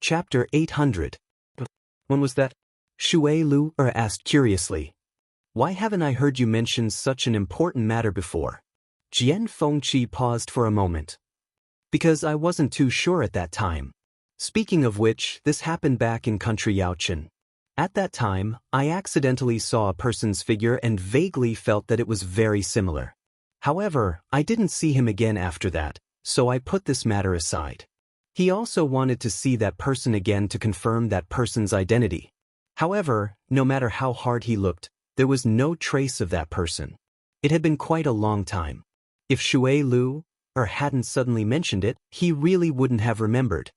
Chapter 800. When was that? Shui Lu asked curiously. Why haven't I heard you mention such an important matter before? Jian Fengqi paused for a moment. Because I wasn't too sure at that time. Speaking of which, this happened back in country Yaochen. At that time, I accidentally saw a person's figure and vaguely felt that it was very similar. However, I didn't see him again after that, so I put this matter aside. He also wanted to see that person again to confirm that person's identity. However, no matter how hard he looked, there was no trace of that person. It had been quite a long time. If Shui Lu hadn't suddenly mentioned it, he really wouldn't have remembered.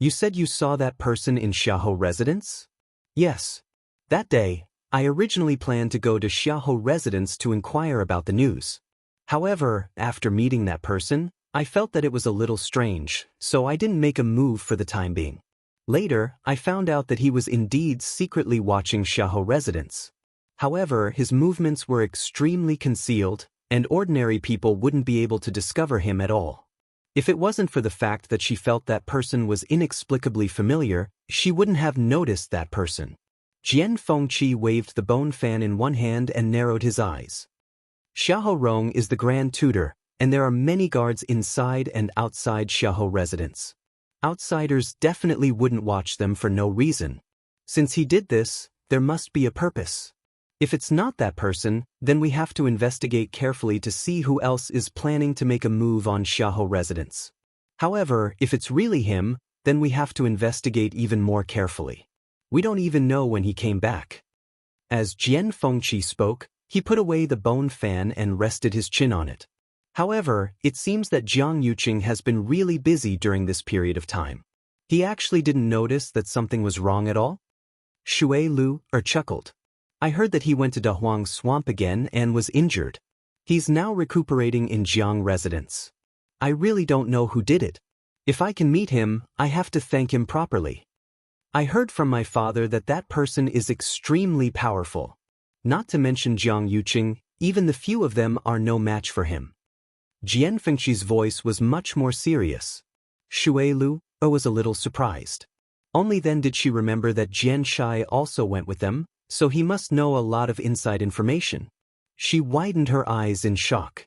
You said you saw that person in Xiaohou residence? Yes. That day, I originally planned to go to Xiaohou residence to inquire about the news. However, after meeting that person, I felt that it was a little strange, so I didn't make a move for the time being. Later, I found out that he was indeed secretly watching Xiaohou residence. However, his movements were extremely concealed, and ordinary people wouldn't be able to discover him at all. If it wasn't for the fact that she felt that person was inexplicably familiar, she wouldn't have noticed that person. Jian Fengqi waved the bone fan in one hand and narrowed his eyes. Xiaohou Rong is the grand tutor, and there are many guards inside and outside Xiaohou residence. Outsiders definitely wouldn't watch them for no reason. Since he did this, there must be a purpose. If it's not that person, then we have to investigate carefully to see who else is planning to make a move on Xiaohou residence. However, if it's really him, then we have to investigate even more carefully. We don't even know when he came back. As Jian Fengqi spoke, he put away the bone fan and rested his chin on it. However, it seems that Jiang Yuqing has been really busy during this period of time. He actually didn't notice that something was wrong at all? Shui Lu chuckled. I heard that he went to Dahuang Swamp again and was injured. He's now recuperating in Jiang residence. I really don't know who did it. If I can meet him, I have to thank him properly. I heard from my father that that person is extremely powerful. Not to mention Jiang Yuqing, even the few of them are no match for him. Jian Fengqi's voice was much more serious. Shui Lu was a little surprised. Only then did she remember that Jian Shai also went with them, so he must know a lot of inside information. She widened her eyes in shock.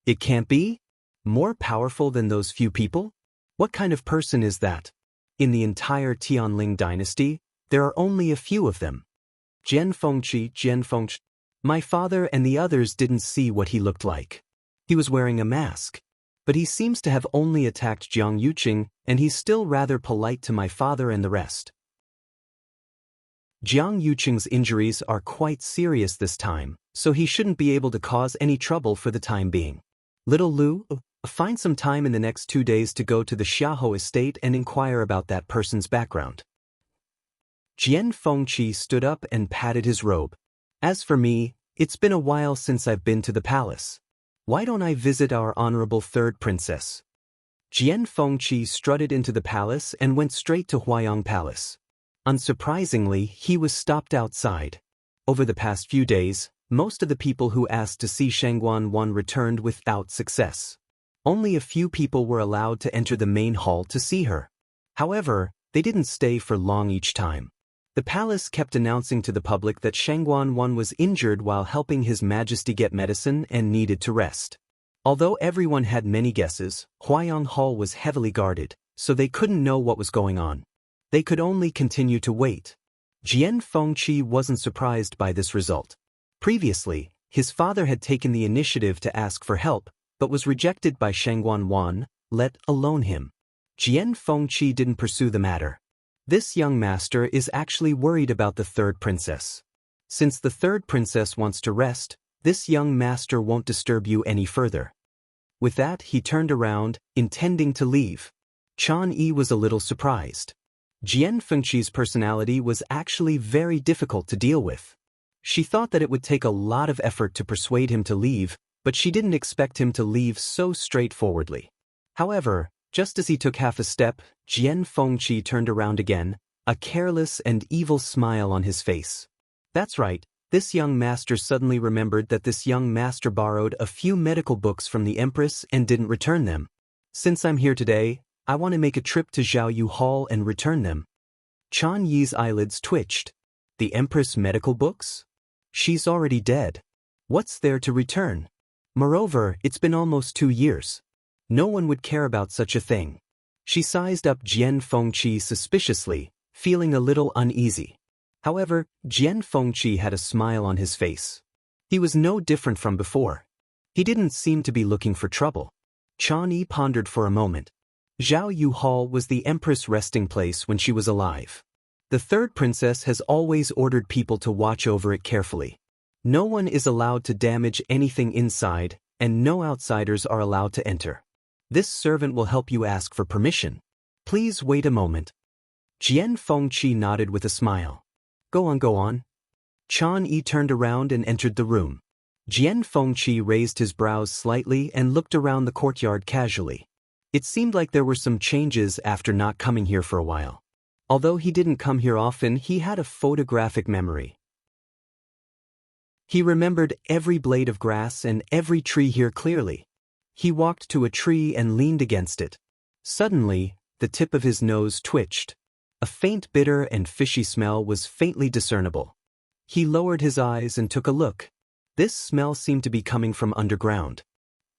It can't be? More powerful than those few people? What kind of person is that? In the entire Tianling dynasty, there are only a few of them. Jian Fengqi. My father and the others didn't see what he looked like. He was wearing a mask. But he seems to have only attacked Jiang Yuqing, and he's still rather polite to my father and the rest. Jiang Yuqing's injuries are quite serious this time, so he shouldn't be able to cause any trouble for the time being. Little Lu, find some time in the next 2 days to go to the Xiaohou estate and inquire about that person's background. Jian Fengqi stood up and patted his robe. As for me, it's been a while since I've been to the palace. Why don't I visit our honorable third princess? Jian Fengqi strutted into the palace and went straight to Huayang Palace. Unsurprisingly, he was stopped outside. Over the past few days, most of the people who asked to see Shangguan Wan returned without success. Only a few people were allowed to enter the main hall to see her. However, they didn't stay for long each time. The palace kept announcing to the public that Shangguan Wan was injured while helping His Majesty get medicine and needed to rest. Although everyone had many guesses, Huayang Hall was heavily guarded, so they couldn't know what was going on. They could only continue to wait. Jian Fengqi wasn't surprised by this result. Previously, his father had taken the initiative to ask for help, but was rejected by Shangguan Wan, let alone him. Jian Fengqi didn't pursue the matter. This young master is actually worried about the third princess. Since the third princess wants to rest, this young master won't disturb you any further. With that, he turned around, intending to leave. Chan Yi was a little surprised. Jian Fengqi's personality was actually very difficult to deal with. She thought that it would take a lot of effort to persuade him to leave, but she didn't expect him to leave so straightforwardly. However, just as he took half a step, Jian Fengqi turned around again, a careless and evil smile on his face. That's right, this young master suddenly remembered that this young master borrowed a few medical books from the Empress and didn't return them. Since I'm here today, I want to make a trip to Xiaoyu Hall and return them. Chan Yi's eyelids twitched. The Empress medical books? She's already dead. What's there to return? Moreover, it's been almost 2 years. No one would care about such a thing. She sized up Jian Fengqi suspiciously, feeling a little uneasy. However, Jian Fengqi had a smile on his face. He was no different from before. He didn't seem to be looking for trouble. Chan Yi pondered for a moment. Xiaoyu Hall was the Empress' resting place when she was alive. The third princess has always ordered people to watch over it carefully. No one is allowed to damage anything inside, and no outsiders are allowed to enter. This servant will help you ask for permission. Please wait a moment. Jian Fengqi nodded with a smile. Go on, go on. Chan Yi turned around and entered the room. Jian Fengqi raised his brows slightly and looked around the courtyard casually. It seemed like there were some changes after not coming here for a while. Although he didn't come here often, he had a photographic memory. He remembered every blade of grass and every tree here clearly. He walked to a tree and leaned against it. Suddenly, the tip of his nose twitched. A faint bitter and fishy smell was faintly discernible. He lowered his eyes and took a look. This smell seemed to be coming from underground.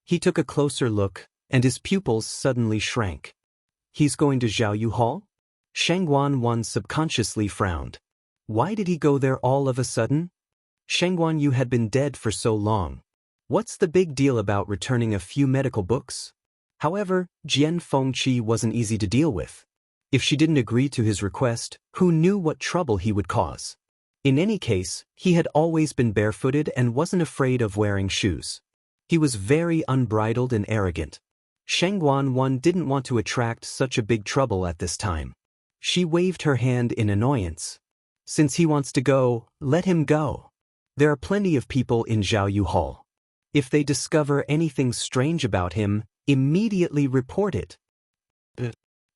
He took a closer look, and his pupils suddenly shrank. He's going to Xiaoyu Hall? Shangguan Wan subconsciously frowned. Why did he go there all of a sudden? Shangguan Yu had been dead for so long. What's the big deal about returning a few medical books? However, Jian Fengqi wasn't easy to deal with. If she didn't agree to his request, who knew what trouble he would cause? In any case, he had always been barefooted and wasn't afraid of wearing shoes. He was very unbridled and arrogant. Shangguan Wan didn't want to attract such a big trouble at this time. She waved her hand in annoyance. Since he wants to go, let him go. There are plenty of people in Xiaoyu Hall. If they discover anything strange about him, immediately report it.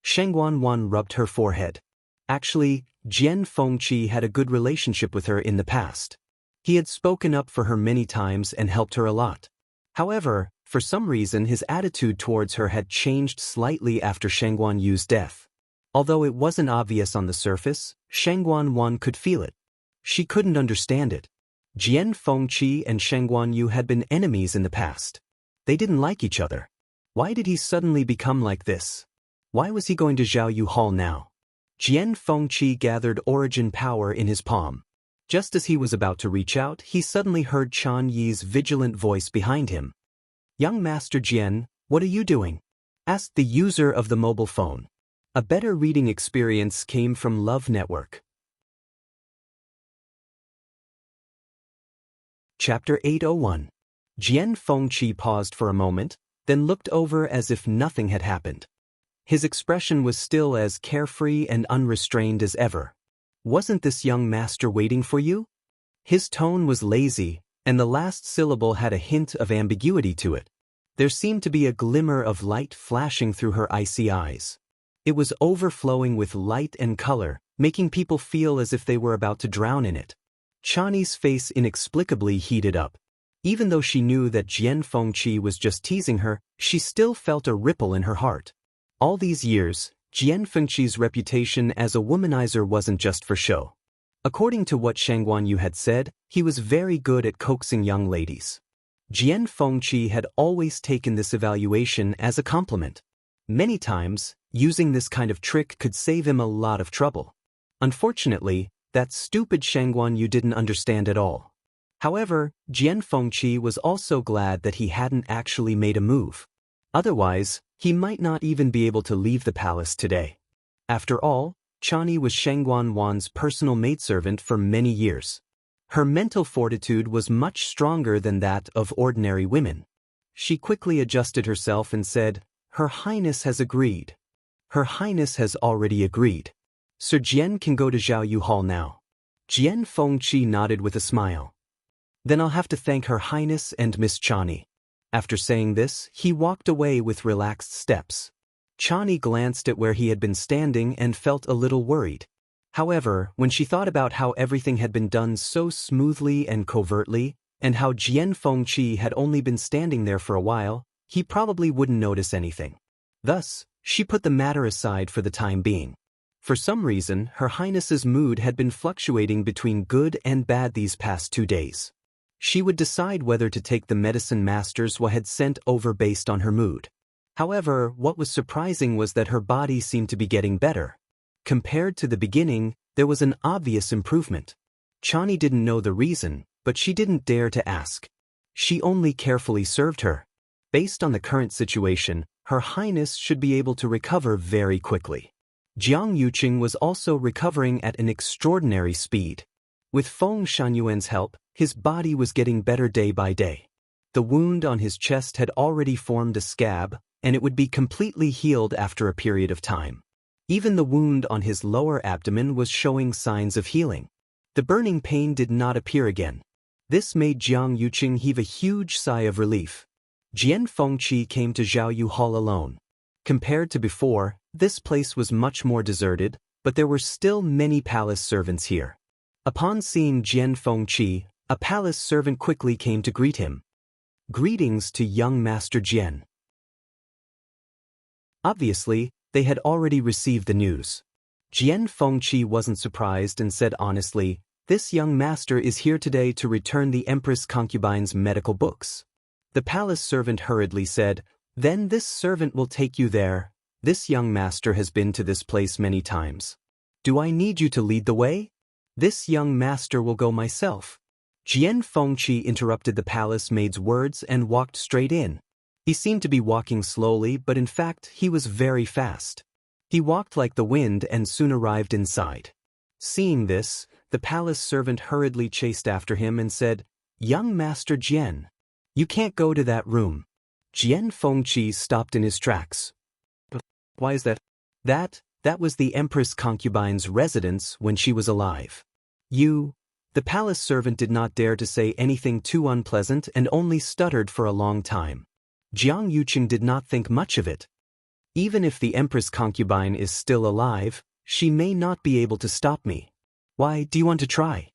Shangguan Wan rubbed her forehead. Actually, Jian Fengqi had a good relationship with her in the past. He had spoken up for her many times and helped her a lot. However, for some reason his attitude towards her had changed slightly after Shangguan Yu's death. Although it wasn't obvious on the surface, Shangguan Wan could feel it. She couldn't understand it. Jian Fengqi and Shangguan Yu had been enemies in the past. They didn't like each other. Why did he suddenly become like this? Why was he going to Xiaoyu Hall now? Jian Fengqi gathered origin power in his palm. Just as he was about to reach out, he suddenly heard Chan Yi's vigilant voice behind him. Young Master Jian, what are you doing? Asked the user of the mobile phone. A better reading experience came from Love Network. Chapter 801. Jian Fengqi paused for a moment, then looked over as if nothing had happened. His expression was still as carefree and unrestrained as ever. Wasn't this young master waiting for you? His tone was lazy, and the last syllable had a hint of ambiguity to it. There seemed to be a glimmer of light flashing through her icy eyes. It was overflowing with light and color, making people feel as if they were about to drown in it. Chani's face inexplicably heated up. Even though she knew that Jian Fengqi was just teasing her, she still felt a ripple in her heart. All these years, Jian Fengqi's reputation as a womanizer wasn't just for show. According to what Shangguan Yu had said, he was very good at coaxing young ladies. Jian Fengqi had always taken this evaluation as a compliment. Many times, using this kind of trick could save him a lot of trouble. Unfortunately, that stupid Shangguan Yu didn't understand at all. However, Jian Fengqi was also glad that he hadn't actually made a move. Otherwise, he might not even be able to leave the palace today. After all, Chani was Shangguan Wan's personal maidservant for many years. Her mental fortitude was much stronger than that of ordinary women. She quickly adjusted herself and said, "Her Highness has agreed." Her Highness has already agreed. Sir Jian can go to Xiaoyu Hall now. Jian Fengqi nodded with a smile. Then I'll have to thank Her Highness and Miss Chani. After saying this, he walked away with relaxed steps. Chani glanced at where he had been standing and felt a little worried. However, when she thought about how everything had been done so smoothly and covertly, and how Jian Fengqi had only been standing there for a while, he probably wouldn't notice anything. Thus, She put the matter aside for the time being. For some reason, Her Highness's mood had been fluctuating between good and bad these past 2 days. She would decide whether to take the medicine masters had sent over based on her mood. However, what was surprising was that her body seemed to be getting better. Compared to the beginning, there was an obvious improvement. Chani didn't know the reason, but she didn't dare to ask. She only carefully served her. Based on the current situation, Her Highness should be able to recover very quickly. Jiang Yuqing was also recovering at an extraordinary speed. With Feng Shangyuan's help, his body was getting better day by day. The wound on his chest had already formed a scab, and it would be completely healed after a period of time. Even the wound on his lower abdomen was showing signs of healing. The burning pain did not appear again. This made Jiang Yuqing heave a huge sigh of relief. Jian Fengqi came to Zhaoyu Hall alone. Compared to before, this place was much more deserted, but there were still many palace servants here. Upon seeing Jian Fengqi, a palace servant quickly came to greet him. Greetings to young Master Jian. Obviously, they had already received the news. Jian Fengqi wasn't surprised and said honestly, "This young master is here today to return the Empress concubine's medical books." The palace servant hurriedly said, "Then this servant will take you there. This young master has been to this place many times. Do I need you to lead the way? This young master will go myself." Jian Fengqi interrupted the palace maid's words and walked straight in. He seemed to be walking slowly, but in fact, he was very fast. He walked like the wind and soon arrived inside. Seeing this, the palace servant hurriedly chased after him and said, "Young Master Jian, you can't go to that room." Jian Fengqi stopped in his tracks. "But why is that?" That was the Empress concubine's residence when she was alive. The palace servant did not dare to say anything too unpleasant and only stuttered for a long time. Jiang Yuqing did not think much of it. Even if the Empress concubine is still alive, she may not be able to stop me. Why, do you want to try?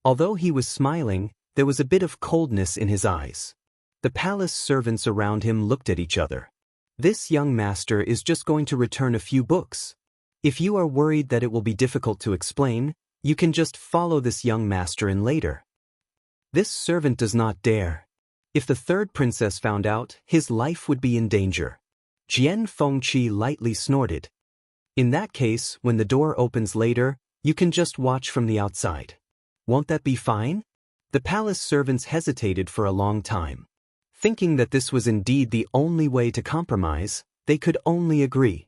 Although he was smiling, there was a bit of coldness in his eyes. The palace servants around him looked at each other. This young master is just going to return a few books. If you are worried that it will be difficult to explain, you can just follow this young master in later. This servant does not dare. If the third princess found out, his life would be in danger. Jian Fengqi lightly snorted. In that case, when the door opens later, you can just watch from the outside. Won't that be fine? The palace servants hesitated for a long time. Thinking that this was indeed the only way to compromise, they could only agree.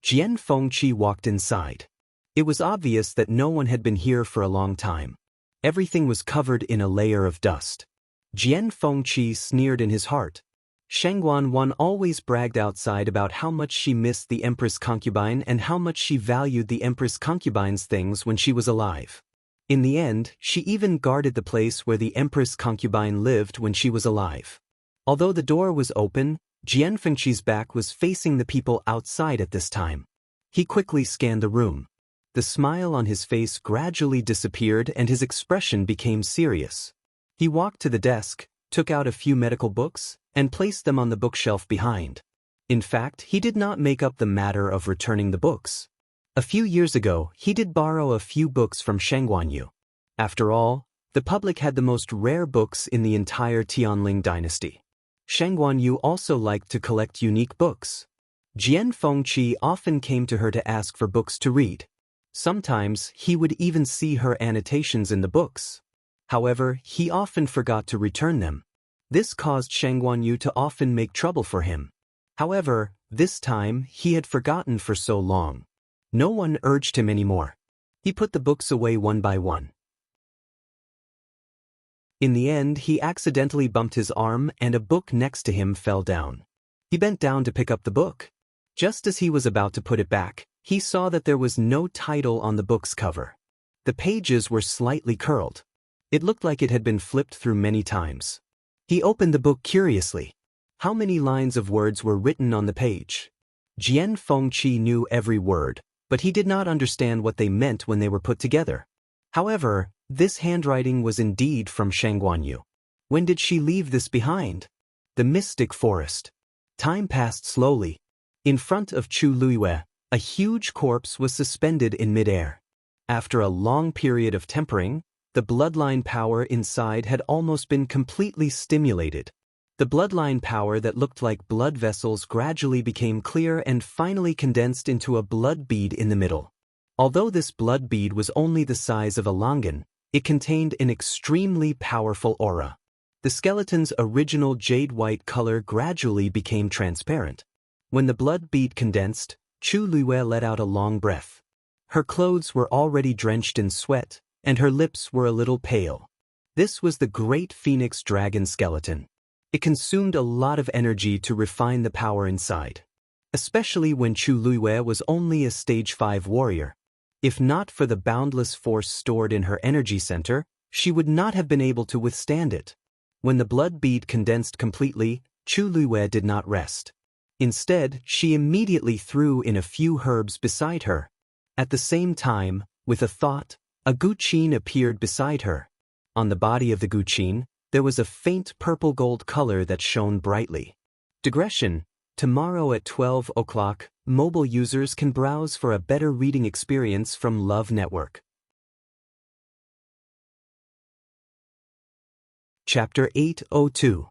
Jian Fengqi walked inside. It was obvious that no one had been here for a long time. Everything was covered in a layer of dust. Jian Fengqi sneered in his heart. Shangguan always bragged outside about how much she missed the Empress concubine and how much she valued the Empress concubine's things when she was alive. In the end, she even guarded the place where the Empress concubine lived when she was alive. Although the door was open, Jian Fengqi's back was facing the people outside at this time. He quickly scanned the room. The smile on his face gradually disappeared and his expression became serious. He walked to the desk, took out a few medical books, and placed them on the bookshelf behind. In fact, he did not make up the matter of returning the books. A few years ago, he did borrow a few books from Shangguanyu. After all, the public had the most rare books in the entire Tianling dynasty. Shangguanyu also liked to collect unique books. Jian Fengqi often came to her to ask for books to read. Sometimes, he would even see her annotations in the books. However, he often forgot to return them. This caused Shangguanyu to often make trouble for him. However, this time, he had forgotten for so long. No one urged him anymore. He put the books away one by one. In the end, he accidentally bumped his arm and a book next to him fell down. He bent down to pick up the book. Just as he was about to put it back, he saw that there was no title on the book's cover. The pages were slightly curled. It looked like it had been flipped through many times. He opened the book curiously. How many lines of words were written on the page? Jian Fengqi knew every word, but he did not understand what they meant when they were put together. However, this handwriting was indeed from Shangguanyu. When did she leave this behind? The mystic forest. Time passed slowly. In front of Chu Luiyue, a huge corpse was suspended in midair. After a long period of tempering, the bloodline power inside had almost been completely stimulated. The bloodline power that looked like blood vessels gradually became clear and finally condensed into a blood bead in the middle. Although this blood bead was only the size of a longan, it contained an extremely powerful aura. The skeleton's original jade-white color gradually became transparent. When the blood bead condensed, Chu Luiyue let out a long breath. Her clothes were already drenched in sweat, and her lips were a little pale. This was the great phoenix dragon skeleton. It consumed a lot of energy to refine the power inside, especially when Chu Luiyue was only a stage 5 warrior. If not for the boundless force stored in her energy center, she would not have been able to withstand it. When the blood bead condensed completely, Chu Luiyue did not rest. Instead, she immediately threw in a few herbs beside her. At the same time, with a thought, a guqin appeared beside her. On the body of the guqin, there was a faint purple-gold color that shone brightly. Digression: tomorrow at 12 o'clock, mobile users can browse for a better reading experience from Love Network. Chapter 802.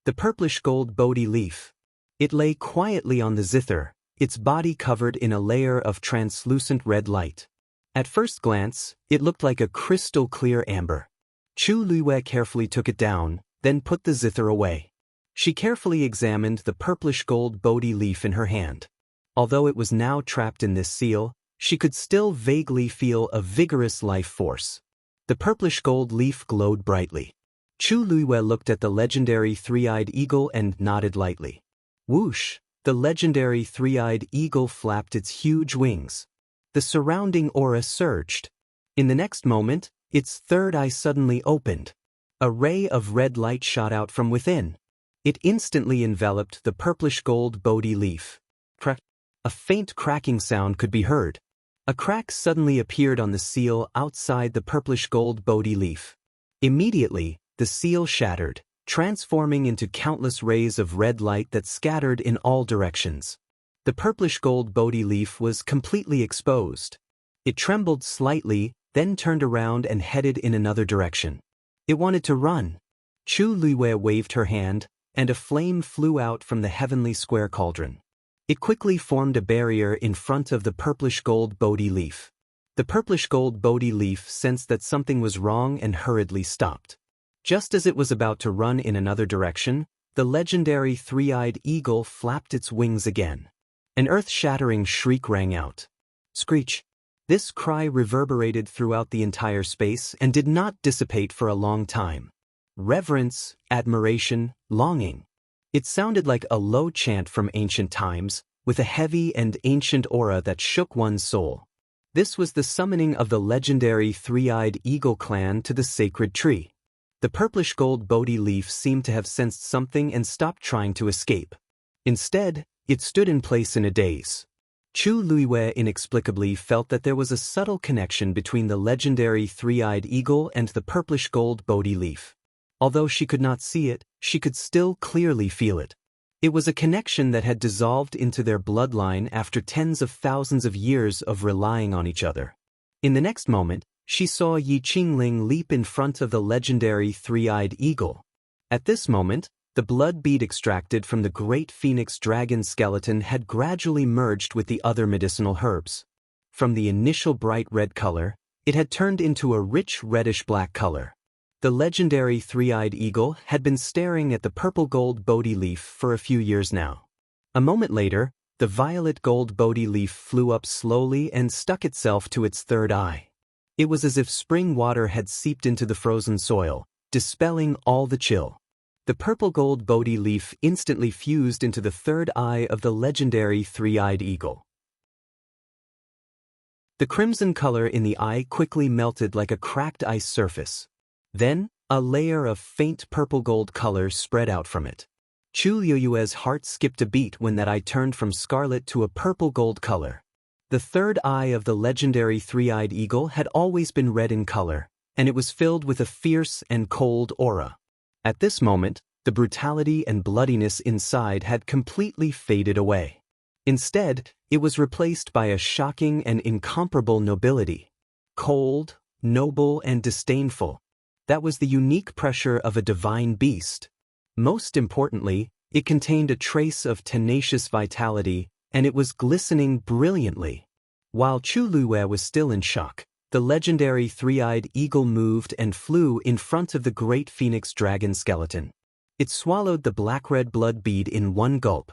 The Purplish Gold Bodhi Leaf. It lay quietly on the zither, its body covered in a layer of translucent red light. At first glance, it looked like a crystal-clear amber. Chu Luiyue carefully took it down, then put the zither away. She carefully examined the purplish gold Bodhi leaf in her hand. Although it was now trapped in this seal, she could still vaguely feel a vigorous life force. The purplish gold leaf glowed brightly. Chu Luiyue looked at the legendary three-eyed eagle and nodded lightly. Whoosh! The legendary three-eyed eagle flapped its huge wings. The surrounding aura surged. In the next moment, its third eye suddenly opened. A ray of red light shot out from within. It instantly enveloped the purplish gold Bodhi leaf. Crack! A faint cracking sound could be heard. A crack suddenly appeared on the seal outside the purplish gold Bodhi leaf. Immediately, the seal shattered, transforming into countless rays of red light that scattered in all directions. The purplish gold Bodhi leaf was completely exposed. It trembled slightly, then turned around and headed in another direction. It wanted to run. Chu Luiyue waved her hand, and a flame flew out from the heavenly square cauldron. It quickly formed a barrier in front of the purplish gold Bodhi leaf. The purplish gold Bodhi leaf sensed that something was wrong and hurriedly stopped. Just as it was about to run in another direction, the legendary three-eyed eagle flapped its wings again. An earth-shattering shriek rang out. Screech! This cry reverberated throughout the entire space and did not dissipate for a long time. Reverence, admiration, longing. It sounded like a low chant from ancient times, with a heavy and ancient aura that shook one's soul. This was the summoning of the legendary three-eyed eagle clan to the sacred tree. The purplish gold Bodhi leaf seemed to have sensed something and stopped trying to escape. Instead, it stood in place in a daze. Chu Luiyue inexplicably felt that there was a subtle connection between the legendary three-eyed eagle and the purplish gold Bodhi leaf. Although she could not see it, she could still clearly feel it. It was a connection that had dissolved into their bloodline after tens of thousands of years of relying on each other. In the next moment, she saw Yi Qingling leap in front of the legendary three-eyed eagle. At this moment, the blood bead extracted from the great phoenix dragon skeleton had gradually merged with the other medicinal herbs. From the initial bright red color, it had turned into a rich reddish-black color. The legendary three-eyed eagle had been staring at the purple-gold Bodhi leaf for a few years now. A moment later, the violet-gold Bodhi leaf flew up slowly and stuck itself to its third eye. It was as if spring water had seeped into the frozen soil, dispelling all the chill. The purple-gold Bodhi leaf instantly fused into the third eye of the legendary three-eyed eagle. The crimson color in the eye quickly melted like a cracked ice surface. Then, a layer of faint purple-gold color spread out from it. Chu Luiyue's heart skipped a beat when that eye turned from scarlet to a purple-gold color. The third eye of the legendary three-eyed eagle had always been red in color, and it was filled with a fierce and cold aura. At this moment, the brutality and bloodiness inside had completely faded away. Instead, it was replaced by a shocking and incomparable nobility. Cold, noble, and disdainful. That was the unique pressure of a divine beast. Most importantly, it contained a trace of tenacious vitality, and it was glistening brilliantly. While Chu Luiyue was still in shock, the legendary three-eyed eagle moved and flew in front of the great phoenix dragon skeleton. It swallowed the black-red blood bead in one gulp.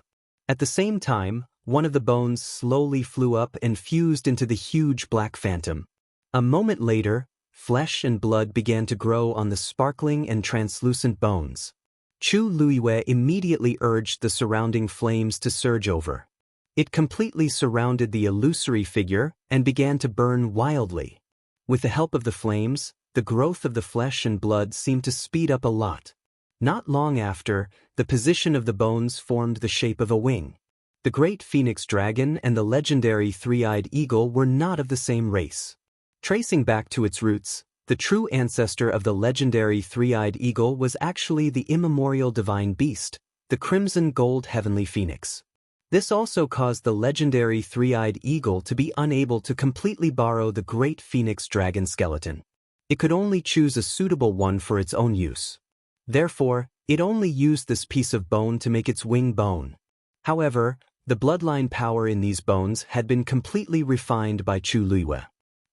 At the same time, one of the bones slowly flew up and fused into the huge black phantom. A moment later, flesh and blood began to grow on the sparkling and translucent bones. Chu Luiyue immediately urged the surrounding flames to surge over. It completely surrounded the illusory figure and began to burn wildly. With the help of the flames, the growth of the flesh and blood seemed to speed up a lot. Not long after, the position of the bones formed the shape of a wing. The great phoenix dragon and the legendary three-eyed eagle were not of the same race. Tracing back to its roots, the true ancestor of the legendary three-eyed eagle was actually the immemorial divine beast, the crimson gold heavenly phoenix. This also caused the legendary three-eyed eagle to be unable to completely borrow the great phoenix dragon skeleton. It could only choose a suitable one for its own use. Therefore, it only used this piece of bone to make its wing bone. However, the bloodline power in these bones had been completely refined by Chu Luiyue.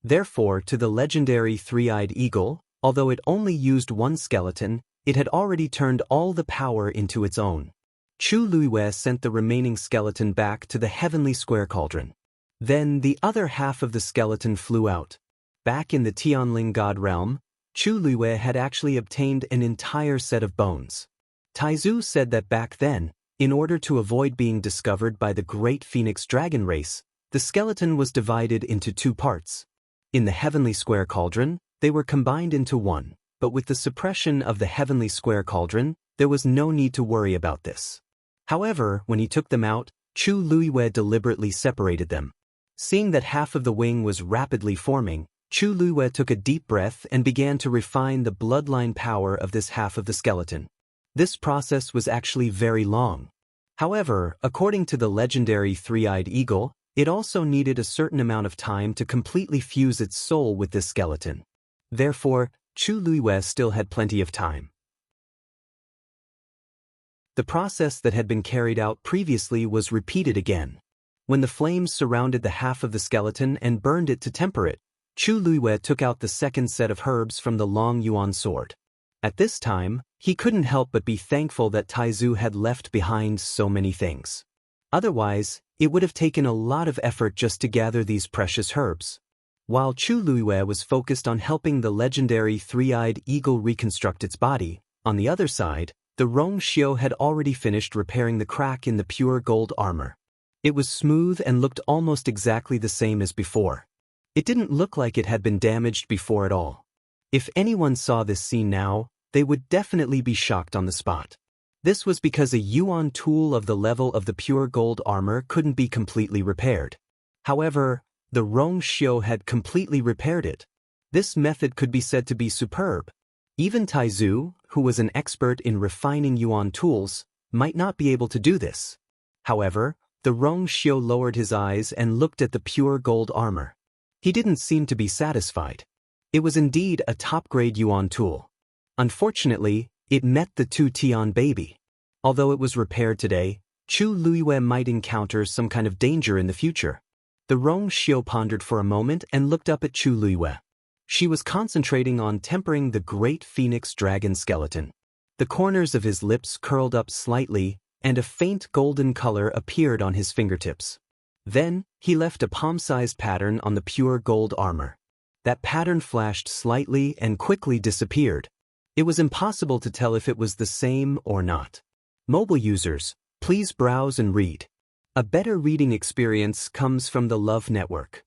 Therefore, to the legendary three-eyed eagle, although it only used one skeleton, it had already turned all the power into its own. Chu Luiyue sent the remaining skeleton back to the heavenly square cauldron. Then the other half of the skeleton flew out. Back in the Tianling God realm, Chu Luiyue had actually obtained an entire set of bones. Taizu said that back then, in order to avoid being discovered by the great phoenix dragon race, the skeleton was divided into two parts. In the heavenly square cauldron, they were combined into one, but with the suppression of the heavenly square cauldron, there was no need to worry about this. However, when he took them out, Chu Luiyue deliberately separated them. Seeing that half of the wing was rapidly forming, Chu Luiyue took a deep breath and began to refine the bloodline power of this half of the skeleton. This process was actually very long. However, according to the legendary three-eyed eagle, it also needed a certain amount of time to completely fuse its soul with this skeleton. Therefore, Chu Luiyue still had plenty of time. The process that had been carried out previously was repeated again. When the flames surrounded the half of the skeleton and burned it to temper it, Chu Luiyue took out the second set of herbs from the long yuan sword. At this time, he couldn't help but be thankful that Taizu had left behind so many things. Otherwise, it would have taken a lot of effort just to gather these precious herbs. While Chu Luiyue was focused on helping the legendary three-eyed eagle reconstruct its body, on the other side, the Rong Xiu had already finished repairing the crack in the pure gold armor. It was smooth and looked almost exactly the same as before. It didn't look like it had been damaged before at all. If anyone saw this scene now, they would definitely be shocked on the spot. This was because a yuan tool of the level of the pure gold armor couldn't be completely repaired. However, the Rong Xiu had completely repaired it. This method could be said to be superb. Even Taizu, who was an expert in refining yuan tools, might not be able to do this. However, the Rong Xiu lowered his eyes and looked at the pure gold armor. He didn't seem to be satisfied. It was indeed a top-grade yuan tool. Unfortunately, it met the two Tian baby. Although it was repaired today, Chu Luiyue might encounter some kind of danger in the future. The Rong Xiu pondered for a moment and looked up at Chu Luiyue. She was concentrating on tempering the great phoenix dragon skeleton. The corners of his lips curled up slightly, and a faint golden color appeared on his fingertips. Then, he left a palm-sized pattern on the pure gold armor. That pattern flashed slightly and quickly disappeared. It was impossible to tell if it was the same or not. Mobile users, please browse and read. A better reading experience comes from the Love Network.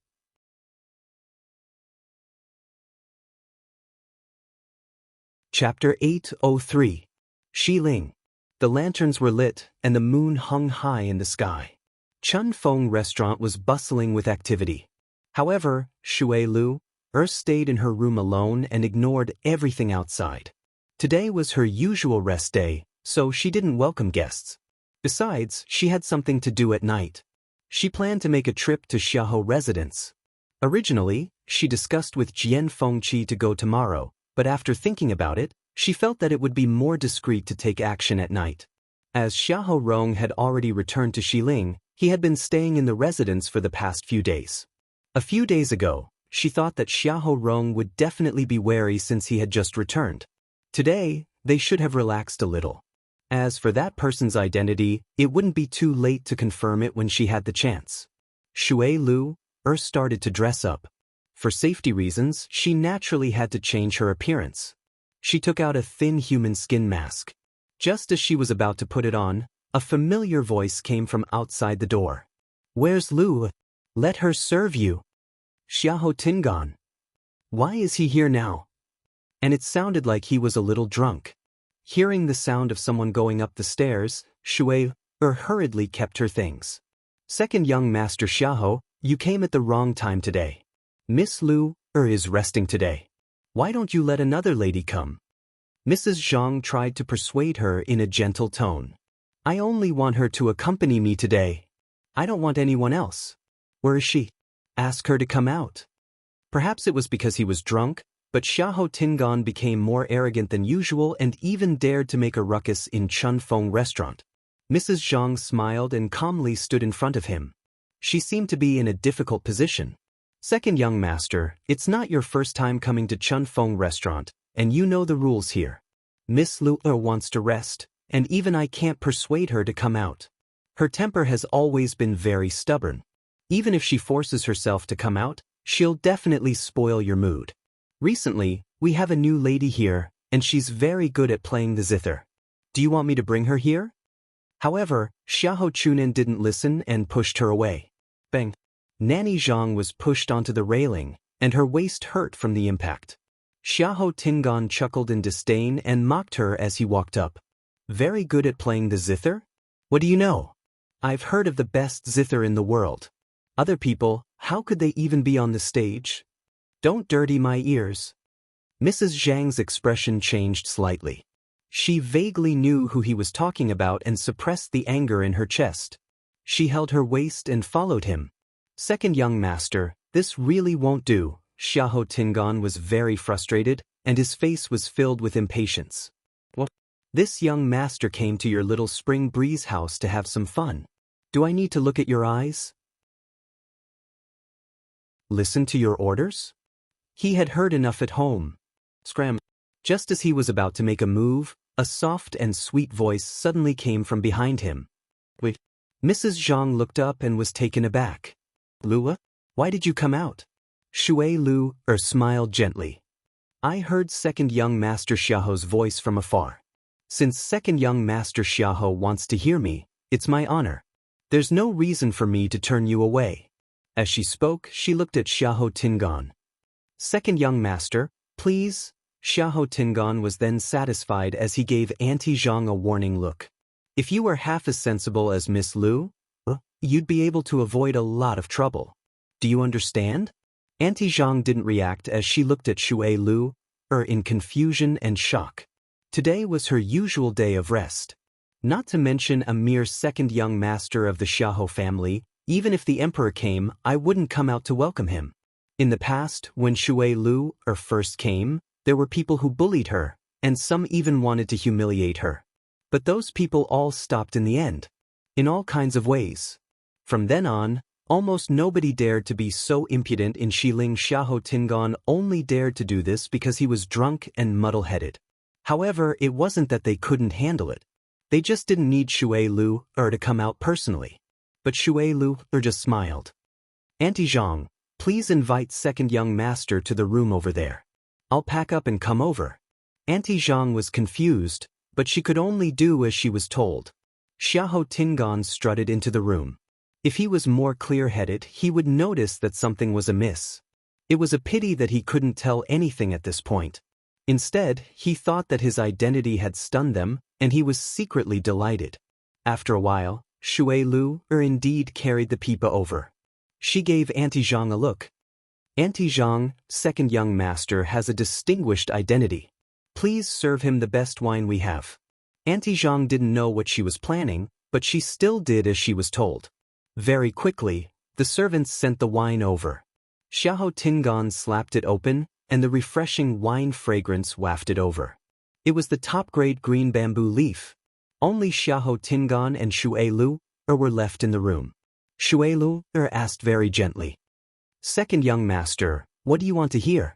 Chapter 803. Xiling. The lanterns were lit, and the moon hung high in the sky. Chun Feng restaurant was bustling with activity. However, Shui Lu stayed in her room alone and ignored everything outside. Today was her usual rest day, so she didn't welcome guests. Besides, she had something to do at night. She planned to make a trip to Xiaohou residence. Originally, she discussed with Jian Fengqi to go tomorrow, but after thinking about it, she felt that it would be more discreet to take action at night. As Xiahou Rong had already returned to Xiling, he had been staying in the residence for the past few days. A few days ago, she thought that Xiahou Rong would definitely be wary since he had just returned. Today, they should have relaxed a little. As for that person's identity, it wouldn't be too late to confirm it when she had the chance. Shui Lu started to dress up. For safety reasons, she naturally had to change her appearance. She took out a thin human skin mask. Just as she was about to put it on, a familiar voice came from outside the door. "Where's Lu? Let her serve you." "Xiahou Tingan. Why is he here now?" And it sounded like he was a little drunk. Hearing the sound of someone going up the stairs, Shui hurriedly kept her things. "Second young master Xiahou, you came at the wrong time today. Miss Lu is resting today. Why don't you let another lady come?" Mrs. Zhang tried to persuade her in a gentle tone. "I only want her to accompany me today. I don't want anyone else." "Where is she?" "Ask her to come out." Perhaps it was because he was drunk, but Xiahou Tingan became more arrogant than usual and even dared to make a ruckus in Chunfeng restaurant. Mrs. Zhang smiled and calmly stood in front of him. She seemed to be in a difficult position. "Second young master, it's not your first time coming to Chunfeng restaurant, and you know the rules here. Miss Lu wants to rest, and even I can't persuade her to come out. Her temper has always been very stubborn. Even if she forces herself to come out, she'll definitely spoil your mood. Recently, we have a new lady here, and she's very good at playing the zither. Do you want me to bring her here?" However, Xiahou Chunin didn't listen and pushed her away. Bang! Nanny Zhang was pushed onto the railing, and her waist hurt from the impact. Xiahou Tingan chuckled in disdain and mocked her as he walked up. "Very good at playing the zither? What do you know? I've heard of the best zither in the world. Other people, how could they even be on the stage? Don't dirty my ears." Mrs. Zhang's expression changed slightly. She vaguely knew who he was talking about and suppressed the anger in her chest. She held her waist and followed him. "Second young master, this really won't do." Xiahou Tingan was very frustrated, and his face was filled with impatience. "What? This young master came to your little spring breeze house to have some fun. Do I need to look at your eyes? Listen to your orders?" He had heard enough at home. Scram. Just as he was about to make a move, a soft and sweet voice suddenly came from behind him. "Wait." Mrs. Zhang looked up and was taken aback. "Lua, why did you come out?" Shui Lu smiled gently. "I heard second young master Xiahou's voice from afar. Since second young master Xiahou wants to hear me, it's my honor. There's no reason for me to turn you away." As she spoke, she looked at Xiahou Tingan. "Second young master, please." Xiahou Tingan was then satisfied as he gave Auntie Zhang a warning look. "If you were half as sensible as Miss Lu, you'd be able to avoid a lot of trouble. Do you understand?" Auntie Zhang didn't react as she looked at Shui Lu, in confusion and shock. Today was her usual day of rest. Not to mention a mere second young master of the Xiahou family, even if the emperor came, I wouldn't come out to welcome him. In the past, when Shui Lu first came, there were people who bullied her, and some even wanted to humiliate her. But those people all stopped in the end. In all kinds of ways. From then on, almost nobody dared to be so impudent in Xiling. Xiahou Tingan only dared to do this because he was drunk and muddle-headed. However, it wasn't that they couldn't handle it. They just didn't need Shui Lu to come out personally. But Shui Lu just smiled. "Auntie Zhang, please invite second young master to the room over there. I'll pack up and come over." Auntie Zhang was confused, but she could only do as she was told. Xiahou Tingan strutted into the room. If he was more clear-headed, he would notice that something was amiss. It was a pity that he couldn't tell anything at this point. Instead, he thought that his identity had stunned them, and he was secretly delighted. After a while, Shui Lu indeed carried the pipa over. She gave Auntie Zhang a look. "Auntie Zhang, second young master has a distinguished identity. Please serve him the best wine we have." Auntie Zhang didn't know what she was planning, but she still did as she was told. Very quickly, the servants sent the wine over. Xiahou Tingan slapped it open, and the refreshing wine fragrance wafted over. It was the top-grade green bamboo leaf. Only Xiahou Tingan and Shui Lu were left in the room. Shui Lu asked very gently. Second young master, what do you want to hear?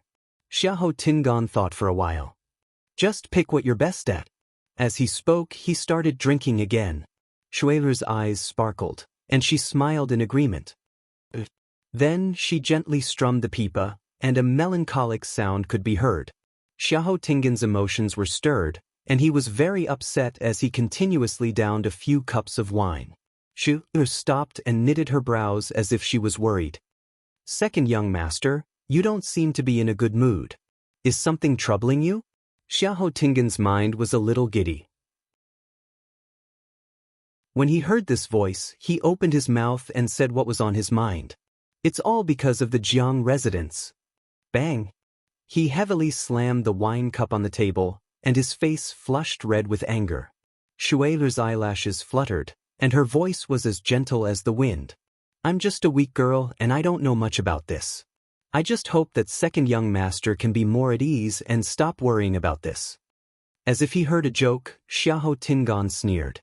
Xiahou Tingan thought for a while. Just pick what you're best at. As he spoke, he started drinking again. Shui Lu's eyes sparkled, and she smiled in agreement. Then she gently strummed the pipa, and a melancholic sound could be heard. Xiahou Tingan's emotions were stirred, and he was very upset as he continuously downed a few cups of wine. Shui Lu stopped and knitted her brows as if she was worried. Second young master, you don't seem to be in a good mood. Is something troubling you? Xiahou Tingan's mind was a little giddy. When he heard this voice, he opened his mouth and said what was on his mind. It's all because of the Jiang residence. Bang! He heavily slammed the wine cup on the table, and his face flushed red with anger. Shui Lu's eyelashes fluttered, and her voice was as gentle as the wind. I'm just a weak girl and I don't know much about this. I just hope that second young master can be more at ease and stop worrying about this. As if he heard a joke, Xiahou Tingan sneered.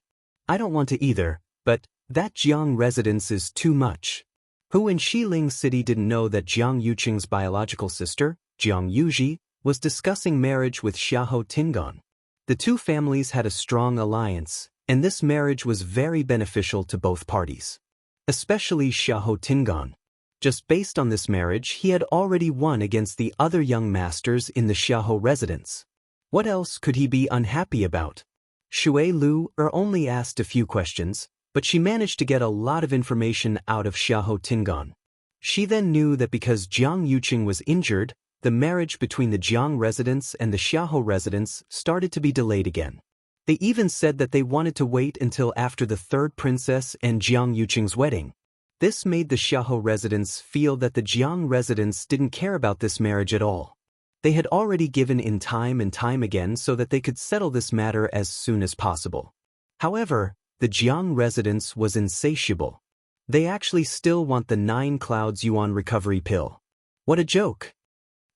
I don't want to either, but that Jiang residence is too much. Who in Xiling City didn't know that Jiang Yuqing's biological sister, Jiang Yuji, was discussing marriage with Xiahou Tingan? The two families had a strong alliance, and this marriage was very beneficial to both parties. Especially Xiahou Tingan. Just based on this marriage, he had already won against the other young masters in the Xiahou residence. What else could he be unhappy about? Shui Lu only asked a few questions, but she managed to get a lot of information out of Xiahou Tingan. She then knew that because Jiang Yuqing was injured, the marriage between the Jiang residence and the Xiahou residence started to be delayed again. They even said that they wanted to wait until after the third princess and Jiang Yuqing's wedding. This made the Xiahou residence feel that the Jiang residence didn't care about this marriage at all. They had already given in time and time again so that they could settle this matter as soon as possible. However, the Jiang residence was insatiable. They actually still want the 9 clouds yuan recovery pill. What a joke!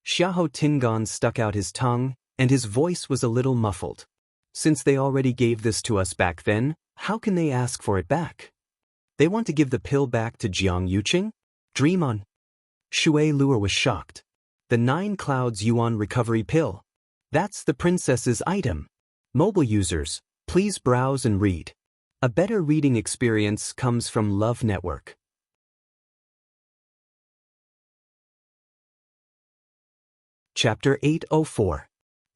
Xiahou Tingan stuck out his tongue, and his voice was a little muffled. Since they already gave this to us back then, how can they ask for it back? They want to give the pill back to Jiang Yuqing? Dream on. Shui Lu was shocked. The 9 clouds yuan recovery pill. That's the princess's item. Mobile users, please browse and read. A better reading experience comes from Love Network. Chapter 804.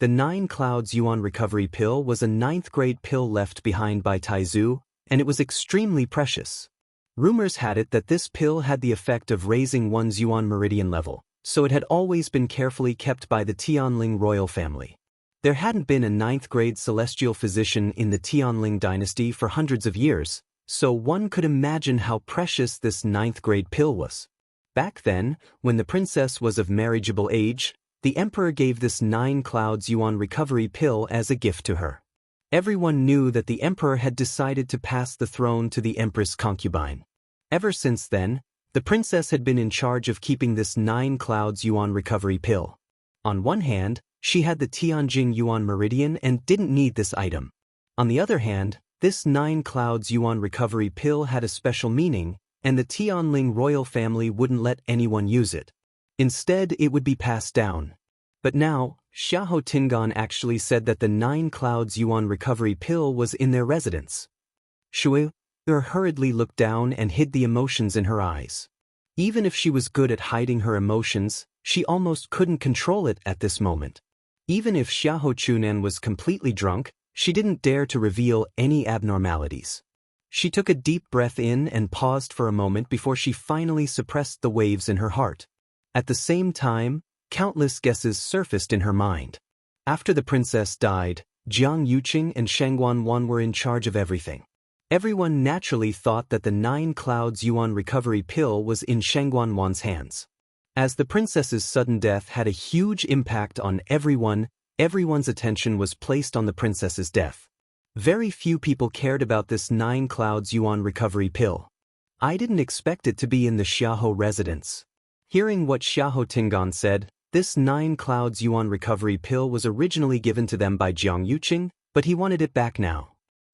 The 9 clouds yuan recovery pill was a 9th grade pill left behind by Taizu, and it was extremely precious. Rumors had it that this pill had the effect of raising one's yuan meridian level, so it had always been carefully kept by the Tianling royal family. There hadn't been a 9th grade celestial physician in the Tianling dynasty for hundreds of years, so one could imagine how precious this 9th grade pill was. Back then, when the princess was of marriageable age, the emperor gave this 9 clouds yuan recovery pill as a gift to her. Everyone knew that the emperor had decided to pass the throne to the empress concubine. Ever since then, the princess had been in charge of keeping this 9 clouds yuan recovery pill. On one hand, she had the Tianjing yuan meridian and didn't need this item. On the other hand, this 9 clouds yuan recovery pill had a special meaning, and the Tianling royal family wouldn't let anyone use it. Instead, it would be passed down. But now, Xiahou Tingan actually said that the 9 clouds yuan recovery pill was in their residence. Shui Lu hurriedly looked down and hid the emotions in her eyes. Even if she was good at hiding her emotions, she almost couldn't control it at this moment. Even if Xiahou Chunan was completely drunk, she didn't dare to reveal any abnormalities. She took a deep breath in and paused for a moment before she finally suppressed the waves in her heart. At the same time, countless guesses surfaced in her mind. After the princess died, Jiang Yuqing and Shangguan Wan were in charge of everything. Everyone naturally thought that the 9 clouds yuan recovery pill was in Shangguan Wan's hands. As the princess's sudden death had a huge impact on everyone's attention was placed on the princess's death. Very few people cared about this 9 clouds yuan recovery pill. I didn't expect it to be in the Xiaohou residence. Hearing what Xiaohou Tingan said, this 9 clouds yuan recovery pill was originally given to them by Jiang Yuqing, but he wanted it back now.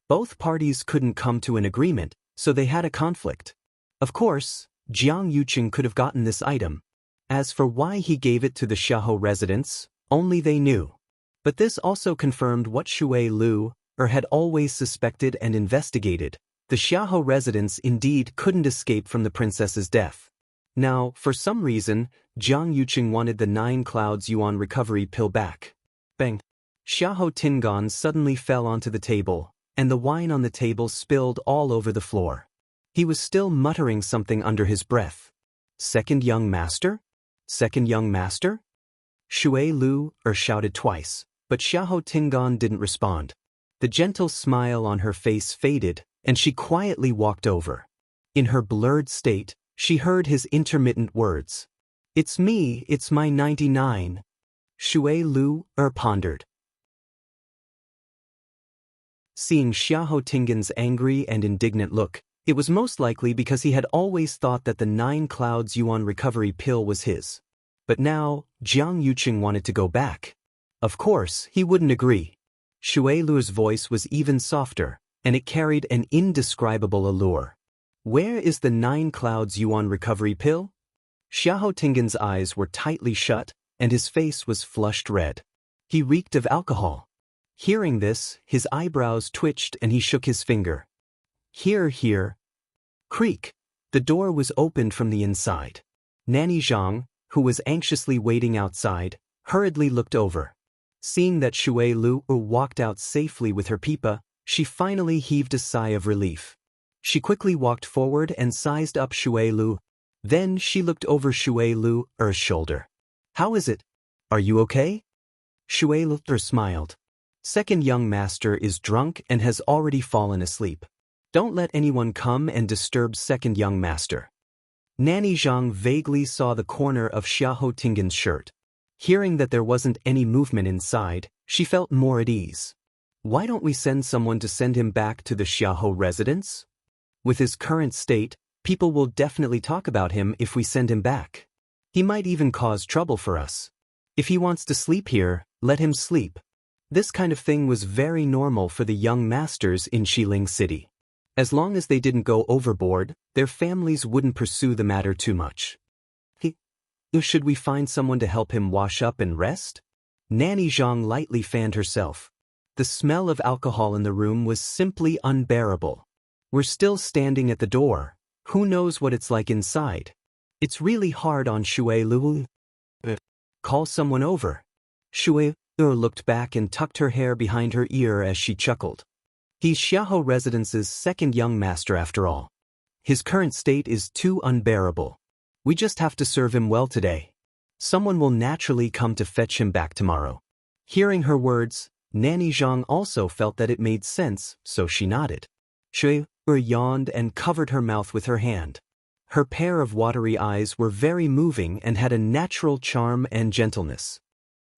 Both parties couldn't come to an agreement, so they had a conflict. Of course, Jiang Yuqing could have gotten this item. As for why he gave it to the Xiaohou residents, only they knew. But this also confirmed what Shui Lu had always suspected and investigated. The Xiaohou residents indeed couldn't escape from the princess's death. Now, for some reason, Jiang Yuqing wanted the 9 clouds yuan recovery pill back. Bang! Xiaohou Tingan suddenly fell onto the table, and the wine on the table spilled all over the floor. He was still muttering something under his breath. Second young master? Second young master? Shui Lu shouted twice, but Xiaohou Tingan didn't respond. The gentle smile on her face faded, and she quietly walked over. In her blurred state, she heard his intermittent words. It's me, it's my 99. Shui Lu pondered. Seeing Xiaohou Tingan's angry and indignant look, it was most likely because he had always thought that the 9 clouds yuan recovery pill was his. But now, Jiang Yuqing wanted to go back. Of course, he wouldn't agree. Shui Lu's voice was even softer, and it carried an indescribable allure. Where is the 9 clouds yuan recovery pill? Xiaohou Tingan's eyes were tightly shut, and his face was flushed red. He reeked of alcohol. Hearing this, his eyebrows twitched and he shook his finger. Here. Creak. The door was opened from the inside. Nanny Zhang, who was anxiously waiting outside, hurriedly looked over. Seeing that Shui Lu walked out safely with her pipa, she finally heaved a sigh of relief. She quickly walked forward and sized up Shui Lu. Then she looked over Shui Lu's shoulder. How is it? Are you okay? Shui Lu smiled. Second young master is drunk and has already fallen asleep. Don't let anyone come and disturb second young master. Nanny Zhang vaguely saw the corner of Xiaohou Tingan's shirt. Hearing that there wasn't any movement inside, she felt more at ease. Why don't we send someone to send him back to the Xiaohou residence? With his current state, people will definitely talk about him if we send him back. He might even cause trouble for us. If he wants to sleep here, let him sleep. This kind of thing was very normal for the young masters in Xiling City. As long as they didn't go overboard, their families wouldn't pursue the matter too much. Should we find someone to help him wash up and rest? Nanny Zhang lightly fanned herself. The smell of alcohol in the room was simply unbearable. We're still standing at the door. Who knows what it's like inside? It's really hard on Shui Lu. Call someone over. Shui Lu looked back and tucked her hair behind her ear as she chuckled. He's Xiaohou Residence's second young master after all. His current state is too unbearable. We just have to serve him well today. Someone will naturally come to fetch him back tomorrow. Hearing her words, Nanny Zhang also felt that it made sense, so she nodded. Shui yawned and covered her mouth with her hand. Her pair of watery eyes were very moving and had a natural charm and gentleness.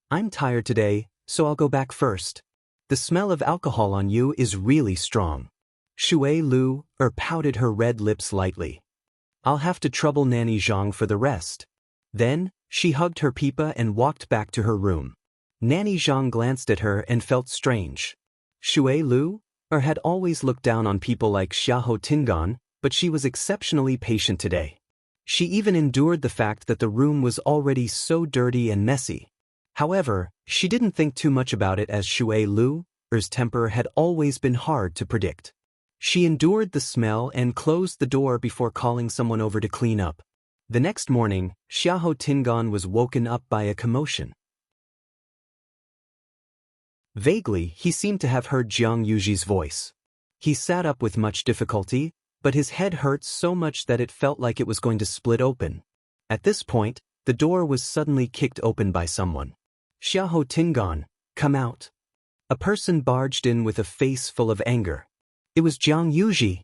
I'm tired today, so I'll go back first. The smell of alcohol on you is really strong. Shui Lu pouted her red lips lightly. I'll have to trouble Nanny Zhang for the rest. Then, she hugged her pipa and walked back to her room. Nanny Zhang glanced at her and felt strange. Shui Lu had always looked down on people like Xiaohou Tingan, but she was exceptionally patient today. She even endured the fact that the room was already so dirty and messy. However, she didn't think too much about it as Shui Lu's temper had always been hard to predict. She endured the smell and closed the door before calling someone over to clean up. The next morning, Xiaohou Tingan was woken up by a commotion. Vaguely, he seemed to have heard Jiang Yuji's voice. He sat up with much difficulty, but his head hurt so much that it felt like it was going to split open. At this point, the door was suddenly kicked open by someone. Xiaohou Tingan, come out. A person barged in with a face full of anger. It was Jiang Yuji.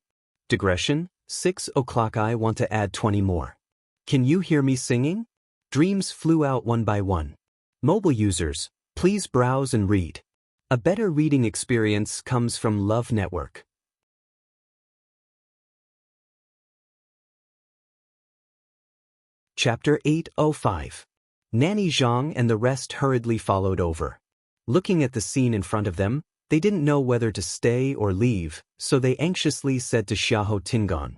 Digression, 6 o'clock. I want to add 20 more. Can you hear me singing? Dreams flew out one by one. Mobile users, please browse and read. A better reading experience comes from Love Network. Chapter 805. Nanny Zhang and the rest hurriedly followed over. Looking at the scene in front of them, they didn't know whether to stay or leave, so they anxiously said to Xiahou Tingan.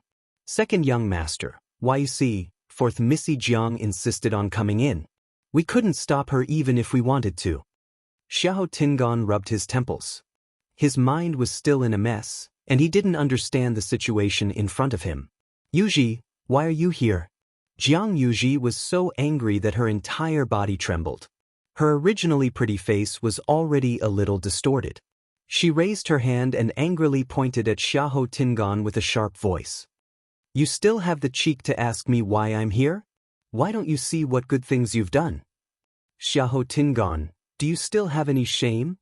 Second young master, why you see, fourth Missy Jiang insisted on coming in. We couldn't stop her even if we wanted to. Xiahou Tingan rubbed his temples. His mind was still in a mess, and he didn't understand the situation in front of him. Yuji, why are you here? Jiang Yuji was so angry that her entire body trembled. Her originally pretty face was already a little distorted. She raised her hand and angrily pointed at Xiahou Tingan with a sharp voice. You still have the cheek to ask me why I'm here? Why don't you see what good things you've done? Xiahou Tingan, do you still have any shame?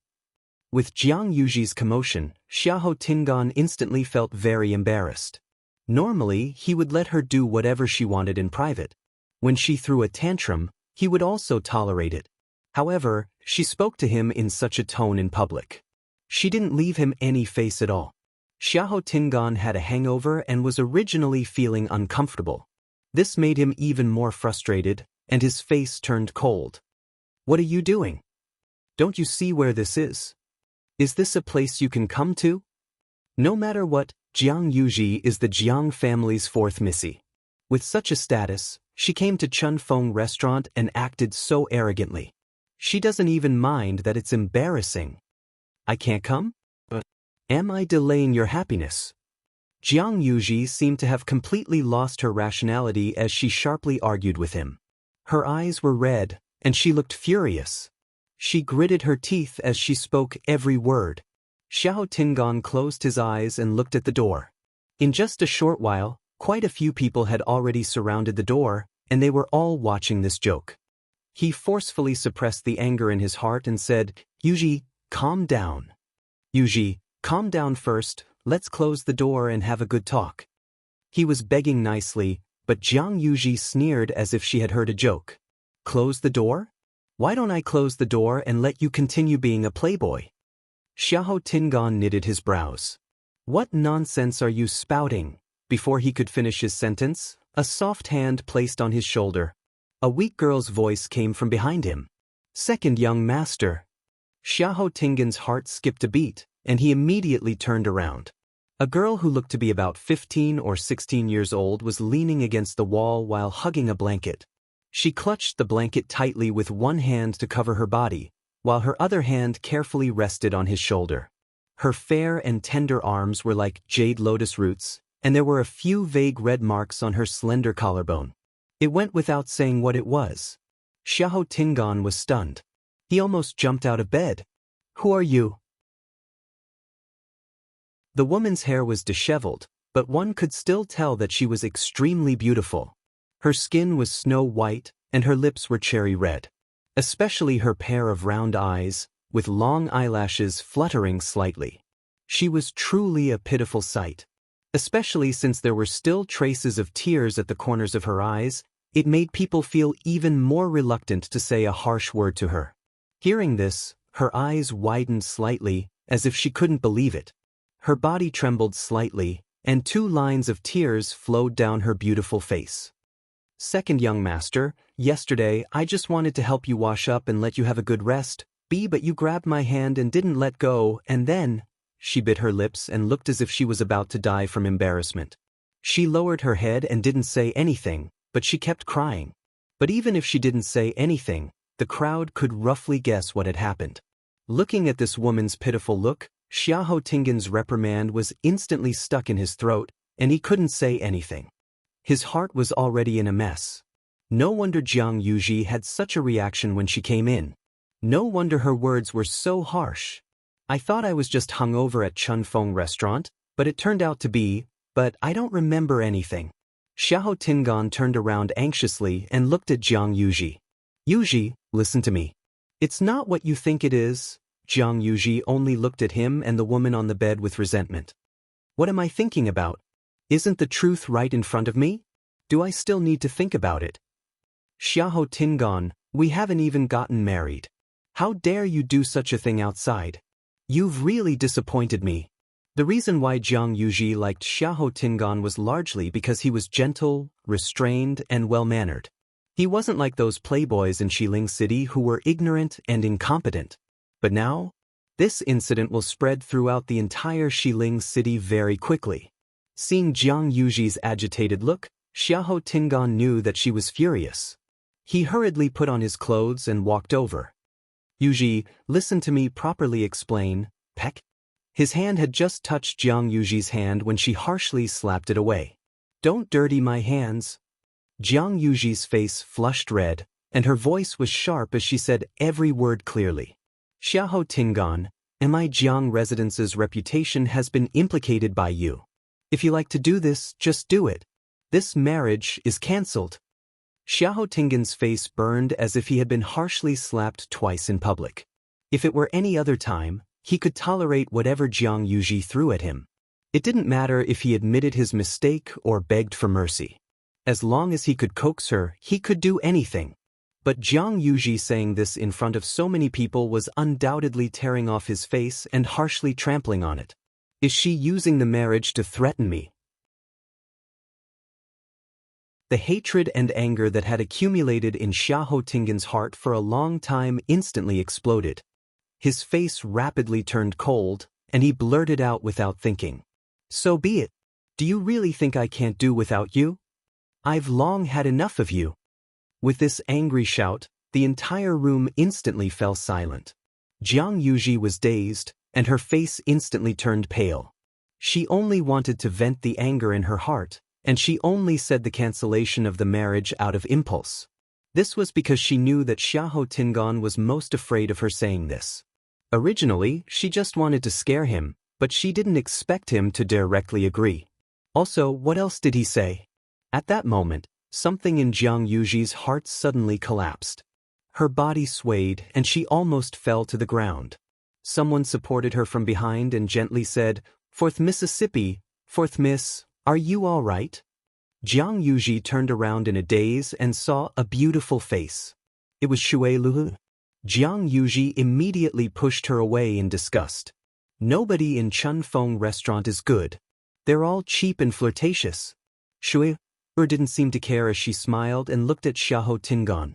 With Jiang Yuji's commotion, Xiahou Tingan instantly felt very embarrassed. Normally, he would let her do whatever she wanted in private. When she threw a tantrum, he would also tolerate it. However, she spoke to him in such a tone in public. She didn't leave him any face at all. Xiahou Tingan had a hangover and was originally feeling uncomfortable. This made him even more frustrated, and his face turned cold. What are you doing? Don't you see where this is? Is this a place you can come to? No matter what, Jiang Yuji is the Jiang family's fourth Missy. With such a status, she came to Chunfeng restaurant and acted so arrogantly. She doesn't even mind that it's embarrassing. I can't come? But am I delaying your happiness? Jiang Yuji seemed to have completely lost her rationality as she sharply argued with him. Her eyes were red, and she looked furious. She gritted her teeth as she spoke every word. Xiahou Tingan closed his eyes and looked at the door. In just a short while, quite a few people had already surrounded the door, and they were all watching this joke. He forcefully suppressed the anger in his heart and said, Yuji, calm down. Yuji, calm down first, let's close the door and have a good talk. He was begging nicely, but Jiang Yuji sneered as if she had heard a joke. Close the door? Why don't I close the door and let you continue being a playboy? Xiahou Tingan knitted his brows. What nonsense are you spouting? Before he could finish his sentence, a soft hand placed on his shoulder. A weak girl's voice came from behind him. Second young master. Xiahou Tingan's heart skipped a beat, and he immediately turned around. A girl who looked to be about 15 or 16 years old was leaning against the wall while hugging a blanket. She clutched the blanket tightly with one hand to cover her body, while her other hand carefully rested on his shoulder. Her fair and tender arms were like jade lotus roots, and there were a few vague red marks on her slender collarbone. It went without saying what it was. Xiahou Tingan was stunned. He almost jumped out of bed. Who are you? The woman's hair was disheveled, but one could still tell that she was extremely beautiful. Her skin was snow white, and her lips were cherry red. Especially her pair of round eyes, with long eyelashes fluttering slightly. She was truly a pitiful sight. Especially since there were still traces of tears at the corners of her eyes, it made people feel even more reluctant to say a harsh word to her. Hearing this, her eyes widened slightly, as if she couldn't believe it. Her body trembled slightly, and 2 lines of tears flowed down her beautiful face. Second young master, yesterday I just wanted to help you wash up and let you have a good rest, but you grabbed my hand and didn't let go, and then, she bit her lips and looked as if she was about to die from embarrassment. She lowered her head and didn't say anything, but she kept crying. But even if she didn't say anything, the crowd could roughly guess what had happened. Looking at this woman's pitiful look, Xiahou Tingan's reprimand was instantly stuck in his throat, and he couldn't say anything. His heart was already in a mess. No wonder Jiang Yuji had such a reaction when she came in. No wonder her words were so harsh. I thought I was just hungover at Chunfeng restaurant, but it turned out to be, but I don't remember anything. Xiahou Tingan turned around anxiously and looked at Jiang Yuji. Yuji, listen to me. It's not what you think it is. Jiang Yuji only looked at him and the woman on the bed with resentment. What am I thinking about? Isn't the truth right in front of me? Do I still need to think about it? Xiahou Tingan, we haven't even gotten married. How dare you do such a thing outside? You've really disappointed me. The reason why Jiang Yuji liked Xiahou Tingan was largely because he was gentle, restrained, and well-mannered. He wasn't like those playboys in Xiling City who were ignorant and incompetent. But now, this incident will spread throughout the entire Xiling City very quickly. Seeing Jiang Yuji's agitated look, Xiahou Tingan knew that she was furious. He hurriedly put on his clothes and walked over. Yuji, listen to me properly explain, peck. His hand had just touched Jiang Yuji's hand when she harshly slapped it away. Don't dirty my hands. Jiang Yuji's face flushed red, and her voice was sharp as she said every word clearly. Xiahou Tingan, my Jiang residence's reputation has been implicated by you. If you like to do this, just do it. This marriage is cancelled. Xiahou Tingan's face burned as if he had been harshly slapped twice in public. If it were any other time, he could tolerate whatever Jiang Yuji threw at him. It didn't matter if he admitted his mistake or begged for mercy. As long as he could coax her, he could do anything. But Jiang Yuji saying this in front of so many people was undoubtedly tearing off his face and harshly trampling on it. Is she using the marriage to threaten me? The hatred and anger that had accumulated in Xiahou Tingan's heart for a long time instantly exploded. His face rapidly turned cold, and he blurted out without thinking. So be it. Do you really think I can't do without you? I've long had enough of you. With this angry shout, the entire room instantly fell silent. Jiang Yuji was dazed, and her face instantly turned pale. She only wanted to vent the anger in her heart, and she only said the cancellation of the marriage out of impulse. This was because she knew that Xiahou Tingan was most afraid of her saying this. Originally, she just wanted to scare him, but she didn't expect him to directly agree. Also, what else did he say? At that moment, something in Jiang Yuji's heart suddenly collapsed. Her body swayed and she almost fell to the ground. Someone supported her from behind and gently said, "Fourth Mississippi, Fourth Miss, are you all right?" Jiang Yuji turned around in a daze and saw a beautiful face. It was Shui Lu. Jiang Yuji immediately pushed her away in disgust. Nobody in Chunfeng restaurant is good. They're all cheap and flirtatious. Shui Lu didn't seem to care as she smiled and looked at Xiahou Tingan.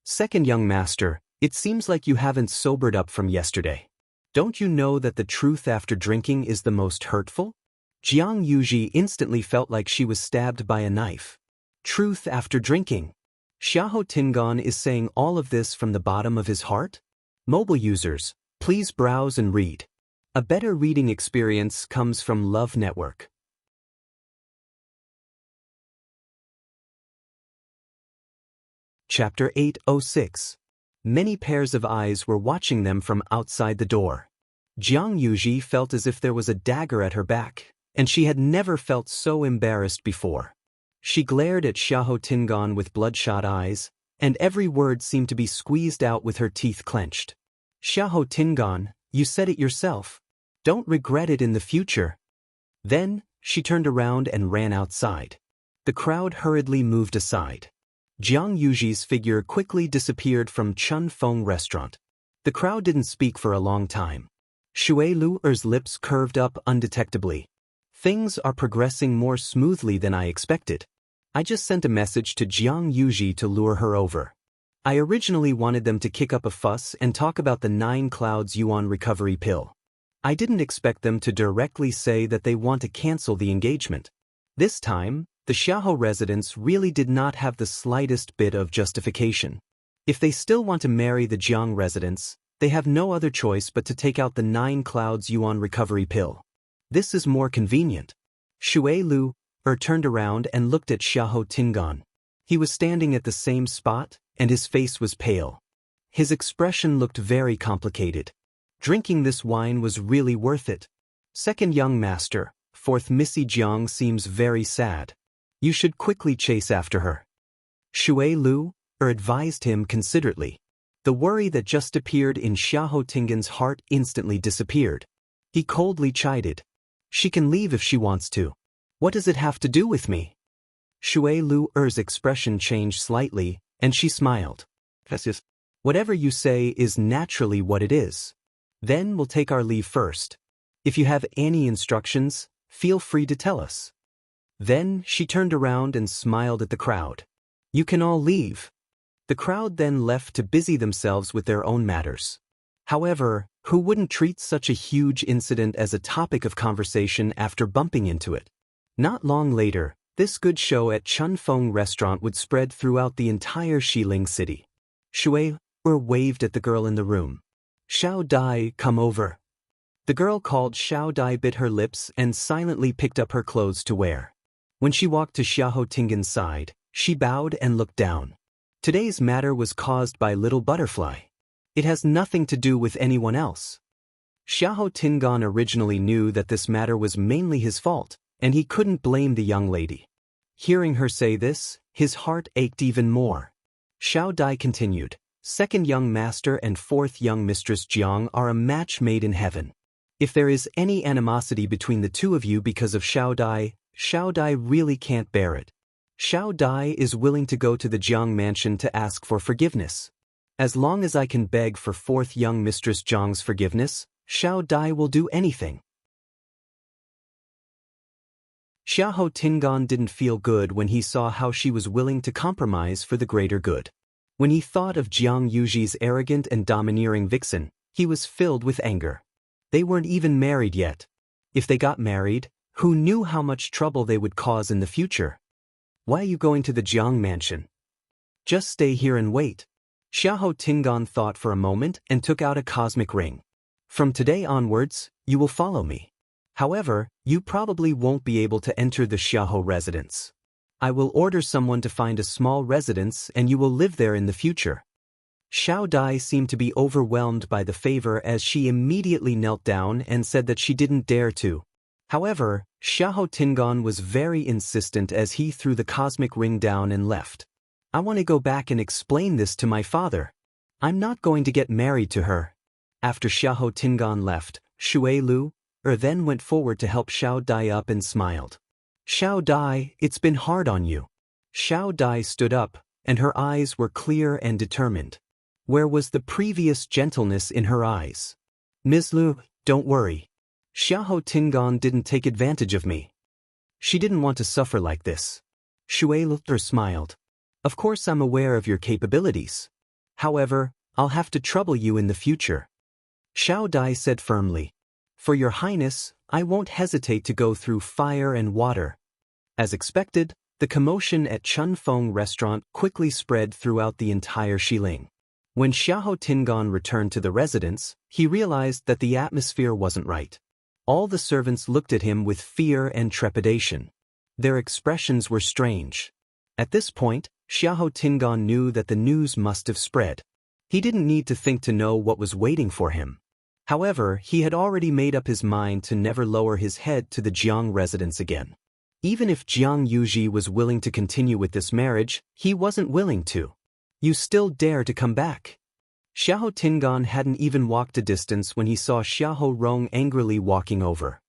Second young master, it seems like you haven't sobered up from yesterday. Don't you know that the truth after drinking is the most hurtful? Jiang Yuji instantly felt like she was stabbed by a knife. Truth after drinking. Xiahou Tingan is saying all of this from the bottom of his heart? Mobile users, please browse and read. A better reading experience comes from Love Network. Chapter 806. Many pairs of eyes were watching them from outside the door. Jiang Yuji felt as if there was a dagger at her back, and she had never felt so embarrassed before. She glared at Xiahou Tingan with bloodshot eyes, and every word seemed to be squeezed out with her teeth clenched. Xiahou Tingan, you said it yourself. Don't regret it in the future. Then, she turned around and ran outside. The crowd hurriedly moved aside. Jiang Yuji's figure quickly disappeared from Chunfeng restaurant. The crowd didn't speak for a long time. Shui Lu's lips curved up undetectably. Things are progressing more smoothly than I expected. I just sent a message to Jiang Yuji to lure her over. I originally wanted them to kick up a fuss and talk about the 9 Clouds Yuan recovery pill. I didn't expect them to directly say that they want to cancel the engagement. This time, the Xiahou residents really did not have the slightest bit of justification. If they still want to marry the Jiang residents, they have no other choice but to take out the 9 Clouds Yuan recovery pill. This is more convenient. Shui Lu turned around and looked at Xiahou Tingan. He was standing at the same spot, and his face was pale. His expression looked very complicated. Drinking this wine was really worth it. Second young master, Fourth Missy Jiang seems very sad. You should quickly chase after her. Shui Lu advised him considerately. The worry that just appeared in Xiahou Tingan's heart instantly disappeared. He coldly chided. She can leave if she wants to. What does it have to do with me? Shui Lu's expression changed slightly, and she smiled. Whatever you say is naturally what it is. Then we'll take our leave first. If you have any instructions, feel free to tell us. Then she turned around and smiled at the crowd. You can all leave. The crowd then left to busy themselves with their own matters. However, who wouldn't treat such a huge incident as a topic of conversation after bumping into it? Not long later, this good show at Chunfeng restaurant would spread throughout the entire Xiling city. Shui waved at the girl in the room. Xiao Dai, come over. The girl called Xiao Dai bit her lips and silently picked up her clothes to wear. When she walked to Xiahou Tingan's side, she bowed and looked down. Today's matter was caused by Little Butterfly. It has nothing to do with anyone else. Xiahou Tingan originally knew that this matter was mainly his fault, and he couldn't blame the young lady. Hearing her say this, his heart ached even more. Xiao Dai continued, second young master and fourth young mistress Jiang are a match made in heaven. If there is any animosity between the two of you because of Xiao Dai really can't bear it. Xiao Dai is willing to go to the Jiang mansion to ask for forgiveness. As long as I can beg for fourth young mistress Jiang's forgiveness, Xiao Dai will do anything. Xiahou Tingan didn't feel good when he saw how she was willing to compromise for the greater good. When he thought of Jiang Yuji's arrogant and domineering vixen, he was filled with anger. They weren't even married yet. If they got married, who knew how much trouble they would cause in the future? Why are you going to the Jiang mansion? Just stay here and wait. Xiahou Tingan thought for a moment and took out a cosmic ring. From today onwards, you will follow me. However, you probably won't be able to enter the Xiahou residence. I will order someone to find a small residence and you will live there in the future. Xiao Dai seemed to be overwhelmed by the favor as she immediately knelt down and said that she didn't dare to. However, Xiahou Tingan was very insistent as he threw the cosmic ring down and left. I want to go back and explain this to my father. I'm not going to get married to her. After Xiahou Tingan left, Shui Lu then went forward to help Xiao Dai up and smiled. Xiao Dai, it's been hard on you. Xiao Dai stood up, and her eyes were clear and determined. Where was the previous gentleness in her eyes? Ms. Lu, don't worry. Xiahou Tingan didn't take advantage of me. She didn't want to suffer like this. Shui Lu smiled. Of course I'm aware of your capabilities. However, I'll have to trouble you in the future. Xiao Dai said firmly. For your highness, I won't hesitate to go through fire and water. As expected, the commotion at Chunfeng restaurant quickly spread throughout the entire Xiling. When Xiahou Tingan returned to the residence, he realized that the atmosphere wasn't right. All the servants looked at him with fear and trepidation. Their expressions were strange. At this point, Xiahou Tingan knew that the news must have spread. He didn't need to think to know what was waiting for him. However, he had already made up his mind to never lower his head to the Jiang residence again. Even if Jiang Yuji was willing to continue with this marriage, he wasn't willing to. You still dare to come back? Xiahou Tingan hadn't even walked a distance when he saw Xiahou Rong angrily walking over.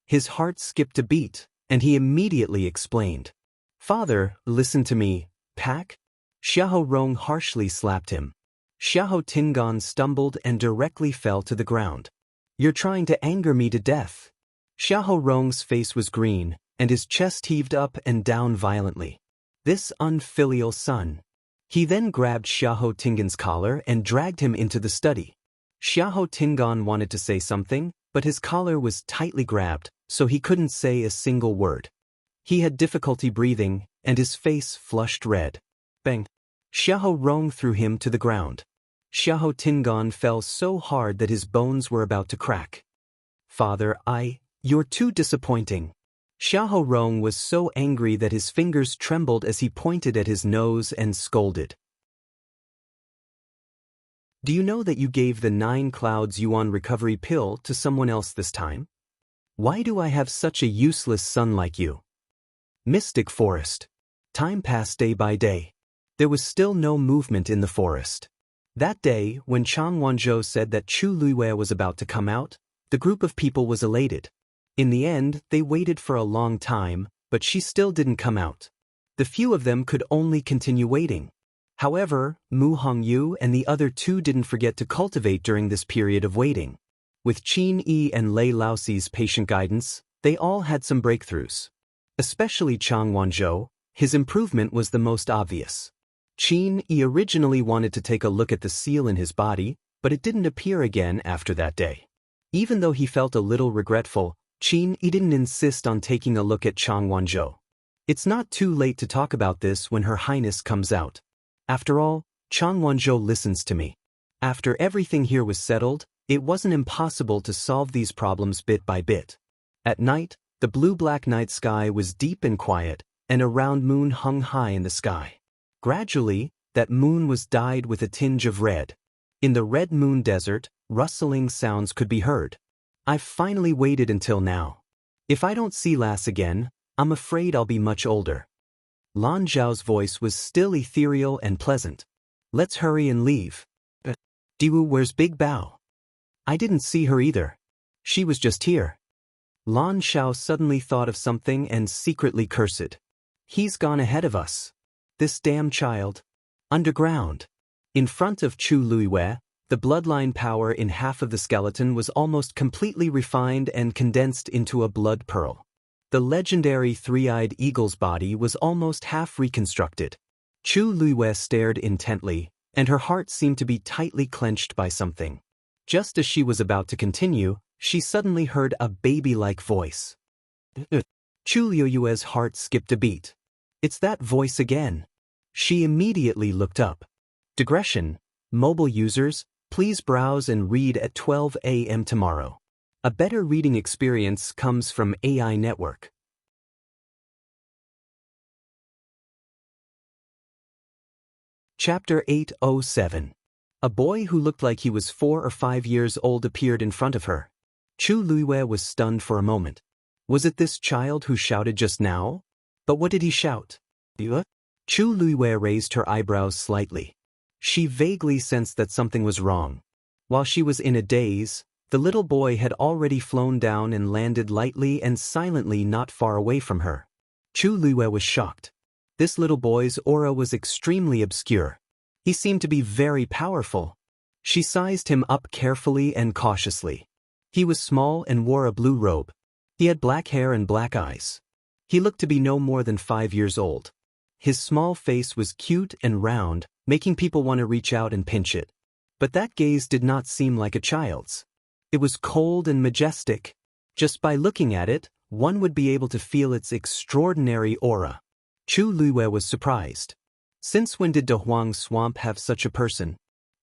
His heart skipped a beat, and he immediately explained. Father, listen to me, Pack? Xiahou Rong harshly slapped him. Xiahou Tingan stumbled and directly fell to the ground. You're trying to anger me to death. Xiahou Rong's face was green, and his chest heaved up and down violently. This unfilial son. He then grabbed Xiahou Tingan's collar and dragged him into the study. Xiahou Tingan wanted to say something, but his collar was tightly grabbed, so he couldn't say a single word. He had difficulty breathing, and his face flushed red. Bang! Xiahou Rong threw him to the ground. Xiahou Tingan fell so hard that his bones were about to crack. Father, you're too disappointing. Xiahou Rong was so angry that his fingers trembled as he pointed at his nose and scolded. Do you know that you gave the 9 clouds yuan recovery pill to someone else this time? Why do I have such a useless son like you? Mystic Forest. Time passed day by day. There was still no movement in the forest. That day, when Chang Wanzhou said that Chu Luiwei was about to come out, the group of people was elated. In the end, they waited for a long time, but she still didn't come out. The few of them could only continue waiting. However, Mu Hongyu and the other 2 didn't forget to cultivate during this period of waiting. With Qin Yi and Lei Laoxi's patient guidance, they all had some breakthroughs. Especially Chang Wanzhou, His improvement was the most obvious. Qin Yi originally wanted to take a look at the seal in his body, but it didn't appear again after that day. Even though he felt a little regretful, Qin Yi didn't insist on taking a look at Chang Wanzhou. It's not too late to talk about this when Her Highness comes out. After all, Chang Wanzhou listens to me. After everything here was settled, it wasn't impossible to solve these problems bit by bit. At night, the blue-black night sky was deep and quiet, and a round moon hung high in the sky. Gradually, that moon was dyed with a tinge of red. In the red moon desert, rustling sounds could be heard. I've finally waited until now. If I don't see Lass again, I'm afraid I'll be much older. Lan Zhao's voice was still ethereal and pleasant. Let's hurry and leave. Diwu, where's Big Bao? I didn't see her either. She was just here. Lan Zhao suddenly thought of something and secretly cursed. He's gone ahead of us. This damn child. Underground. In front of Chu Luiwei, the bloodline power in half of the skeleton was almost completely refined and condensed into a blood pearl. The legendary three-eyed eagle's body was almost half reconstructed. Chu Luiwei stared intently, and her heart seemed to be tightly clenched by something. Just as she was about to continue, she suddenly heard a baby-like voice. Chu Luiwei's heart skipped a beat. It's that voice again. She immediately looked up. Digression: mobile users, please browse and read at 12 a.m. tomorrow. A better reading experience comes from AI Network. Chapter 807. A boy who looked like he was 4 or 5 years old appeared in front of her. Chu Luiwei was stunned for a moment. Was it this child who shouted just now? But what did he shout? Chu Luiwei raised her eyebrows slightly. She vaguely sensed that something was wrong. While she was in a daze, the little boy had already flown down and landed lightly and silently not far away from her. Chu Luiwei was shocked. This little boy's aura was extremely obscure. He seemed to be very powerful. She sized him up carefully and cautiously. He was small and wore a blue robe. He had black hair and black eyes. He looked to be no more than 5 years old. His small face was cute and round, making people want to reach out and pinch it. But that gaze did not seem like a child's. It was cold and majestic. Just by looking at it, one would be able to feel its extraordinary aura. Chu Luiwei was surprised. Since when did Dahuang Swamp have such a person?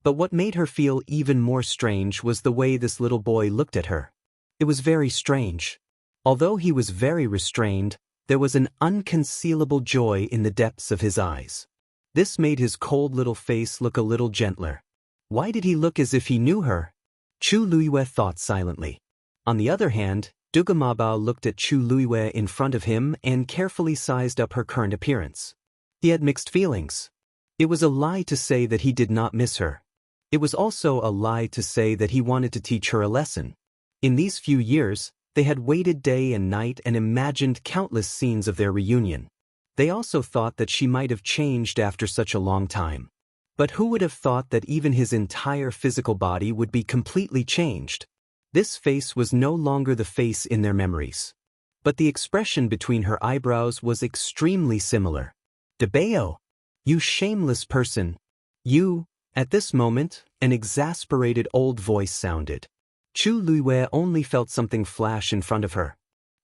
But what made her feel even more strange was the way this little boy looked at her. It was very strange. Although he was very restrained, there was an unconcealable joy in the depths of his eyes. This made his cold little face look a little gentler. Why did he look as if he knew her? Chu Luiwei thought silently. On the other hand, Duga Mabao looked at Chu Luiwei in front of him and carefully sized up her current appearance. He had mixed feelings. It was a lie to say that he did not miss her. It was also a lie to say that he wanted to teach her a lesson. In these few years, they had waited day and night and imagined countless scenes of their reunion. They also thought that she might have changed after such a long time. But who would have thought that even his entire physical body would be completely changed? This face was no longer the face in their memories. But the expression between her eyebrows was extremely similar. Debeo! You shameless person! You! At this moment, an exasperated old voice sounded. Chu Luiwei only felt something flash in front of her.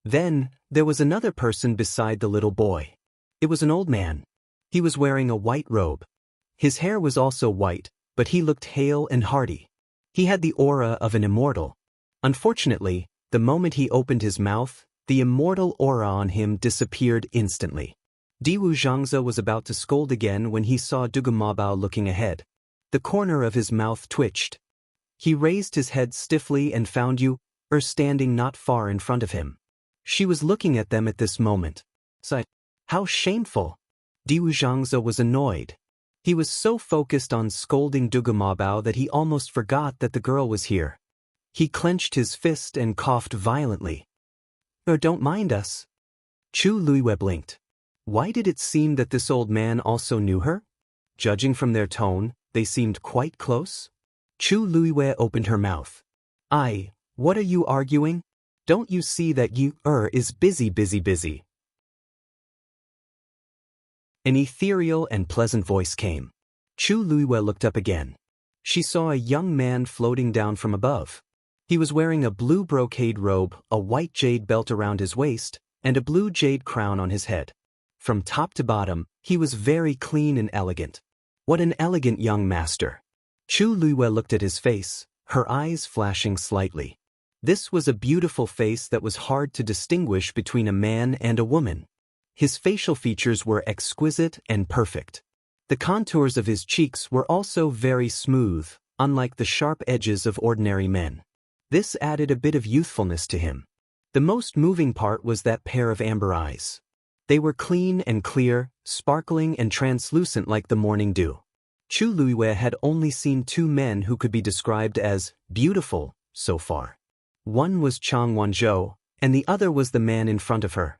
Then, there was another person beside the little boy. It was an old man. He was wearing a white robe. His hair was also white, but he looked hale and hearty. He had the aura of an immortal. Unfortunately, the moment he opened his mouth, the immortal aura on him disappeared instantly. Diwu Zhangze was about to scold again when he saw Duga Mabao looking ahead. The corner of his mouth twitched. He raised his head stiffly and found standing not far in front of him. She was looking at them at this moment. How shameful! Diwu Zhangze was annoyed. He was so focused on scolding Duga Mabao that he almost forgot that the girl was here. He clenched his fist and coughed violently. Don't mind us. Chu Luiwei blinked. Why did it seem that this old man also knew her? Judging from their tone, they seemed quite close. Chu Luiwei opened her mouth. What are you arguing? Don't you see that is busy? An ethereal and pleasant voice came. Chu Luiwe looked up again. She saw a young man floating down from above. He was wearing a blue brocade robe, a white jade belt around his waist, and a blue jade crown on his head. From top to bottom, he was very clean and elegant. What an elegant young master. Chu Luiwe looked at his face, her eyes flashing slightly. This was a beautiful face that was hard to distinguish between a man and a woman. His facial features were exquisite and perfect. The contours of his cheeks were also very smooth, unlike the sharp edges of ordinary men. This added a bit of youthfulness to him. The most moving part was that pair of amber eyes. They were clean and clear, sparkling and translucent like the morning dew. Chu Luiwe had only seen two men who could be described as beautiful so far. One was Chang Wanzhou, and the other was the man in front of her.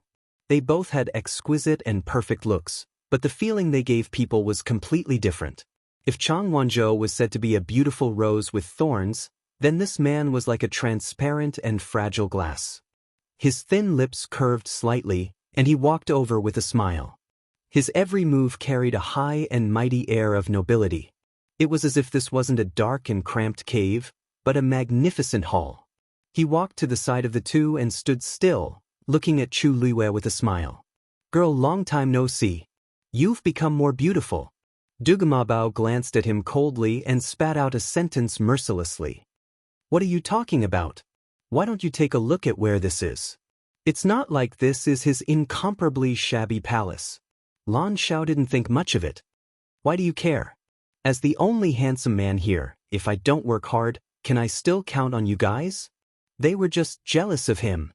They both had exquisite and perfect looks, but the feeling they gave people was completely different. If Chang Wanzhou was said to be a beautiful rose with thorns, then this man was like a transparent and fragile glass. His thin lips curved slightly, and he walked over with a smile. His every move carried a high and mighty air of nobility. It was as if this wasn't a dark and cramped cave, but a magnificent hall. He walked to the side of the two and stood still, looking at Chu Luiwe with a smile. "Girl, long time no see. You've become more beautiful." Du Mabao glanced at him coldly and spat out a sentence mercilessly. "What are you talking about? Why don't you take a look at where this is? It's not like this is his incomparably shabby palace." Lan Xiao didn't think much of it. "Why do you care? As the only handsome man here, if I don't work hard, can I still count on you guys?" They were just jealous of him.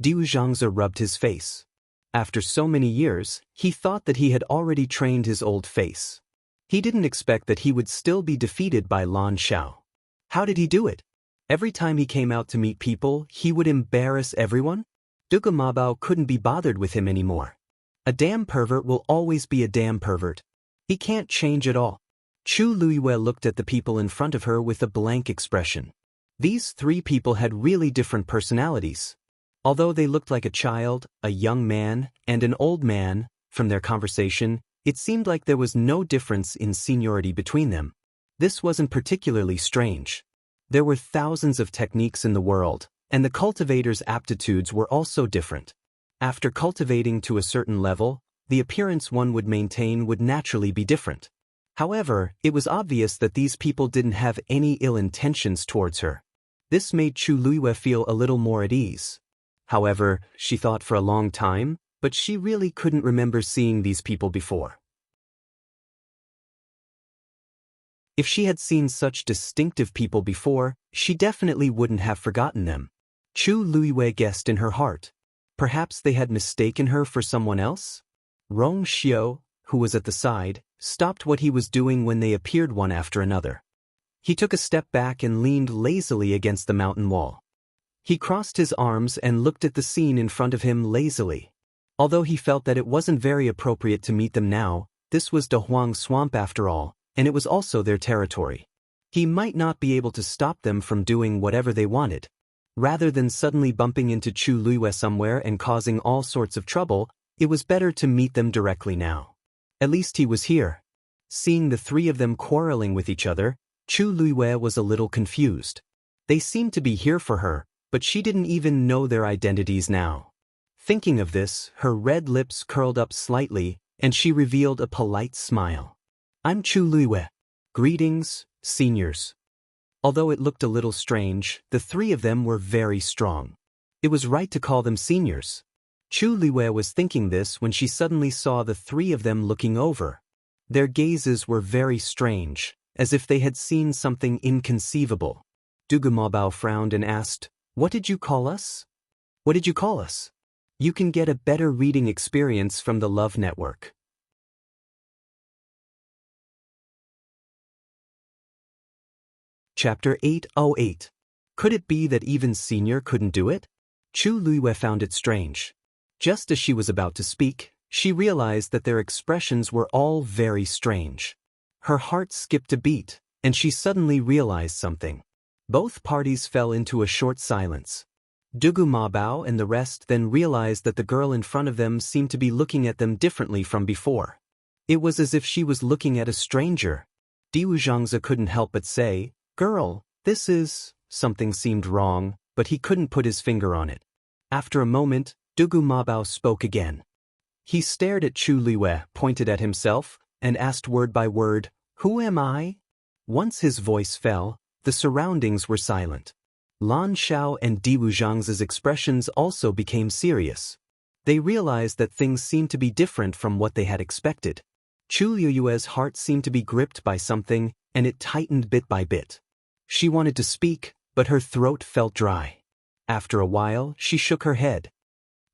Diu Zhangzi rubbed his face. After so many years, he thought that he had already trained his old face. He didn't expect that he would still be defeated by Lan Xiao. How did he do it? Every time he came out to meet people, he would embarrass everyone? Du Mabao couldn't be bothered with him anymore. A damn pervert will always be a damn pervert. He can't change at all. Chu Luiwe looked at the people in front of her with a blank expression. These three people had really different personalities. Although they looked like a child, a young man, and an old man, from their conversation, it seemed like there was no difference in seniority between them. This wasn't particularly strange. There were thousands of techniques in the world, and the cultivators' aptitudes were also different. After cultivating to a certain level, the appearance one would maintain would naturally be different. However, it was obvious that these people didn't have any ill intentions towards her. This made Chu Luiwe feel a little more at ease. However, she thought for a long time, but she really couldn't remember seeing these people before. If she had seen such distinctive people before, she definitely wouldn't have forgotten them. Chu Luiwe guessed in her heart. Perhaps they had mistaken her for someone else? Rong Xiao, who was at the side, stopped what he was doing when they appeared one after another. He took a step back and leaned lazily against the mountain wall. He crossed his arms and looked at the scene in front of him lazily. Although he felt that it wasn't very appropriate to meet them now, this was Dahuang Swamp after all, and it was also their territory. He might not be able to stop them from doing whatever they wanted. Rather than suddenly bumping into Chu Luiwe somewhere and causing all sorts of trouble, it was better to meet them directly now. At least he was here. Seeing the three of them quarreling with each other, Chu Luiwe was a little confused. They seemed to be here for her, but she didn't even know their identities now. Thinking of this, her red lips curled up slightly, and she revealed a polite smile. "I'm Chu Luiwe. Greetings, seniors." Although it looked a little strange, the three of them were very strong. It was right to call them seniors. Chu Luiwe was thinking this when she suddenly saw the three of them looking over. Their gazes were very strange, as if they had seen something inconceivable. Du Mabao frowned and asked, "What did you call us?" "What did you call us?" You can get a better reading experience from the Love Network. Chapter 808. Could it be that even Senior couldn't do it? Chu Luiwe found it strange. Just as she was about to speak, she realized that their expressions were all very strange. Her heart skipped a beat, and she suddenly realized something. Both parties fell into a short silence. Du Mabao and the rest then realized that the girl in front of them seemed to be looking at them differently from before. It was as if she was looking at a stranger. Diwu Zhangzi couldn't help but say, "Girl, this is..." Something seemed wrong, but he couldn't put his finger on it. After a moment, Dugu Mabao spoke again. He stared at Chu Liwei, pointed at himself, and asked word by word, "Who am I?" Once his voice fell, the surroundings were silent. Lan Xiao and Diwu Zhangzi's expressions also became serious. They realized that things seemed to be different from what they had expected. Chu Liyue's heart seemed to be gripped by something, and it tightened bit by bit. She wanted to speak, but her throat felt dry. After a while, she shook her head.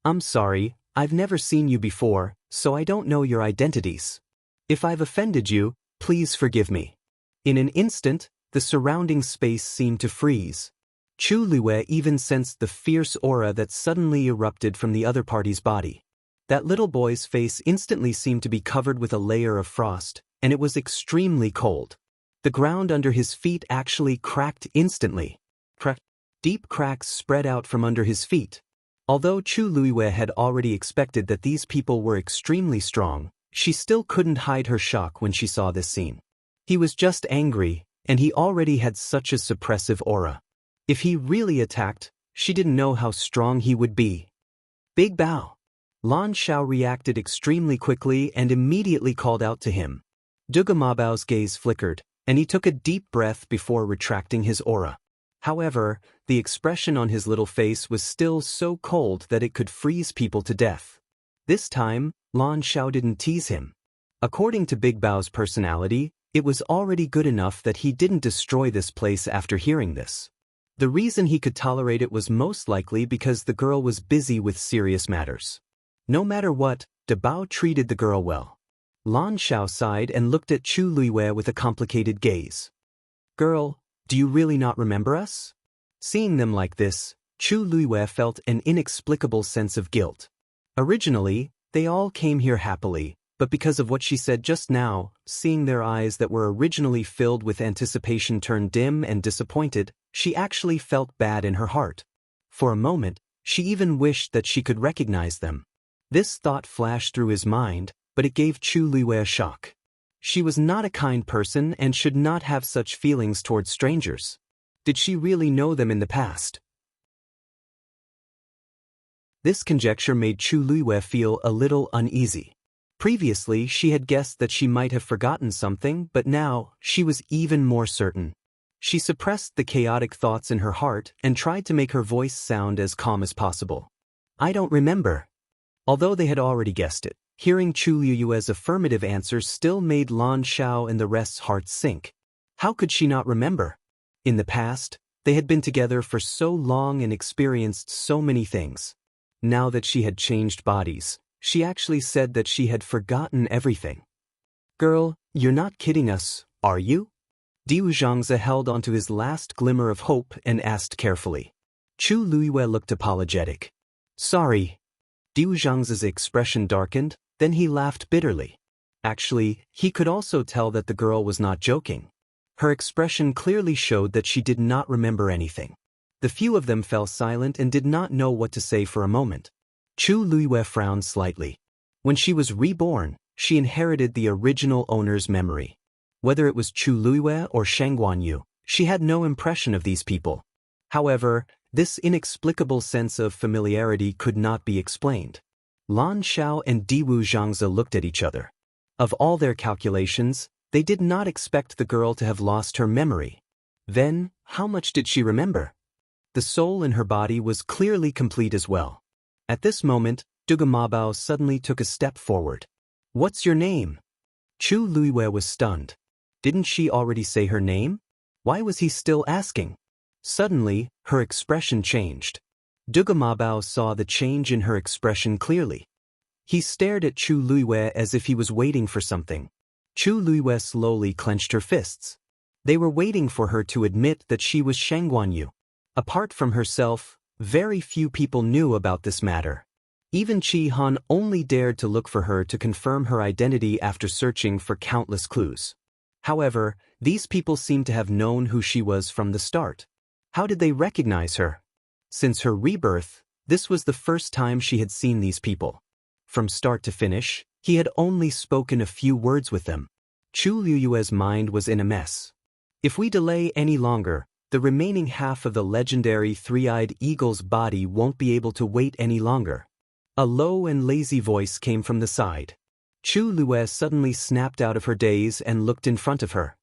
"I'm sorry, I've never seen you before, so I don't know your identities. If I've offended you, please forgive me." In an instant, the surrounding space seemed to freeze. Chu Liwei even sensed the fierce aura that suddenly erupted from the other party's body. That little boy's face instantly seemed to be covered with a layer of frost, and it was extremely cold. The ground under his feet actually cracked instantly. Deep cracks spread out from under his feet. Although Chu Liwei had already expected that these people were extremely strong, she still couldn't hide her shock when she saw this scene. He was just angry, and he already had such a suppressive aura. If he really attacked, she didn't know how strong he would be. "Big Bao!" Lan Xiao reacted extremely quickly and immediately called out to him. Dugu Mabao's gaze flickered, and he took a deep breath before retracting his aura. However, the expression on his little face was still so cold that it could freeze people to death. This time, Lan Xiao didn't tease him. According to Big Bao's personality, it was already good enough that he didn't destroy this place after hearing this. The reason he could tolerate it was most likely because the girl was busy with serious matters. No matter what, De Bao treated the girl well. Lan Xiao sighed and looked at Chu Liwei with a complicated gaze. "Girl, do you really not remember us?" Seeing them like this, Chu Liwei felt an inexplicable sense of guilt. Originally, they all came here happily, but because of what she said just now, seeing their eyes that were originally filled with anticipation turn dim and disappointed, she actually felt bad in her heart. For a moment, she even wished that she could recognize them. This thought flashed through his mind, but it gave Chu Liwei a shock. She was not a kind person and should not have such feelings towards strangers. Did she really know them in the past? This conjecture made Chu Liwei feel a little uneasy. Previously, she had guessed that she might have forgotten something, but now, she was even more certain. She suppressed the chaotic thoughts in her heart and tried to make her voice sound as calm as possible. "I don't remember." Although they had already guessed it, hearing Chu Liyue's affirmative answer still made Lan Xiao and the rest's hearts sink. How could she not remember? In the past, they had been together for so long and experienced so many things. Now that she had changed bodies, she actually said that she had forgotten everything. "Girl, you're not kidding us, are you?" Diwu Zhangzi held onto his last glimmer of hope and asked carefully. Chu Liwei looked apologetic. "Sorry." Diwu Zhangzi's expression darkened, then he laughed bitterly. Actually, he could also tell that the girl was not joking. Her expression clearly showed that she did not remember anything. The few of them fell silent and did not know what to say for a moment. Chu Liwei frowned slightly. When she was reborn, she inherited the original owner's memory. Whether it was Chu Liwei or Shang Guanyu, she had no impression of these people. However, this inexplicable sense of familiarity could not be explained. Lan Xiao and Diwu Zhangzi looked at each other. Of all their calculations, they did not expect the girl to have lost her memory. Then, how much did she remember? The soul in her body was clearly complete as well. At this moment, Dugu Mabao suddenly took a step forward. "What's your name?" Chu Liwei was stunned. Didn't she already say her name? Why was he still asking? Suddenly, her expression changed. Dugu Mabao saw the change in her expression clearly. He stared at Chu Liwei as if he was waiting for something. Chu Liwei slowly clenched her fists. They were waiting for her to admit that she was Shang Guanyu. Apart from herself, very few people knew about this matter. Even Qi Han only dared to look for her to confirm her identity after searching for countless clues. However, these people seemed to have known who she was from the start. How did they recognize her? Since her rebirth, this was the first time she had seen these people. From start to finish, He had only spoken a few words with them. Chu Liyue's mind was in a mess. If we delay any longer, the remaining half of the legendary three-eyed eagle's body won't be able to wait any longer. A low and lazy voice came from the side. Chu Liyue suddenly snapped out of her daze and looked in front of her.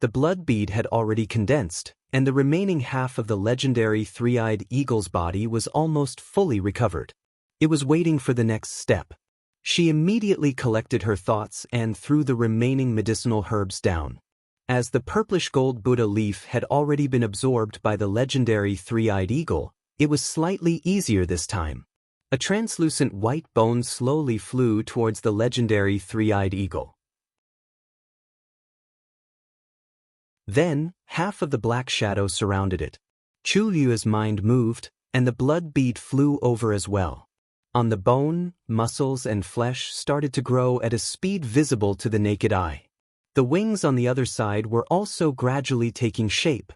The blood bead had already condensed, and the remaining half of the legendary three-eyed eagle's body was almost fully recovered. It was waiting for the next step. She immediately collected her thoughts and threw the remaining medicinal herbs down. As the purplish gold Buddha leaf had already been absorbed by the legendary three-eyed eagle, it was slightly easier this time. A translucent white bone slowly flew towards the legendary three-eyed eagle. Then, half of the black shadow surrounded it. Chu Liyue's mind moved, and the blood bead flew over as well. On the bone, muscles and flesh started to grow at a speed visible to the naked eye. The wings on the other side were also gradually taking shape.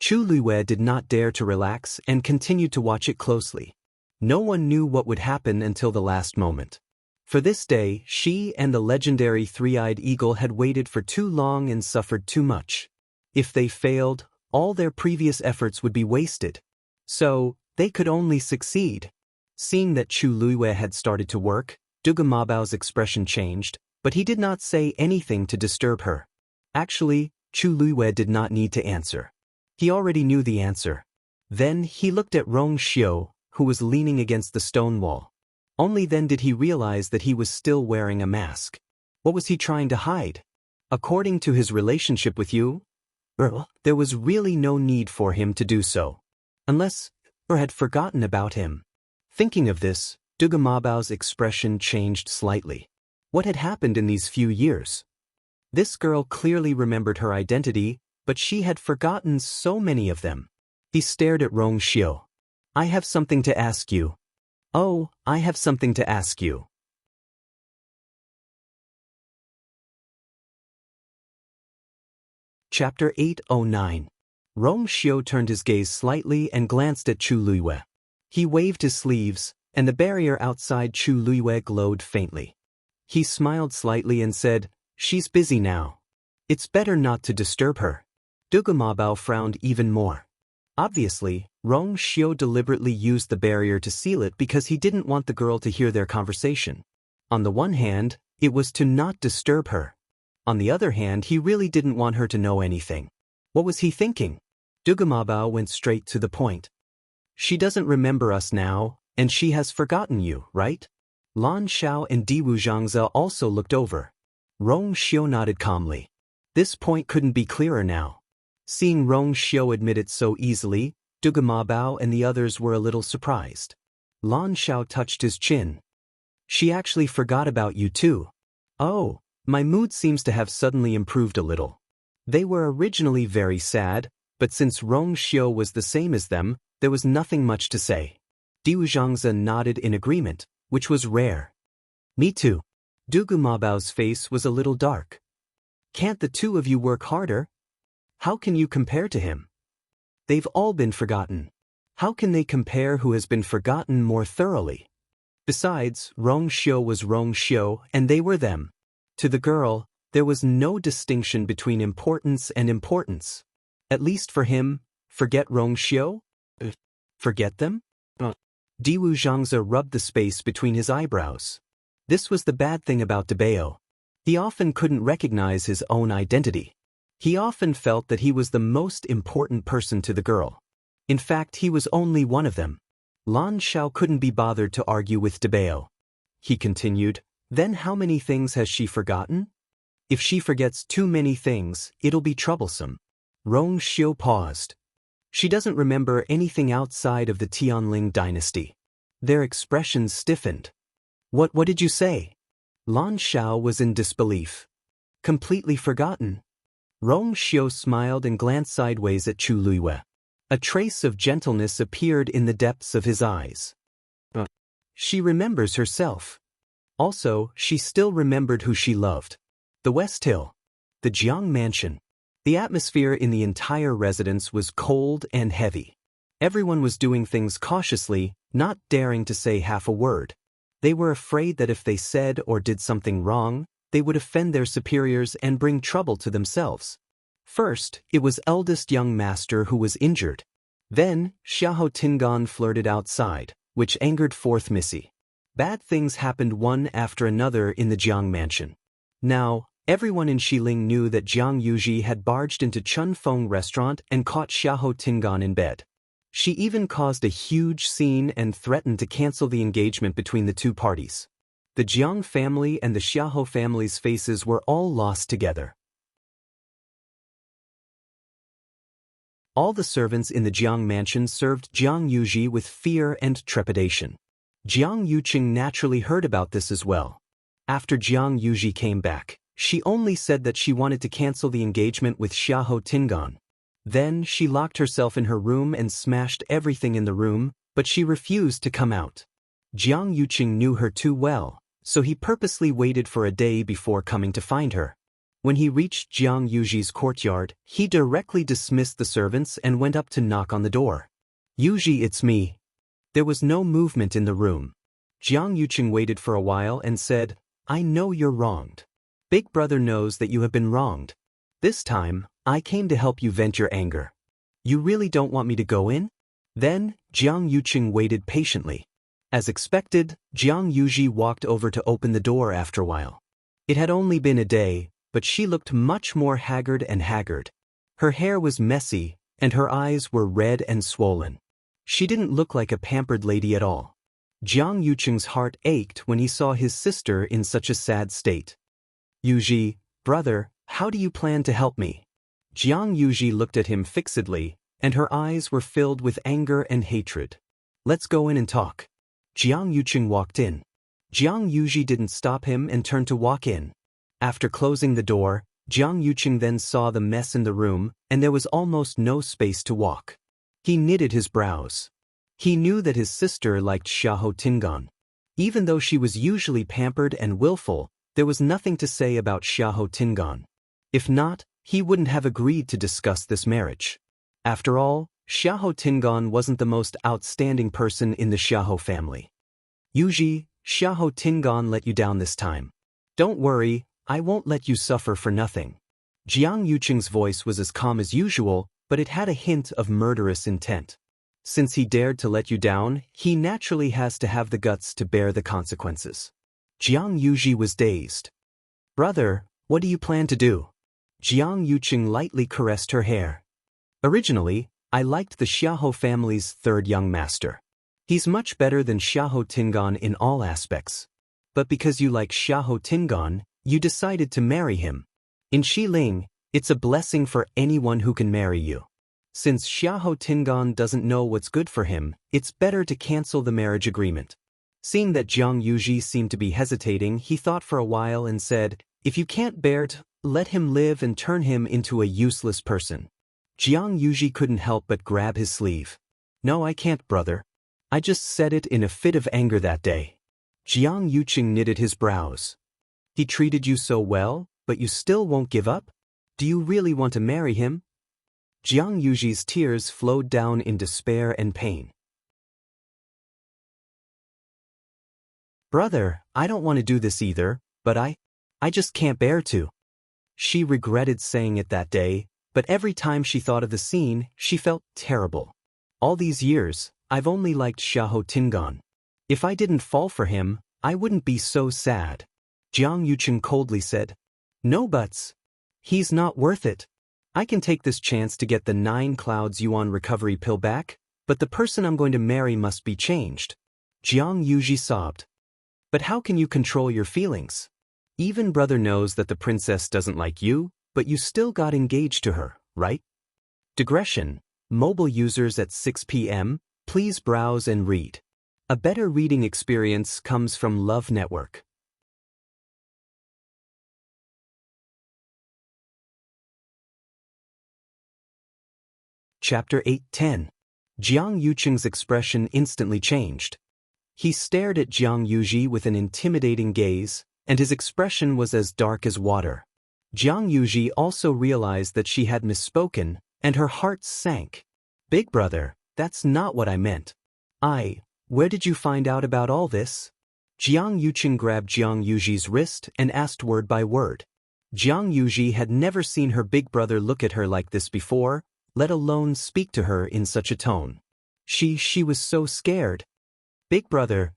Chu Liyue did not dare to relax and continued to watch it closely. No one knew what would happen until the last moment. For this day, she and the legendary three-eyed eagle had waited for too long and suffered too much. If they failed, all their previous efforts would be wasted. So, they could only succeed. Seeing that Chu Liyue had started to work, Duga Mabao's expression changed, but he did not say anything to disturb her. Actually, Chu Liyue did not need to answer. He already knew the answer. Then he looked at Rong Xiu, who was leaning against the stone wall. Only then did he realize that he was still wearing a mask. What was he trying to hide? According to his relationship with you, there was really no need for him to do so. Unless had forgotten about him. Thinking of this, Duga Mabao's expression changed slightly. What had happened in these few years? This girl clearly remembered her identity, but she had forgotten so many of them. He stared at Rong Xiu. I have something to ask you. Oh, I have something to ask you. Chapter 809. Rong Xiu turned his gaze slightly and glanced at Chu Liyue. He waved his sleeves, and the barrier outside Chu Liyue glowed faintly. He smiled slightly and said, "She's busy now. It's better not to disturb her." Duga Mabao frowned even more. Obviously, Rong Xiu deliberately used the barrier to seal it because he didn't want the girl to hear their conversation. On the one hand, it was to not disturb her. On the other hand, he really didn't want her to know anything. What was he thinking? Duga Mabao went straight to the point. She doesn't remember us now, and she has forgotten you, right? Lan Xiao and Diwu Xianxia also looked over. Rong Xiu nodded calmly. This point couldn't be clearer now. Seeing Rong Xiu admit it so easily, Duga Mabao and the others were a little surprised. Lan Xiao touched his chin. She actually forgot about you too. Oh, my mood seems to have suddenly improved a little. They were originally very sad, but since Rong Xiu was the same as them, there was nothing much to say. Diwu Xianxia nodded in agreement, which was rare. Me too. Duga Mabao's face was a little dark. Can't the two of you work harder? How can you compare to him? They've all been forgotten. How can they compare who has been forgotten more thoroughly? Besides, Rong Xiu was Rong Xiu, and they were them. To the girl, there was no distinction between importance and importance. At least for him, forget Rong Xiu? Forget them? Diwu Xianxia rubbed the space between his eyebrows. This was the bad thing about Daoist. He often couldn't recognize his own identity. He often felt that he was the most important person to the girl. In fact, he was only one of them. Lan Xiao couldn't be bothered to argue with Daoist. He continued, then how many things has she forgotten? If she forgets too many things, it'll be troublesome. Rong Xiu paused. She doesn't remember anything outside of the Tianling dynasty. Their expressions stiffened. What did you say? Lan Xiao was in disbelief. Completely forgotten. Rong Xiu smiled and glanced sideways at Chu Liyue. A trace of gentleness appeared in the depths of his eyes. She remembers herself. Also, she still remembered who she loved. The West Hill. The Jiang Mansion. The atmosphere in the entire residence was cold and heavy. Everyone was doing things cautiously, not daring to say half a word. They were afraid that if they said or did something wrong, they would offend their superiors and bring trouble to themselves. First, it was eldest young master who was injured. Then, Xiahou Tingan flirted outside, which angered fourth Missy. Bad things happened one after another in the Jiang mansion. Now, everyone in Xiling knew that Jiang Yuji had barged into Chun Feng restaurant and caught Xiahou Tingan in bed. She even caused a huge scene and threatened to cancel the engagement between the two parties. The Jiang family and the Xiahou family's faces were all lost together. All the servants in the Jiang mansion served Jiang Yuji with fear and trepidation. Jiang Yuqing naturally heard about this as well. After Jiang Yuji came back, she only said that she wanted to cancel the engagement with Xiahou Tingan. Then she locked herself in her room and smashed everything in the room, but she refused to come out. Jiang Yuqing knew her too well, so he purposely waited for a day before coming to find her. When he reached Jiang Yuji's courtyard, he directly dismissed the servants and went up to knock on the door. "Yuji, it's me." There was no movement in the room. Jiang Yuqing waited for a while and said, "I know you're wronged. Big brother knows that you have been wronged. This time, I came to help you vent your anger. You really don't want me to go in?" Then, Jiang Yuqing waited patiently. As expected, Jiang Yuji walked over to open the door after a while. It had only been a day, but she looked much more haggard and haggard. Her hair was messy, and her eyes were red and swollen. She didn't look like a pampered lady at all. Jiang Yuqing's heart ached when he saw his sister in such a sad state. "Yuji, brother, how do you plan to help me?" Jiang Yuji looked at him fixedly, and her eyes were filled with anger and hatred. "Let's go in and talk." Jiang Yuqing walked in. Jiang Yuji didn't stop him and turned to walk in. After closing the door, Jiang Yuqing then saw the mess in the room, and there was almost no space to walk. He knitted his brows. He knew that his sister liked Xiahou Tingan. Even though she was usually pampered and willful, there was nothing to say about Xiahou Tingan. If not, he wouldn't have agreed to discuss this marriage. After all, Xiahou Tingan wasn't the most outstanding person in the Xiahou family. "Yuji, Xiahou Tingan let you down this time. Don't worry, I won't let you suffer for nothing." Jiang Yuqing's voice was as calm as usual, but it had a hint of murderous intent. Since he dared to let you down, he naturally has to have the guts to bear the consequences. Jiang Yuji was dazed. "Brother, what do you plan to do?" Jiang Yuqing lightly caressed her hair. "Originally, I liked the Xiahou family's third young master. He's much better than Xiahou Tingan in all aspects. But because you like Xiahou Tingan, you decided to marry him. In Xiling, it's a blessing for anyone who can marry you. Since Xiahou Tingan doesn't know what's good for him, it's better to cancel the marriage agreement." Seeing that Jiang Yuji seemed to be hesitating, he thought for a while and said, "If you can't bear it, let him live and turn him into a useless person." Jiang Yuji couldn't help but grab his sleeve. "No, I can't, brother. I just said it in a fit of anger that day." Jiang Yuqing knitted his brows. "He treated you so well, but you still won't give up? Do you really want to marry him?" Jiang Yuji's tears flowed down in despair and pain. "Brother, I don't want to do this either, but I just can't bear to." She regretted saying it that day, but every time she thought of the scene, she felt terrible. "All these years, I've only liked Xiahou Tingan. If I didn't fall for him, I wouldn't be so sad." Jiang Yuqing coldly said, "No buts. He's not worth it. I can take this chance to get the 9 Clouds Yuan recovery pill back, but the person I'm going to marry must be changed." Jiang Yuji sobbed. "But how can you control your feelings? Even brother knows that the princess doesn't like you, but you still got engaged to her, right?" Digression. Mobile users at 6 p.m., please browse and read. A better reading experience comes from Love Network. Chapter 8:10. Jiang Yuqing's expression instantly changed. He stared at Jiang Yuji with an intimidating gaze, and his expression was as dark as water. Jiang Yuji also realized that she had misspoken, and her heart sank. "Big brother, that's not what I meant. Where did you find out about all this?" Jiang Yuqing grabbed Jiang Yuji's wrist and asked word by word. Jiang Yuji had never seen her big brother look at her like this before, let alone speak to her in such a tone. She was so scared. Big brother,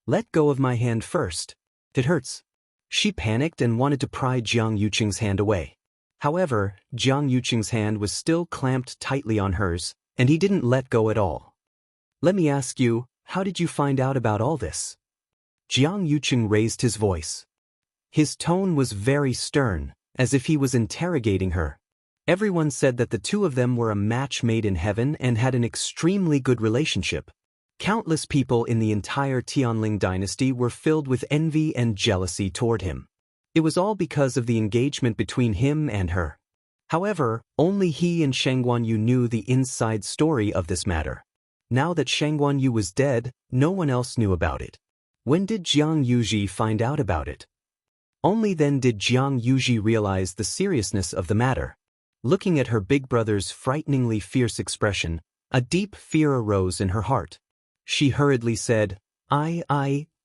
let go of my hand first. It hurts. She panicked and wanted to pry Jiang Yuqing's hand away. However, Jiang Yuqing's hand was still clamped tightly on hers, and he didn't let go at all. Let me ask you, how did you find out about all this? Jiang Yuqing raised his voice. His tone was very stern, as if he was interrogating her. Everyone said that the two of them were a match made in heaven and had an extremely good relationship. Countless people in the entire Tianling dynasty were filled with envy and jealousy toward him. It was all because of the engagement between him and her. However, only he and Shang Guanyu knew the inside story of this matter. Now that Shang Guanyu was dead, no one else knew about it. When did Jiang Yuji find out about it? Only then did Jiang Yuji realize the seriousness of the matter. Looking at her big brother's frighteningly fierce expression, a deep fear arose in her heart. She hurriedly said, I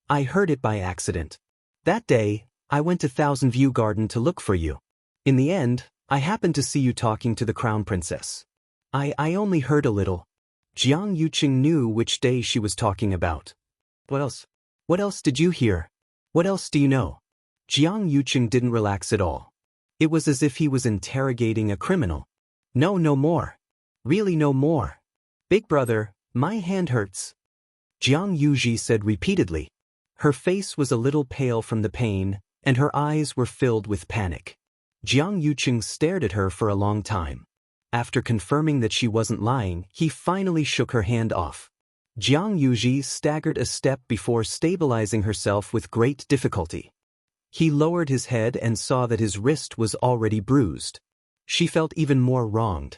heard it by accident. That day, I went to Thousand View Garden to look for you. In the end, I happened to see you talking to the crown princess. I only heard a little. Jiang Yuqing knew which day she was talking about. What else? What else did you hear? What else do you know? Jiang Yuqing didn't relax at all. It was as if he was interrogating a criminal. No more. Really no more. Big brother, my hand hurts. Jiang Yuji said repeatedly. Her face was a little pale from the pain, and her eyes were filled with panic. Jiang Yuqing stared at her for a long time. After confirming that she wasn't lying, he finally shook her hand off. Jiang Yuji staggered a step before stabilizing herself with great difficulty. He lowered his head and saw that his wrist was already bruised. She felt even more wronged.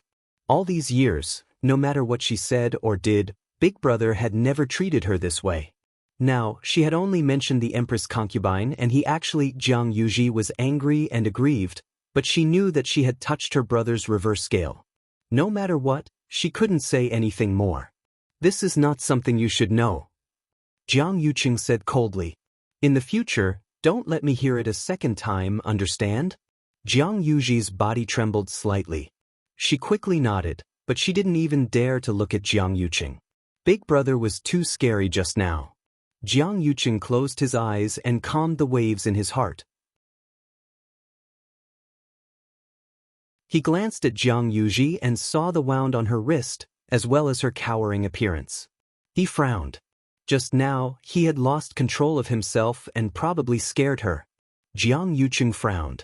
All these years, no matter what she said or did, Big Brother had never treated her this way. Now, she had only mentioned the Empress concubine and Jiang Yuji was angry and aggrieved, but she knew that she had touched her brother's reverse scale. No matter what, she couldn't say anything more. This is not something you should know. Jiang Yuqing said coldly. In the future, don't let me hear it a second time, understand? Jiang Yuji's body trembled slightly. She quickly nodded, but she didn't even dare to look at Jiang Yuqing. Big Brother was too scary just now. Jiang Yuqing closed his eyes and calmed the waves in his heart. He glanced at Jiang Yuji and saw the wound on her wrist, as well as her cowering appearance. He frowned. Just now, he had lost control of himself and probably scared her. Jiang Yuqing frowned.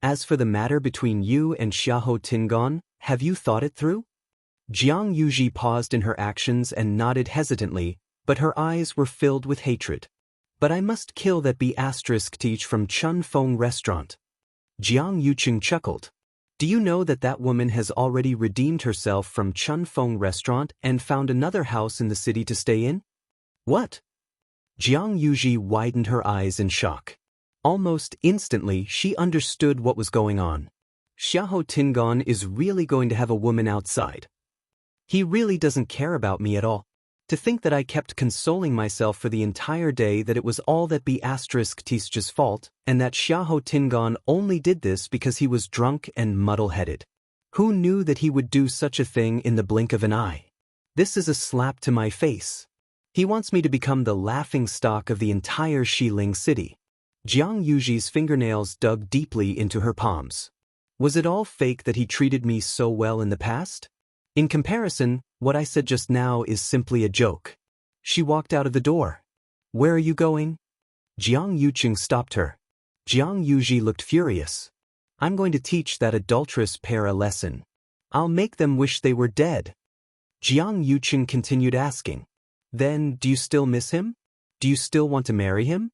As for the matter between you and Xiahou Tingon, have you thought it through? Jiang Yuji paused in her actions and nodded hesitantly, but her eyes were filled with hatred. But I must kill that B*teach from Chun Feng restaurant. Jiang Yuqing chuckled. Do you know that woman has already redeemed herself from Chun Feng restaurant and found another house in the city to stay in? What? Jiang Yuji widened her eyes in shock. Almost instantly, she understood what was going on. Xiahou Tingon is really going to have a woman outside. He really doesn't care about me at all. To think that I kept consoling myself for the entire day that it was all that B*teach's fault, and that Xiahou Tingon only did this because he was drunk and muddle-headed. Who knew that he would do such a thing in the blink of an eye? This is a slap to my face. He wants me to become the laughingstock of the entire Xiling city. Jiang Yuji's fingernails dug deeply into her palms. Was it all fake that he treated me so well in the past? In comparison, what I said just now is simply a joke. She walked out of the door. Where are you going? Jiang Yuqing stopped her. Jiang Yuji looked furious. I'm going to teach that adulterous pair a lesson. I'll make them wish they were dead. Jiang Yuqing continued asking. Then, do you still miss him? Do you still want to marry him?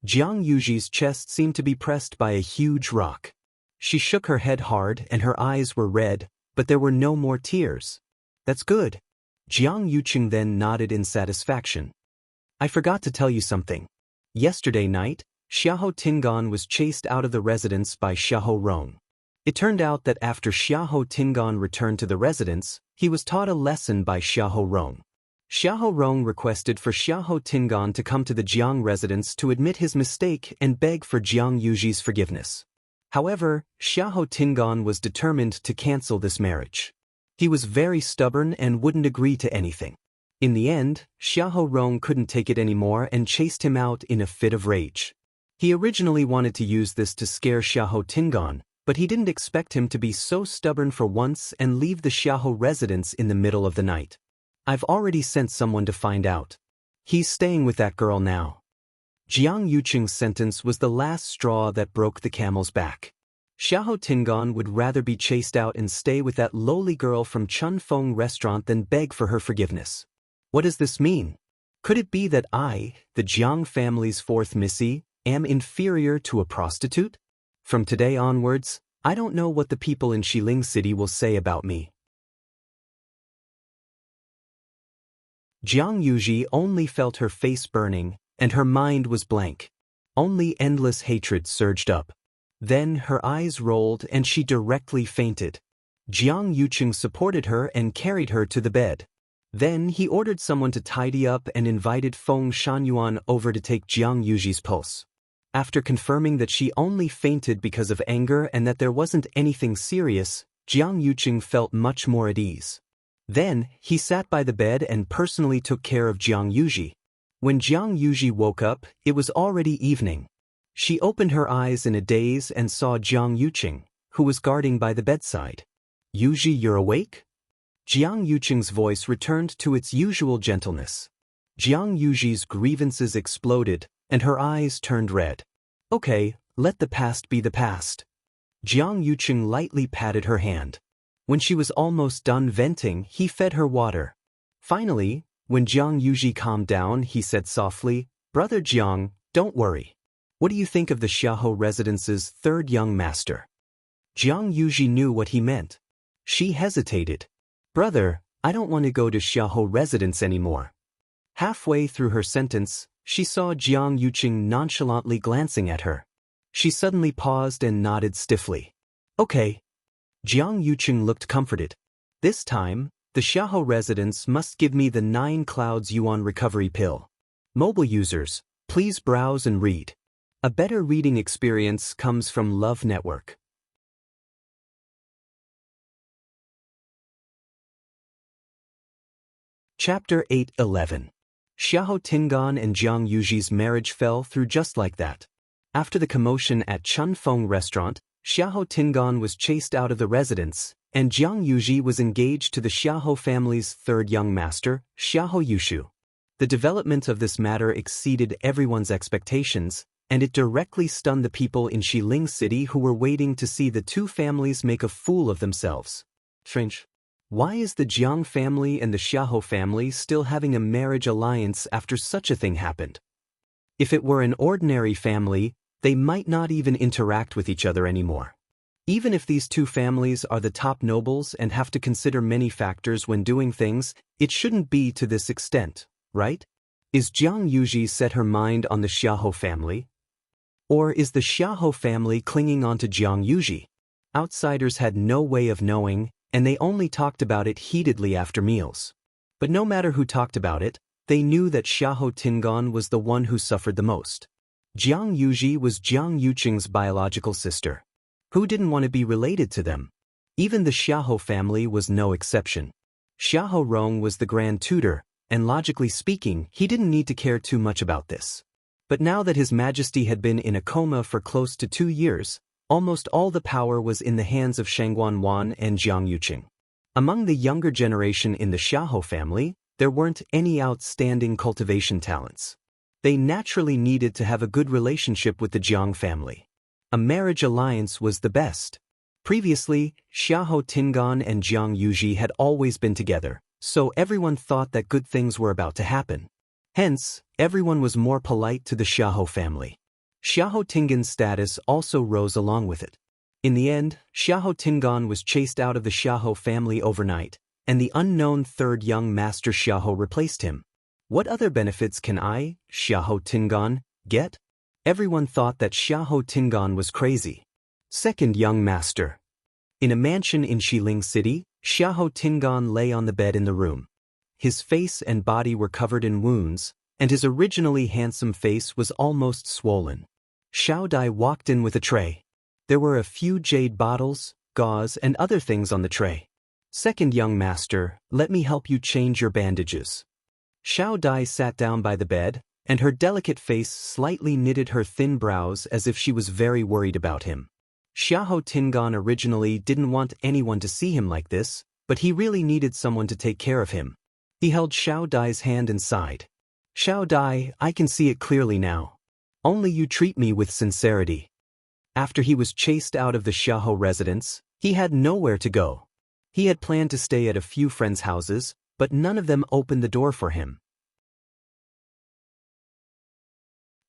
Jiang Yuji's chest seemed to be pressed by a huge rock. She shook her head hard and her eyes were red, but there were no more tears. That's good. Jiang Yuqing then nodded in satisfaction. I forgot to tell you something. Yesterday night, Xiahou Tingon was chased out of the residence by Xiahou Rong. It turned out that after Xiahou Tingon returned to the residence, he was taught a lesson by Xiahou Rong. Xiahou Rong requested for Xiahou Tingan to come to the Jiang residence to admit his mistake and beg for Jiang Yuji's forgiveness. However, Xiahou Tingan was determined to cancel this marriage. He was very stubborn and wouldn't agree to anything. In the end, Xiahou Rong couldn't take it anymore and chased him out in a fit of rage. He originally wanted to use this to scare Xiahou Tingan, but he didn't expect him to be so stubborn for once and leave the Xiahou residence in the middle of the night. I've already sent someone to find out. He's staying with that girl now. Jiang Yuqing's sentence was the last straw that broke the camel's back. Xiahou Tingan would rather be chased out and stay with that lowly girl from Chunfeng restaurant than beg for her forgiveness. What does this mean? Could it be that I, the Jiang family's fourth Missy, am inferior to a prostitute? From today onwards, I don't know what the people in Xiling City will say about me. Jiang Yuji only felt her face burning, and her mind was blank. Only endless hatred surged up. Then her eyes rolled and she directly fainted. Jiang Yuqing supported her and carried her to the bed. Then he ordered someone to tidy up and invited Feng Shangyuan over to take Jiang Yuji's pulse. After confirming that she only fainted because of anger and that there wasn't anything serious, Jiang Yuqing felt much more at ease. Then, he sat by the bed and personally took care of Jiang Yuji. When Jiang Yuji woke up, it was already evening. She opened her eyes in a daze and saw Jiang Yuqing, who was guarding by the bedside. "Yuji, you're awake?" Jiang Yuqing's voice returned to its usual gentleness. Jiang Yuji's grievances exploded, and her eyes turned red. "Okay, let the past be the past." Jiang Yuqing lightly patted her hand. When she was almost done venting, he fed her water. Finally, when Jiang Yuji calmed down, he said softly, "Brother Jiang, don't worry. What do you think of the Xiahou residence's third young master?" Jiang Yuji knew what he meant. She hesitated. "Brother, I don't want to go to Xiahou residence anymore." Halfway through her sentence, she saw Jiang Yuqing nonchalantly glancing at her. She suddenly paused and nodded stiffly. "Okay." Jiang Yuqing looked comforted. "This time, the Xiahou residence must give me the 9 Clouds Yuan recovery pill. Mobile users, please browse and read. A better reading experience comes from Love Network." Chapter 8:11. Xiahou Tingan and Jiang Yuji's marriage fell through just like that. After the commotion at Chunfeng restaurant, Xiahou Tingan was chased out of the residence, and Jiang Yuji was engaged to the Xiahou family's third young master, Xiahou Yushu. The development of this matter exceeded everyone's expectations, and it directly stunned the people in Xiling City who were waiting to see the two families make a fool of themselves. Strange. Why is the Jiang family and the Xiahou family still having a marriage alliance after such a thing happened? If it were an ordinary family, they might not even interact with each other anymore. Even if these two families are the top nobles and have to consider many factors when doing things, it shouldn't be to this extent, right? Is Jiang Yuji set her mind on the Xiahou family? Or is the Xiahou family clinging on to Jiang Yuji? Outsiders had no way of knowing, and they only talked about it heatedly after meals. But no matter who talked about it, they knew that Xiahou Tingan was the one who suffered the most. Jiang Yuji was Jiang Yuqing's biological sister. Who didn't want to be related to them? Even the Xiahou family was no exception. Xiahou Rong was the grand tutor, and logically speaking, he didn't need to care too much about this. But now that His Majesty had been in a coma for close to 2 years, almost all the power was in the hands of Shangguan Wan and Jiang Yuqing. Among the younger generation in the Xiahou family, there weren't any outstanding cultivation talents. They naturally needed to have a good relationship with the Jiang family. A marriage alliance was the best. Previously, Xiahou Tingan and Jiang Yuji had always been together, so everyone thought that good things were about to happen. Hence, everyone was more polite to the Xiahou family. Xiahou Tingan's status also rose along with it. In the end, Xiahou Tingan was chased out of the Xiahou family overnight, and the unknown third young master Xiahou replaced him. What other benefits can I, Xiahou Tingan, get? Everyone thought that Xiahou Tingan was crazy. Second young master. In a mansion in Xiling City, Xiahou Tingan lay on the bed in the room. his face and body were covered in wounds, and his originally handsome face was almost swollen. Xiao Dai walked in with a tray. There were a few jade bottles, gauze, and other things on the tray. "Second young master, let me help you change your bandages." Xiao Dai sat down by the bed, and her delicate face slightly knitted her thin brows as if she was very worried about him. Xiahou Tingan originally didn't want anyone to see him like this, but he really needed someone to take care of him. He held Xiao Dai's hand and sighed. "Xiao Dai, I can see it clearly now. Only you treat me with sincerity." After he was chased out of the Xiahou residence, he had nowhere to go. He had planned to stay at a few friends' houses, but none of them opened the door for him.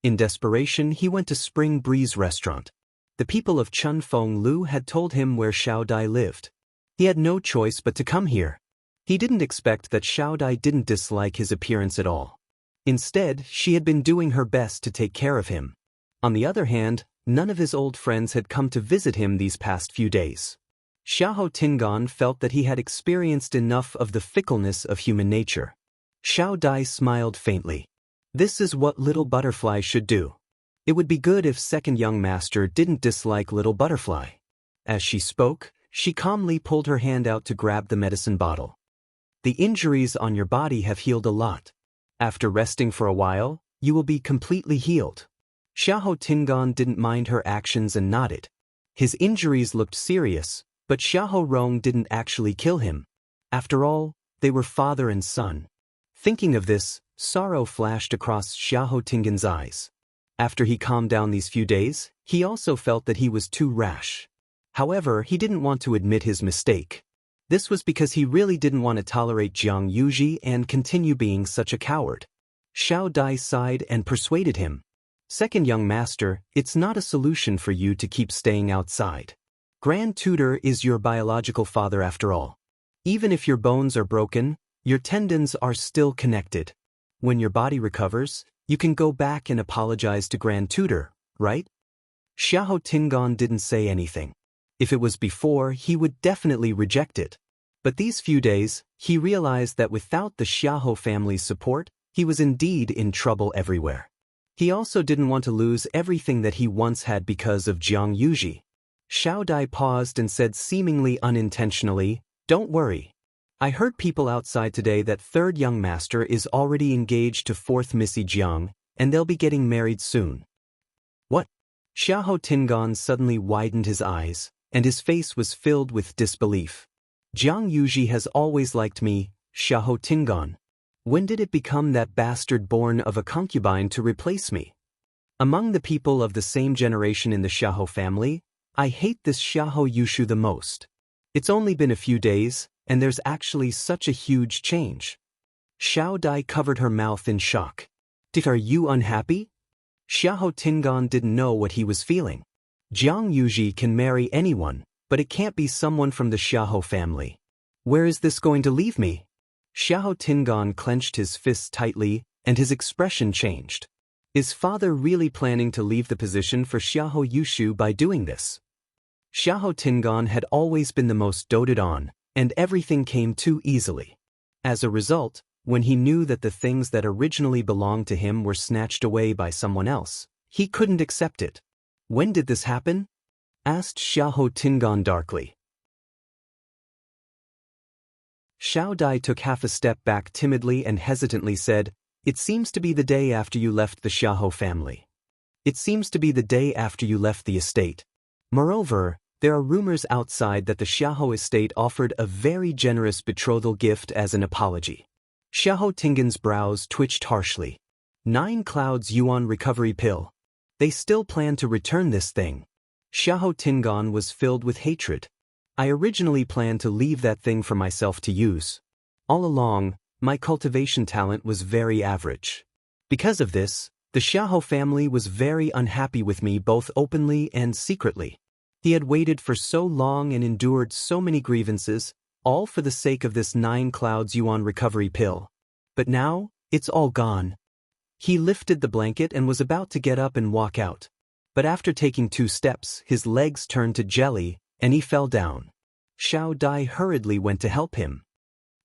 In desperation, he went to Spring Breeze Restaurant. The people of Chunfeng Lu had told him where Xiao Dai lived. He had no choice but to come here. He didn't expect that Xiao Dai didn't dislike his appearance at all. Instead, she had been doing her best to take care of him. On the other hand, none of his old friends had come to visit him these past few days. Xiahou Tingan felt that he had experienced enough of the fickleness of human nature. Xiao Dai smiled faintly. This is what Little Butterfly should do. It would be good if second young master didn't dislike Little Butterfly. As she spoke, she calmly pulled her hand out to grab the medicine bottle. "The injuries on your body have healed a lot. After resting for a while, you will be completely healed." Xiahou Tingan didn't mind her actions and nodded. His injuries looked serious, but Xiahou Rong didn't actually kill him. After all, they were father and son. Thinking of this, sorrow flashed across Xiahou Tingan's eyes. After he calmed down these few days, he also felt that he was too rash. However, he didn't want to admit his mistake. This was because he really didn't want to tolerate Jiang Yuji and continue being such a coward. Xiao Dai sighed and persuaded him. "Second young master, it's not a solution for you to keep staying outside. Grand Tutor is your biological father after all. Even if your bones are broken, your tendons are still connected. When your body recovers, you can go back and apologize to Grand Tutor, right?" Xiahou Tingan didn't say anything. If it was before, he would definitely reject it. But these few days, he realized that without the Xiahou family's support, he was indeed in trouble everywhere. He also didn't want to lose everything that he once had because of Jiang Yuji. Xiao Dai paused and said seemingly unintentionally, "Don't worry. I heard people outside today that third young master is already engaged to fourth Missy Jiang, and they'll be getting married soon." "What?" Xiahou Tingan suddenly widened his eyes, and his face was filled with disbelief. "Jiang Yuji has always liked me, Xiahou Tingan. When did it become that bastard born of a concubine to replace me? Among the people of the same generation in the Xiahou family, I hate this Xiahou Yushu the most. It's only been a few days, and there's actually such a huge change." Xiao Dai covered her mouth in shock. "Are you unhappy?" Xiahou Tingan didn't know what he was feeling. Jiang Yuji can marry anyone, but it can't be someone from the Xiahou family. Where is this going to leave me? Xiahou Tingan clenched his fists tightly, and his expression changed. Is father really planning to leave the position for Xiahou Yushu by doing this? Xiahou Tingan had always been the most doted on, and everything came too easily. As a result, when he knew that the things that originally belonged to him were snatched away by someone else, he couldn't accept it. "When did this happen?" asked Xiahou Tingan darkly. Xiao Dai took half a step back timidly and hesitantly said, "It seems to be the day after you left the Xiahou family. It seems to be the day after you left the estate. Moreover, there are rumors outside that the Xiahou estate offered a very generous betrothal gift as an apology." Xiahou Tingan's brows twitched harshly. 9 Clouds Yuan recovery pill. They still plan to return this thing. Xiahou Tingan was filled with hatred. I originally planned to leave that thing for myself to use. All along, my cultivation talent was very average. Because of this, the Xiahou family was very unhappy with me both openly and secretly. He had waited for so long and endured so many grievances, all for the sake of this 9 Clouds Yuan recovery pill. But now, it's all gone. He lifted the blanket and was about to get up and walk out. But after taking 2 steps, his legs turned to jelly, and he fell down. Xiao Dai hurriedly went to help him.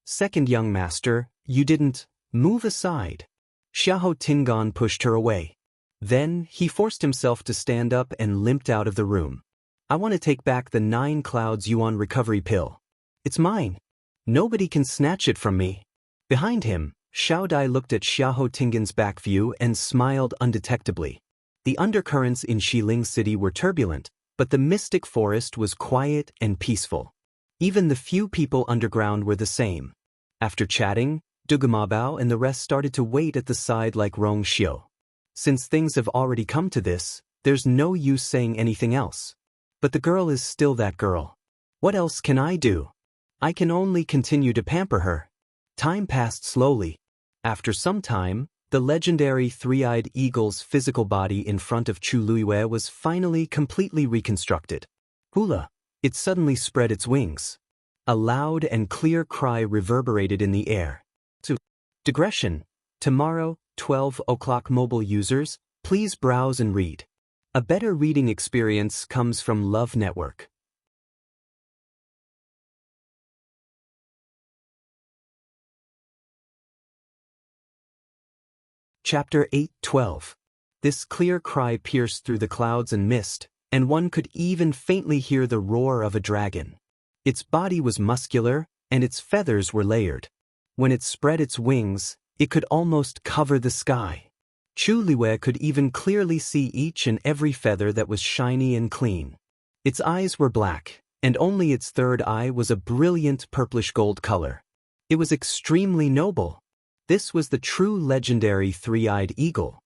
"Second young master, You didn't move aside. Xiahou Tingan pushed her away. Then, he forced himself to stand up and limped out of the room. I want to take back the 9 Clouds Yuan recovery pill. It's mine. Nobody can snatch it from me. Behind him, Xiao Dai looked at Xiahou Tingan's back view and smiled undetectably. The undercurrents in Xiling City were turbulent, but the mystic forest was quiet and peaceful. Even the few people underground were the same. After chatting, Dugamabao and the rest started to wait at the side like Rong Xiu. Since things have already come to this, there's no use saying anything else. But the girl is still that girl. What else can I do? I can only continue to pamper her. Time passed slowly. After some time, the legendary three-eyed eagle's physical body in front of Chu Luiyue was finally completely reconstructed. Hula! It suddenly spread its wings. A loud and clear cry reverberated in the air. Digression. Tomorrow, 12 o'clock mobile users, please browse and read. A better reading experience comes from Love Network. Chapter 8:12. This clear cry pierced through the clouds and mist, and one could even faintly hear the roar of a dragon. Its body was muscular, and its feathers were layered. When it spread its wings, it could almost cover the sky. Chu Liwei could even clearly see each and every feather that was shiny and clean. Its eyes were black, and only its third eye was a brilliant purplish gold color. It was extremely noble. This was the true legendary three-eyed eagle.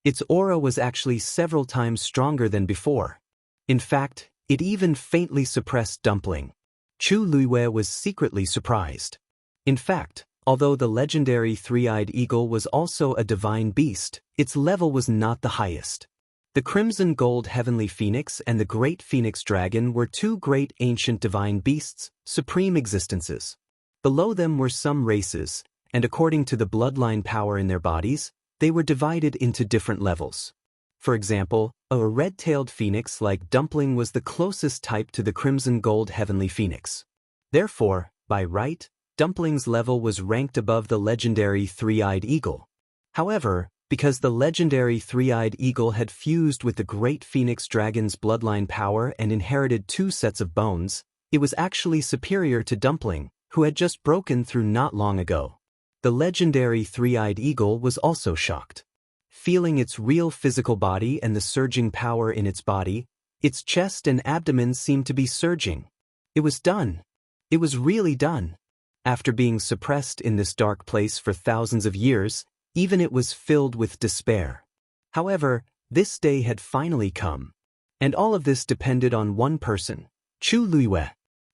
Its aura was actually several times stronger than before. In fact, it even faintly suppressed Dumpling. Chu Luiyue was secretly surprised. In fact, although the legendary three-eyed eagle was also a divine beast, its level was not the highest. The Crimson Gold Heavenly Phoenix and the Great Phoenix Dragon were 2 great ancient divine beasts, supreme existences. Below them were some races, and according to the bloodline power in their bodies, they were divided into different levels. For example, a red-tailed phoenix like Dumpling was the closest type to the Crimson Gold Heavenly Phoenix. Therefore, by right, Dumpling's level was ranked above the legendary three-eyed eagle. However, because the legendary three-eyed eagle had fused with the Great Phoenix Dragon's bloodline power and inherited 2 sets of bones, it was actually superior to Dumpling, who had just broken through not long ago. The legendary three-eyed eagle was also shocked. Feeling its real physical body and the surging power in its body, its chest and abdomen seemed to be surging. It was done. It was really done. After being suppressed in this dark place for thousands of years, even it was filled with despair. However, this day had finally come. And all of this depended on one person, Chu Luiyue.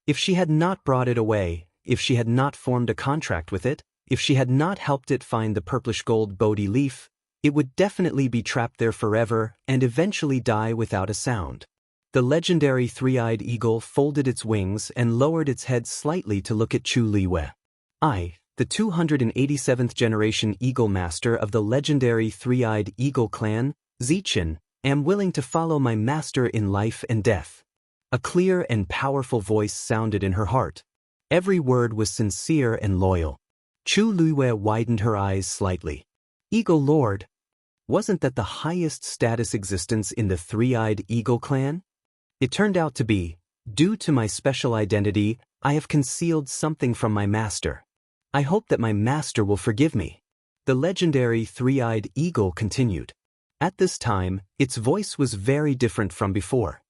If she had not brought it away, if she had not formed a contract with it, if she had not helped it find the purplish gold Bodhi leaf, it would definitely be trapped there forever and eventually die without a sound. The legendary three-eyed eagle folded its wings and lowered its head slightly to look at Chu Liwei. I, the 287th generation Eagle Master of the legendary three-eyed eagle clan, Zichen, am willing to follow my master in life and death. A clear and powerful voice sounded in her heart. Every word was sincere and loyal. Chu Luiyue widened her eyes slightly. Eagle Lord, wasn't that the highest status existence in the three-eyed eagle clan? It turned out to be, due to my special identity, I have concealed something from my master. I hope that my master will forgive me. The legendary three-eyed eagle continued. At this time, its voice was very different from before.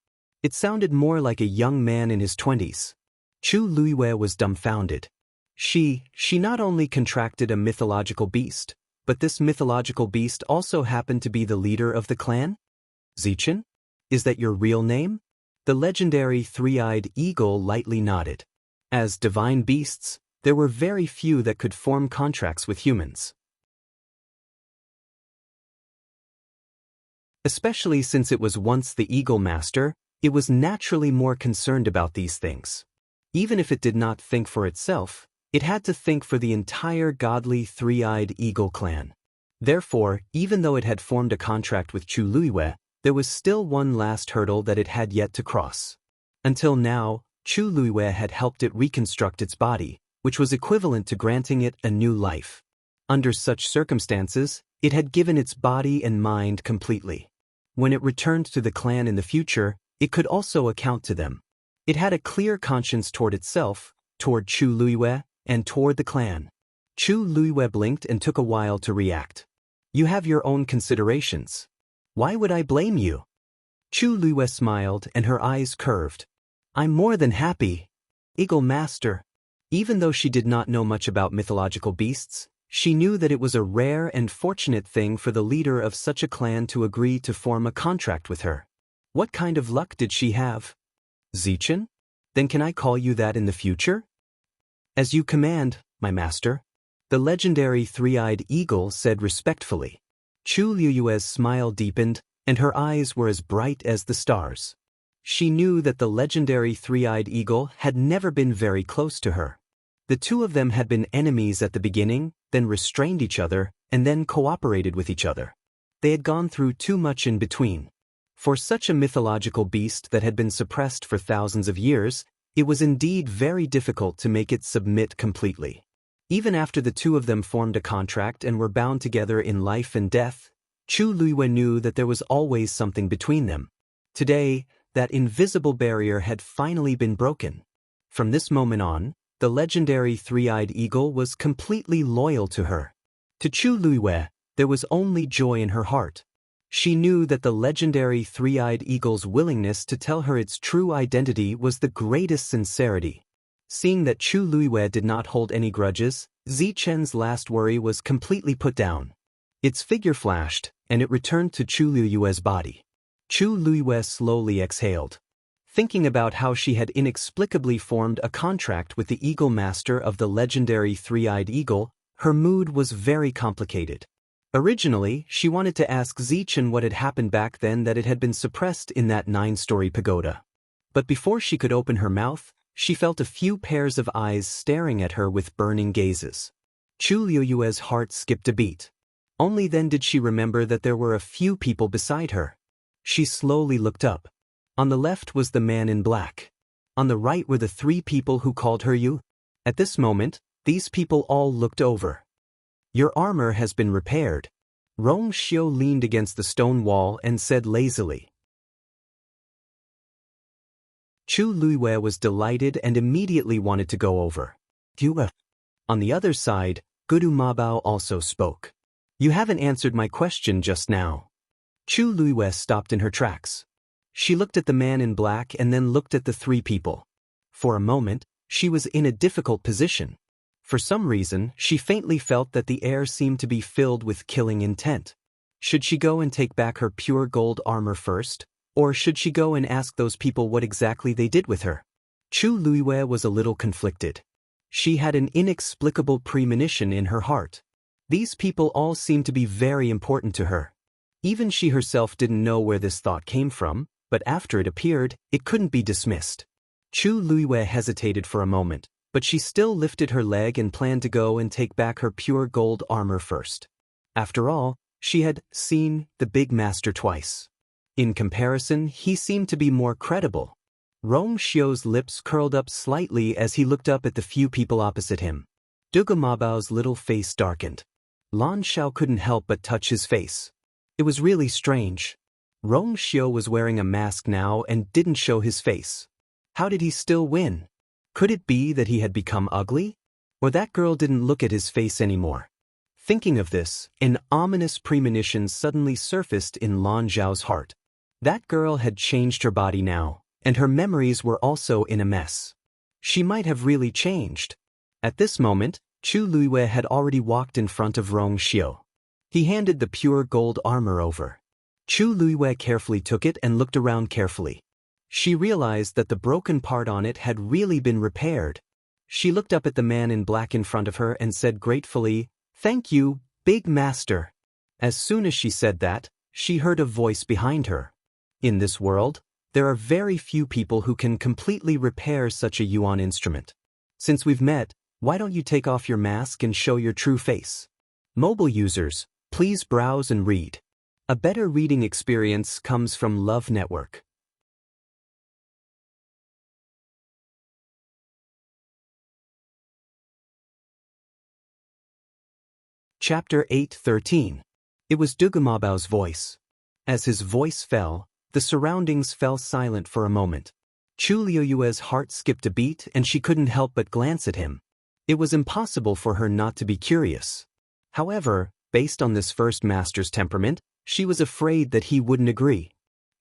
It sounded more like a young man in his 20s. Chu Luiyue was dumbfounded. She not only contracted a mythological beast, but this mythological beast also happened to be the leader of the clan? Zichen? Is that your real name? The legendary three-eyed eagle lightly nodded. As divine beasts, there were very few that could form contracts with humans. Especially since it was once the Eagle Master, it was naturally more concerned about these things. Even if it did not think for itself, it had to think for the entire godly three-eyed eagle clan. Therefore, even though it had formed a contract with Chu Luiyue, there was still one last hurdle that it had yet to cross. Until now, Chu Luiyue had helped it reconstruct its body, which was equivalent to granting it a new life. Under such circumstances, it had given its body and mind completely. When it returned to the clan in the future, it could also account to them. It had a clear conscience toward itself, toward Chu Luiyue, and toward the clan. Chu Luiyue blinked and took a while to react. You have your own considerations. Why would I blame you? Chu Luiyue smiled and her eyes curved. I'm more than happy. Eagle Master. Even though she did not know much about mythological beasts, she knew that it was a rare and fortunate thing for the leader of such a clan to agree to form a contract with her. What kind of luck did she have? Zichen? Then can I call you that in the future? As you command, my master. The legendary three-eyed eagle said respectfully. Chu Luiyue's smile deepened, and her eyes were as bright as the stars. She knew that the legendary three-eyed eagle had never been very close to her. The two of them had been enemies at the beginning, then restrained each other, and then cooperated with each other. They had gone through too much in between. For such a mythological beast that had been suppressed for thousands of years, it was indeed very difficult to make it submit completely. Even after the two of them formed a contract and were bound together in life and death, Chu Luiyue knew that there was always something between them. Today, that invisible barrier had finally been broken. From this moment on, the legendary three-eyed eagle was completely loyal to her. To Chu Luiyue, there was only joy in her heart. She knew that the legendary three-eyed eagle's willingness to tell her its true identity was the greatest sincerity. Seeing that Chu Luiyue did not hold any grudges, Zichen's last worry was completely put down. Its figure flashed, and it returned to Chu Luiyue's body. Chu Luiyue slowly exhaled. Thinking about how she had inexplicably formed a contract with the Eagle Master of the legendary three-eyed eagle, her mood was very complicated. Originally, she wanted to ask Zichen what had happened back then that it had been suppressed in that 9-story pagoda. But before she could open her mouth, she felt a few pairs of eyes staring at her with burning gazes. Chu Luiyue's heart skipped a beat. Only then did she remember that there were a few people beside her. She slowly looked up. On the left was the man in black. On the right were the 3 people who called her you. At this moment, these people all looked over. Your armor has been repaired. Rong Xiu leaned against the stone wall and said lazily. Chu Luiyue was delighted and immediately wanted to go over. On the other side, Gudu Mabao also spoke. You haven't answered my question just now. Chu Luiyue stopped in her tracks. She looked at the man in black and then looked at the 3 people. For a moment, she was in a difficult position. For some reason, she faintly felt that the air seemed to be filled with killing intent. Should she go and take back her pure gold armor first? Or should she go and ask those people what exactly they did with her? Chu Luiyue was a little conflicted. She had an inexplicable premonition in her heart. These people all seemed to be very important to her. Even she herself didn't know where this thought came from, but after it appeared, it couldn't be dismissed. Chu Luiyue hesitated for a moment, but she still lifted her leg and planned to go and take back her pure gold armor first. After all, she had seen the big master twice. In comparison, he seemed to be more credible. Rong Xiu's lips curled up slightly as he looked up at the few people opposite him. Dugu Mabao's little face darkened. Lan Xiao couldn't help but touch his face. It was really strange. Rong Xiu was wearing a mask now and didn't show his face. How did he still win? Could it be that he had become ugly? Or that girl didn't look at his face anymore? Thinking of this, an ominous premonition suddenly surfaced in Lan Xiao's heart. That girl had changed her body now, and her memories were also in a mess. She might have really changed. At this moment, Chu Luiyue had already walked in front of Rong Xiu. He handed the pure gold armor over. Chu Luiyue carefully took it and looked around carefully. She realized that the broken part on it had really been repaired. She looked up at the man in black in front of her and said gratefully, "Thank you, big master." As soon as she said that, she heard a voice behind her. In this world, there are very few people who can completely repair such a yuan instrument. Since we've met, why don't you take off your mask and show your true face? Mobile users, please browse and read. A better reading experience comes from Love Network. Chapter 8:13. It was Dugumabao's voice. As his voice fell, the surroundings fell silent for a moment. Chu Liuyue's heart skipped a beat and she couldn't help but glance at him. It was impossible for her not to be curious. However, based on this first master's temperament, she was afraid that he wouldn't agree.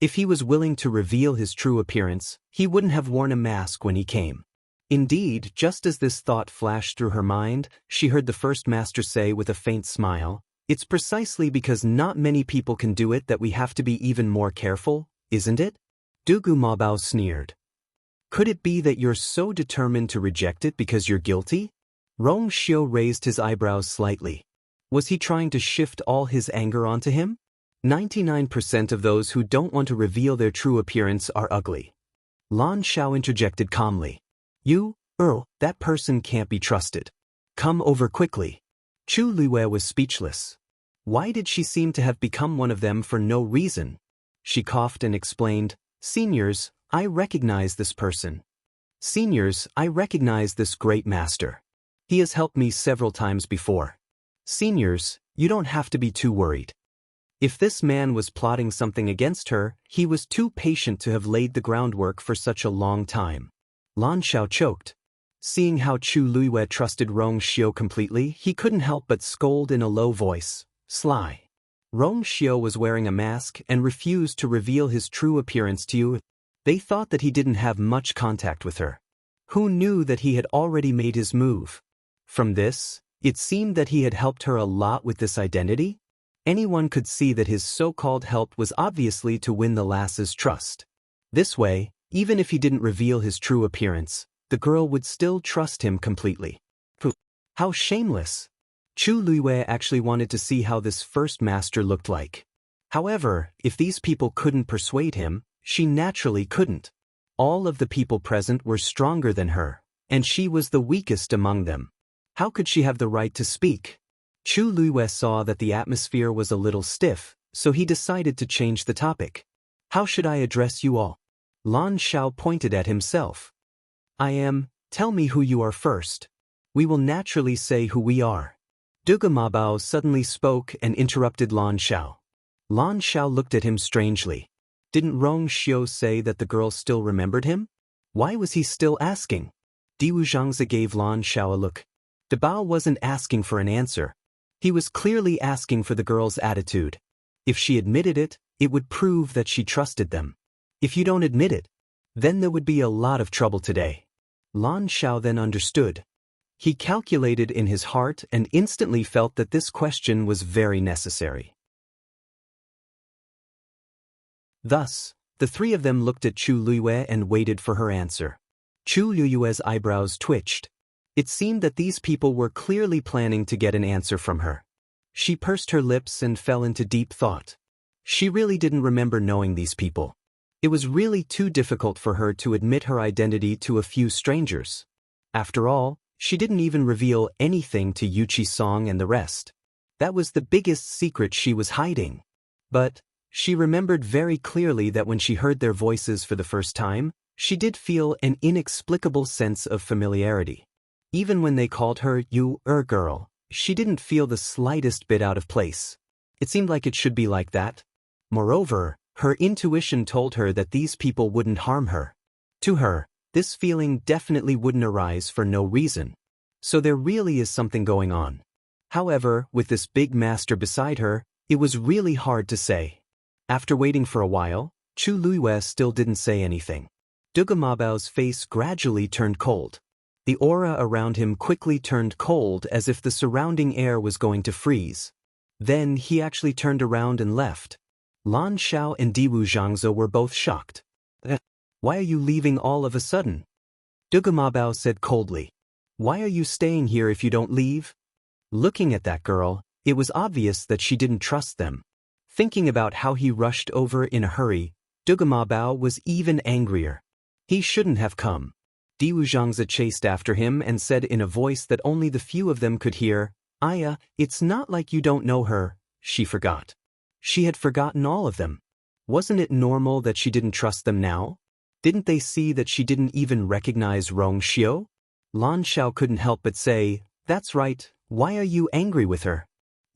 If he was willing to reveal his true appearance, he wouldn't have worn a mask when he came. Indeed, just as this thought flashed through her mind, she heard the first master say with a faint smile, "It's precisely because not many people can do it that we have to be even more careful, isn't it?" Dugumabao sneered. "Could it be that you're so determined to reject it because you're guilty?" Rong Xiu raised his eyebrows slightly. Was he trying to shift all his anger onto him? 99% of those who don't want to reveal their true appearance are ugly. Lan Xiao interjected calmly. "You, Earl, that person can't be trusted. Come over quickly." Chu Liyue was speechless. Why did she seem to have become one of them for no reason? She coughed and explained, "Seniors, I recognize this person. Seniors, I recognize this great master. He has helped me several times before. Seniors, you don't have to be too worried." If this man was plotting something against her, he was too patient to have laid the groundwork for such a long time. Lan Xiao choked. Seeing how Chu Liyue trusted Rong Xiu completely, he couldn't help but scold in a low voice, "Sly. Rong Xiu was wearing a mask and refused to reveal his true appearance to you." They thought that he didn't have much contact with her. Who knew that he had already made his move? From this, it seemed that he had helped her a lot with this identity. Anyone could see that his so-called help was obviously to win the lass's trust. This way, even if he didn't reveal his true appearance, the girl would still trust him completely. How shameless! Chu Liyue actually wanted to see how this first master looked like. However, if these people couldn't persuade him, she naturally couldn't. All of the people present were stronger than her, and she was the weakest among them. How could she have the right to speak? Chu Liyue saw that the atmosphere was a little stiff, so he decided to change the topic. "How should I address you all?" Lan Xiao pointed at himself. Tell me who you are first. We will naturally say who we are." Dugamabao suddenly spoke and interrupted Lan Xiao. Lan Xiao looked at him strangely. Didn't Rong Xiu say that the girl still remembered him? Why was he still asking? Diwu Zhangzi gave Lan Xiao a look. Dabao wasn't asking for an answer. He was clearly asking for the girl's attitude. If she admitted it, it would prove that she trusted them. If you don't admit it, then there would be a lot of trouble today. Lan Xiao then understood. He calculated in his heart and instantly felt that this question was very necessary. Thus, the three of them looked at Chu Liyue and waited for her answer. Chu Liyue's eyebrows twitched. It seemed that these people were clearly planning to get an answer from her. She pursed her lips and fell into deep thought. She really didn't remember knowing these people. It was really too difficult for her to admit her identity to a few strangers. After all, she didn't even reveal anything to Yuchi Song and the rest. That was the biggest secret she was hiding. But she remembered very clearly that when she heard their voices for the first time, she did feel an inexplicable sense of familiarity. Even when they called her girl, she didn't feel the slightest bit out of place. It seemed like it should be like that. Moreover, her intuition told her that these people wouldn't harm her. To her, this feeling definitely wouldn't arise for no reason. So there really is something going on. However, with this big master beside her, it was really hard to say. After waiting for a while, Chu Liyue still didn't say anything. Dugamabao's face gradually turned cold. The aura around him quickly turned cold as if the surrounding air was going to freeze. Then he actually turned around and left. Lan Xiao and Diwu Zhangzi were both shocked. "Why are you leaving all of a sudden?" Dugamabao said coldly. "Why are you staying here if you don't leave?" Looking at that girl, it was obvious that she didn't trust them. Thinking about how he rushed over in a hurry, Dugamabao was even angrier. He shouldn't have come. Diwu Zhangzi chased after him and said in a voice that only the few of them could hear, "Aya, it's not like you don't know her." She forgot. She had forgotten all of them. Wasn't it normal that she didn't trust them now? Didn't they see that she didn't even recognize Rong Xiu? Lan Xiao couldn't help but say, "That's right, why are you angry with her?"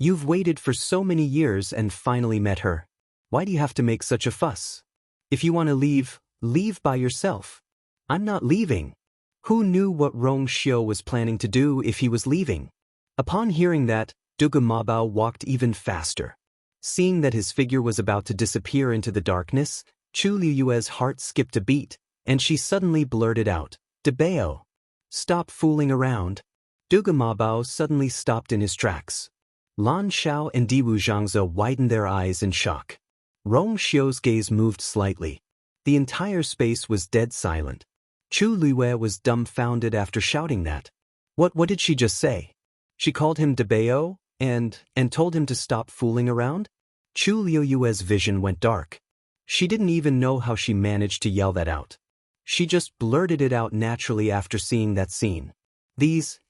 You've waited for so many years and finally met her. Why do you have to make such a fuss? If you want to leave, leave by yourself. I'm not leaving. Who knew what Rong Xiu was planning to do if he was leaving? Upon hearing that, Dugu Mabao walked even faster. Seeing that his figure was about to disappear into the darkness, Chu Liuyue's heart skipped a beat, and she suddenly blurted out, "Debao. Stop fooling around." Dugu Mabao suddenly stopped in his tracks. Lan Xiao and Diwu Zhangze widened their eyes in shock. Rong Xiu's gaze moved slightly. The entire space was dead silent. Chu Liyue was dumbfounded after shouting that. What did she just say? She called him Debao and told him to stop fooling around? Chu Liyue's vision went dark. She didn't even know how she managed to yell that out. She just blurted it out naturally after seeing that scene.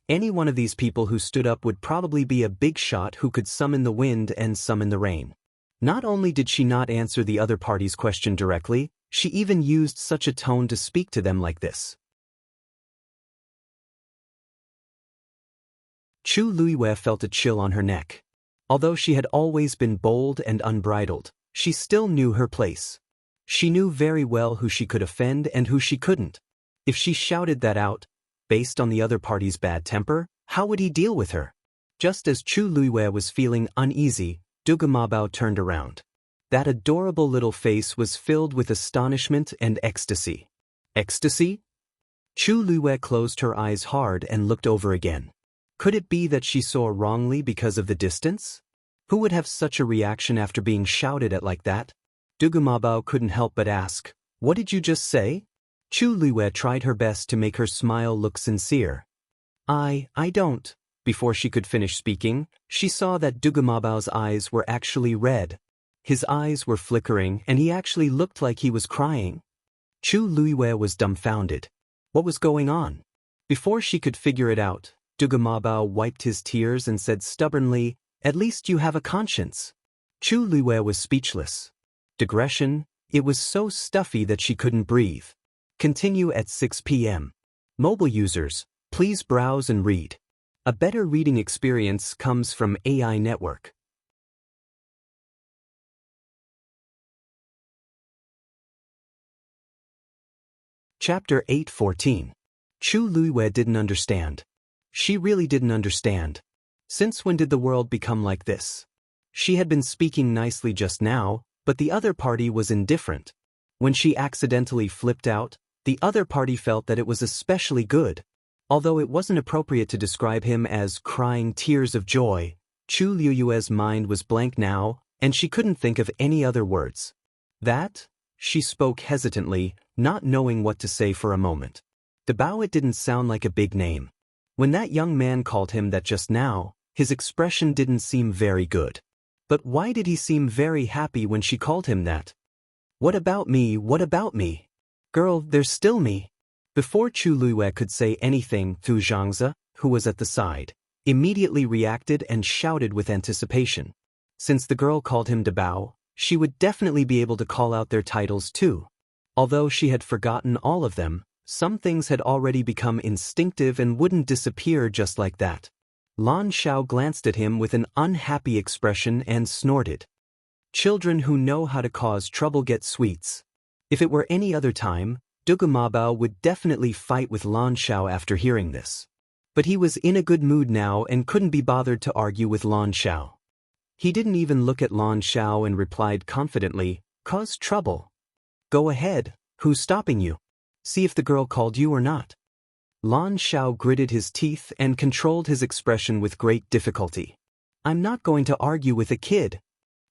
Any one of these people who stood up would probably be a big shot who could summon the wind and summon the rain. Not only did she not answer the other party's question directly, she even used such a tone to speak to them like this. Chu Liyue felt a chill on her neck. Although she had always been bold and unbridled, she still knew her place. She knew very well who she could offend and who she couldn't. If she shouted that out, based on the other party's bad temper, how would he deal with her? Just as Chu Liyue was feeling uneasy, Dugu Mabao turned around. That adorable little face was filled with astonishment and ecstasy. Ecstasy? Chu Liyue closed her eyes hard and looked over again. Could it be that she saw wrongly because of the distance? Who would have such a reaction after being shouted at like that? Dugu Mabao couldn't help but ask, "What did you just say?" Chu Liyue tried her best to make her smile look sincere. I don't." Before she could finish speaking, she saw that Dugu Mabao's eyes were actually red. His eyes were flickering and he actually looked like he was crying. Chu Liyue was dumbfounded. What was going on? Before she could figure it out, Dugu Mabao wiped his tears and said stubbornly, "At least you have a conscience." Chu Liyue was speechless. Digression, it was so stuffy that she couldn't breathe. Continue at 6 p.m. Mobile users, please browse and read. A better reading experience comes from AI Network. Chapter 8:14. Chu Liyue didn't understand. She really didn't understand. Since when did the world become like this? She had been speaking nicely just now, but the other party was indifferent. When she accidentally flipped out, the other party felt that it was especially good. Although it wasn't appropriate to describe him as crying tears of joy, Chu Liyue's mind was blank now, and she couldn't think of any other words. That? She spoke hesitantly, not knowing what to say for a moment. Daoist didn't sound like a big name. When that young man called him that just now, his expression didn't seem very good. But why did he seem very happy when she called him that? What about me? What about me? Girl, there's still me. Before Chu Liyue could say anything, Fu Zhangze, who was at the side, immediately reacted and shouted with anticipation. Since the girl called him Daoist, she would definitely be able to call out their titles too. Although she had forgotten all of them, some things had already become instinctive and wouldn't disappear just like that. Lan Xiao glanced at him with an unhappy expression and snorted. Children who know how to cause trouble get sweets. If it were any other time, Dugu Mabao would definitely fight with Lan Xiao after hearing this. But he was in a good mood now and couldn't be bothered to argue with Lan Xiao. He didn't even look at Lan Xiao and replied confidently, "Cause trouble. Go ahead, who's stopping you? See if the girl called you or not." Lan Xiao gritted his teeth and controlled his expression with great difficulty. "I'm not going to argue with a kid."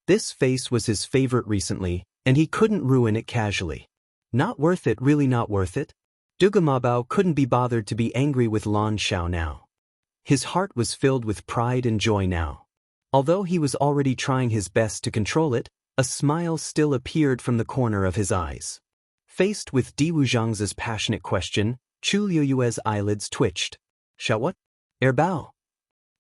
This face was his favorite recently, and he couldn't ruin it casually. Not worth it, really not worth it? Dugu Mabao couldn't be bothered to be angry with Lan Xiao now. His heart was filled with pride and joy now. Although he was already trying his best to control it, a smile still appeared from the corner of his eyes. Faced with Diwu Zhangze's passionate question, Chu Liyue's eyelids twitched. "Xiao what? Bao?"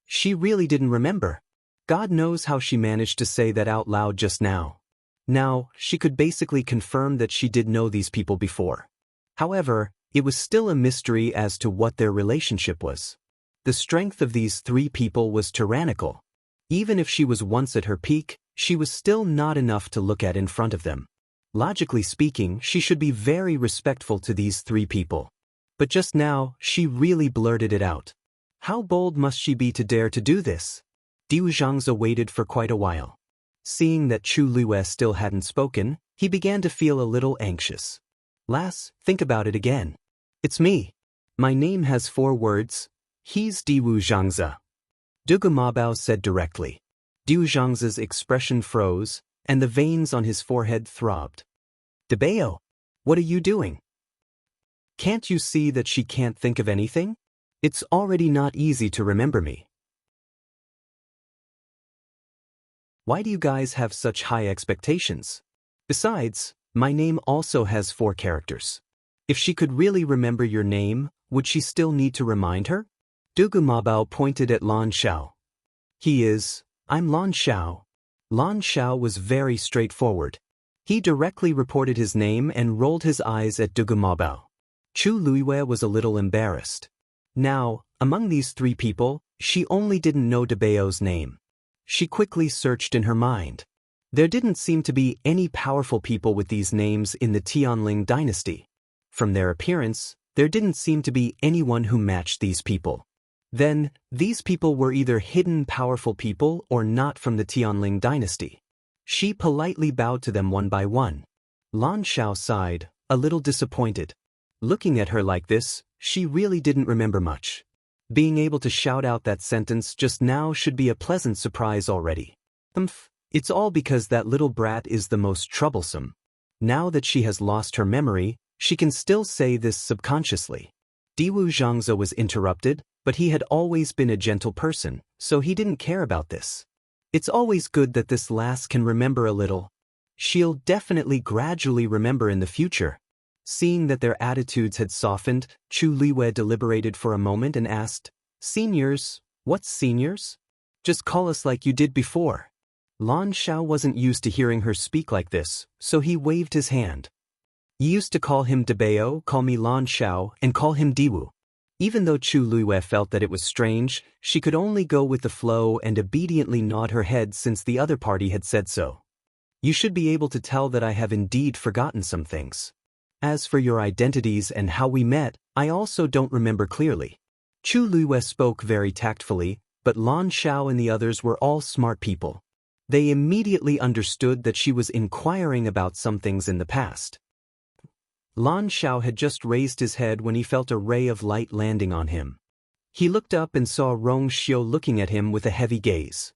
She really didn't remember. God knows how she managed to say that out loud just now. Now, she could basically confirm that she did know these people before. However, it was still a mystery as to what their relationship was. The strength of these three people was tyrannical. Even if she was once at her peak, she was still not enough to look at in front of them. Logically speaking, she should be very respectful to these three people. But just now, she really blurted it out. How bold must she be to dare to do this? Diwu Zhangze waited for quite a while. Seeing that Chu Luo still hadn't spoken, he began to feel a little anxious. Lass, think about it again. It's me. My name has 4 words. He's Diwu Zhangze. Dugu Mabao said directly. Diwu Zhangze's expression froze, and the veins on his forehead throbbed. Dabeo, what are you doing? Can't you see that she can't think of anything? It's already not easy to remember me. Why do you guys have such high expectations? Besides, my name also has 4 characters. If she could really remember your name, would she still need to remind her? Dugu Mabao pointed at Lan Xiao. I'm Lan Xiao. Lan Xiao was very straightforward. He directly reported his name and rolled his eyes at Dugu Mabao. Chu Luo was a little embarrassed. Now, among these 3 people, she only didn't know Dabeo's name. She quickly searched in her mind. There didn't seem to be any powerful people with these names in the Tianling dynasty. From their appearance, there didn't seem to be anyone who matched these people. Then, these people were either hidden powerful people or not from the Tianling dynasty. She politely bowed to them one by one. Lan Xiao sighed, a little disappointed. Looking at her like this, she really didn't remember much. Being able to shout out that sentence just now should be a pleasant surprise already. It's all because that little brat is the most troublesome. Now that she has lost her memory, she can still say this subconsciously. Diwu Zhangze was interrupted, but he had always been a gentle person, so he didn't care about this. It's always good that this lass can remember a little. She'll definitely gradually remember in the future. Seeing that their attitudes had softened, Chu Luo deliberated for a moment and asked, Seniors, what's seniors? Just call us like you did before. Lan Xiao wasn't used to hearing her speak like this, so he waved his hand. You used to call him Dabeo, call me Lan Xiao, and call him Diwu. Even though Chu Luo felt that it was strange, she could only go with the flow and obediently nod her head since the other party had said so. You should be able to tell that I have indeed forgotten some things. As for your identities and how we met, I also don't remember clearly. Chu Luo spoke very tactfully, but Lan Xiao and the others were all smart people. They immediately understood that she was inquiring about some things in the past. Lan Xiao had just raised his head when he felt a ray of light landing on him. He looked up and saw Rong Xiu looking at him with a heavy gaze.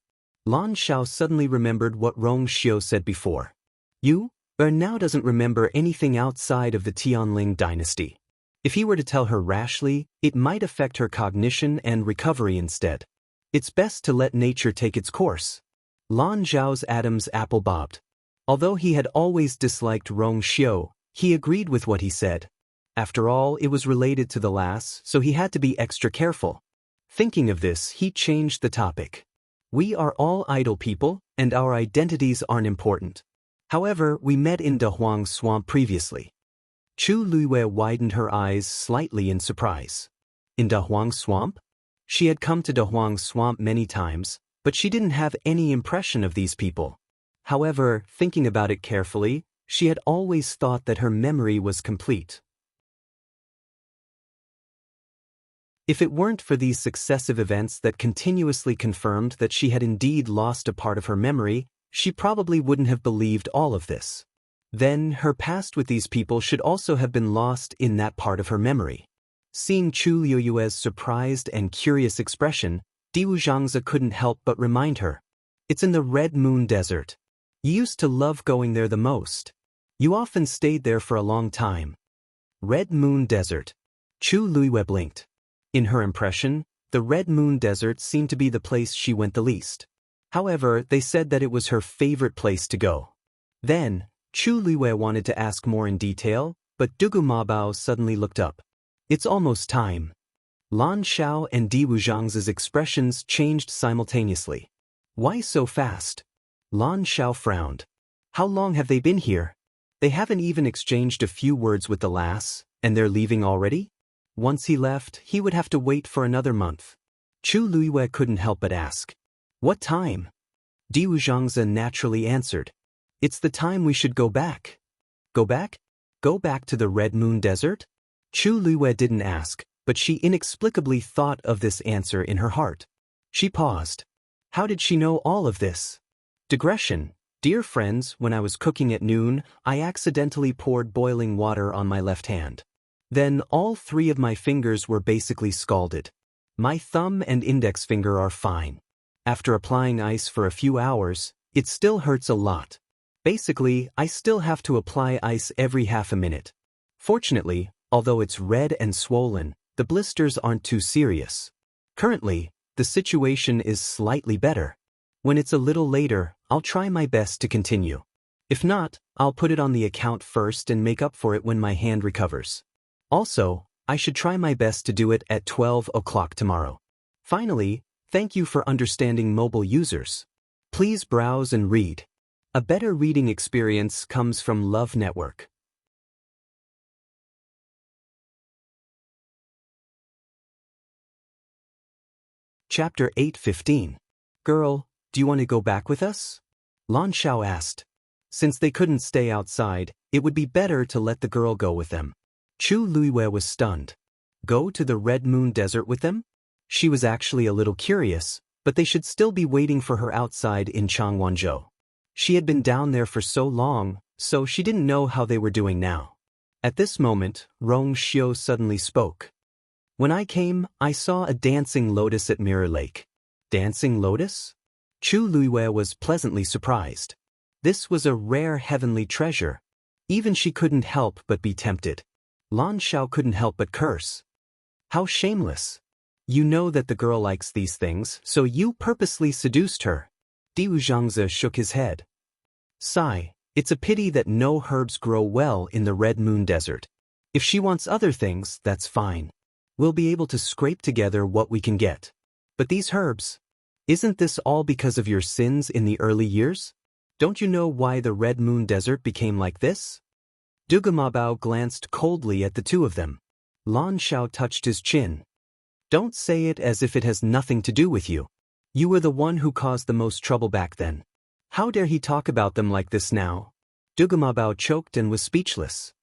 Lan Xiao suddenly remembered what Rong Xiu said before. You, now doesn't remember anything outside of the Tianling dynasty. If he were to tell her rashly, it might affect her cognition and recovery instead. It's best to let nature take its course. Lan Zhao's Adam's apple bobbed. Although he had always disliked Rong Xiu, he agreed with what he said. After all, it was related to the lass, so he had to be extra careful. Thinking of this, he changed the topic. We are all idle people, and our identities aren't important. However, we met in Dahuang Swamp previously. Chu Luo widened her eyes slightly in surprise. In Dahuang Swamp? She had come to Dahuang Swamp many times, but she didn't have any impression of these people. However, thinking about it carefully, she had always thought that her memory was complete. If it weren't for these successive events that continuously confirmed that she had indeed lost a part of her memory, she probably wouldn't have believed all of this. Then, her past with these people should also have been lost in that part of her memory. Seeing Chu Luoyue's surprised and curious expression, Diwu Zhangze couldn't help but remind her. It's in the Red Moon Desert. You used to love going there the most. You often stayed there for a long time. Red Moon Desert. Chu Luo blinked. In her impression, the Red Moon Desert seemed to be the place she went the least. However, they said that it was her favorite place to go. Then, Chu Luo wanted to ask more in detail, but Dugu Mabao suddenly looked up. It's almost time. Lan Xiao and Diwu Zhangze's expressions changed simultaneously. Why so fast? Lan Xiao frowned. How long have they been here? They haven't even exchanged a few words with the lass, and they're leaving already? Once he left, he would have to wait for another month. Chu Luo couldn't help but ask. What time? Diwu Zhangzi naturally answered. It's the time we should go back. Go back? Go back to the Red Moon Desert? Chu Luiwei didn't ask, but she inexplicably thought of this answer in her heart. She paused. How did she know all of this? Digression. Dear friends, when I was cooking at noon, I accidentally poured boiling water on my left hand. Then all 3 of my fingers were basically scalded. My thumb and index finger are fine. After applying ice for a few hours, it still hurts a lot. Basically, I still have to apply ice every half a minute. Fortunately, although it's red and swollen, the blisters aren't too serious. Currently, the situation is slightly better. When it's a little later, I'll try my best to continue. If not, I'll put it on the account first and make up for it when my hand recovers. Also, I should try my best to do it at 12 o'clock tomorrow. Finally, thank you for understanding mobile users. Please browse and read. A better reading experience comes from Love Network. Chapter 8:15. Girl, do you want to go back with us? Lan Xiao asked. Since they couldn't stay outside, it would be better to let the girl go with them. Chu Luiwei was stunned. Go to the Red Moon Desert with them? She was actually a little curious, but they should still be waiting for her outside in Changwonzhou. She had been down there for so long, so she didn't know how they were doing now. At this moment, Rong Xiu suddenly spoke. When I came, I saw a dancing lotus at Mirror Lake. Dancing lotus? Chu Luiwei was pleasantly surprised. This was a rare heavenly treasure. Even she couldn't help but be tempted. Lan Xiao couldn't help but curse. How shameless. You know that the girl likes these things, so you purposely seduced her. Diwu Zhangzi shook his head. Sigh, it's a pity that no herbs grow well in the Red Moon Desert. If she wants other things, that's fine. We'll be able to scrape together what we can get. But these herbs, isn't this all because of your sins in the early years? Don't you know why the Red Moon Desert became like this? Dugamabao glanced coldly at the 2 of them. Lan Xiao touched his chin. Don't say it as if it has nothing to do with you. You were the one who caused the most trouble back then. How dare he talk about them like this now? Dugamabao choked and was speechless.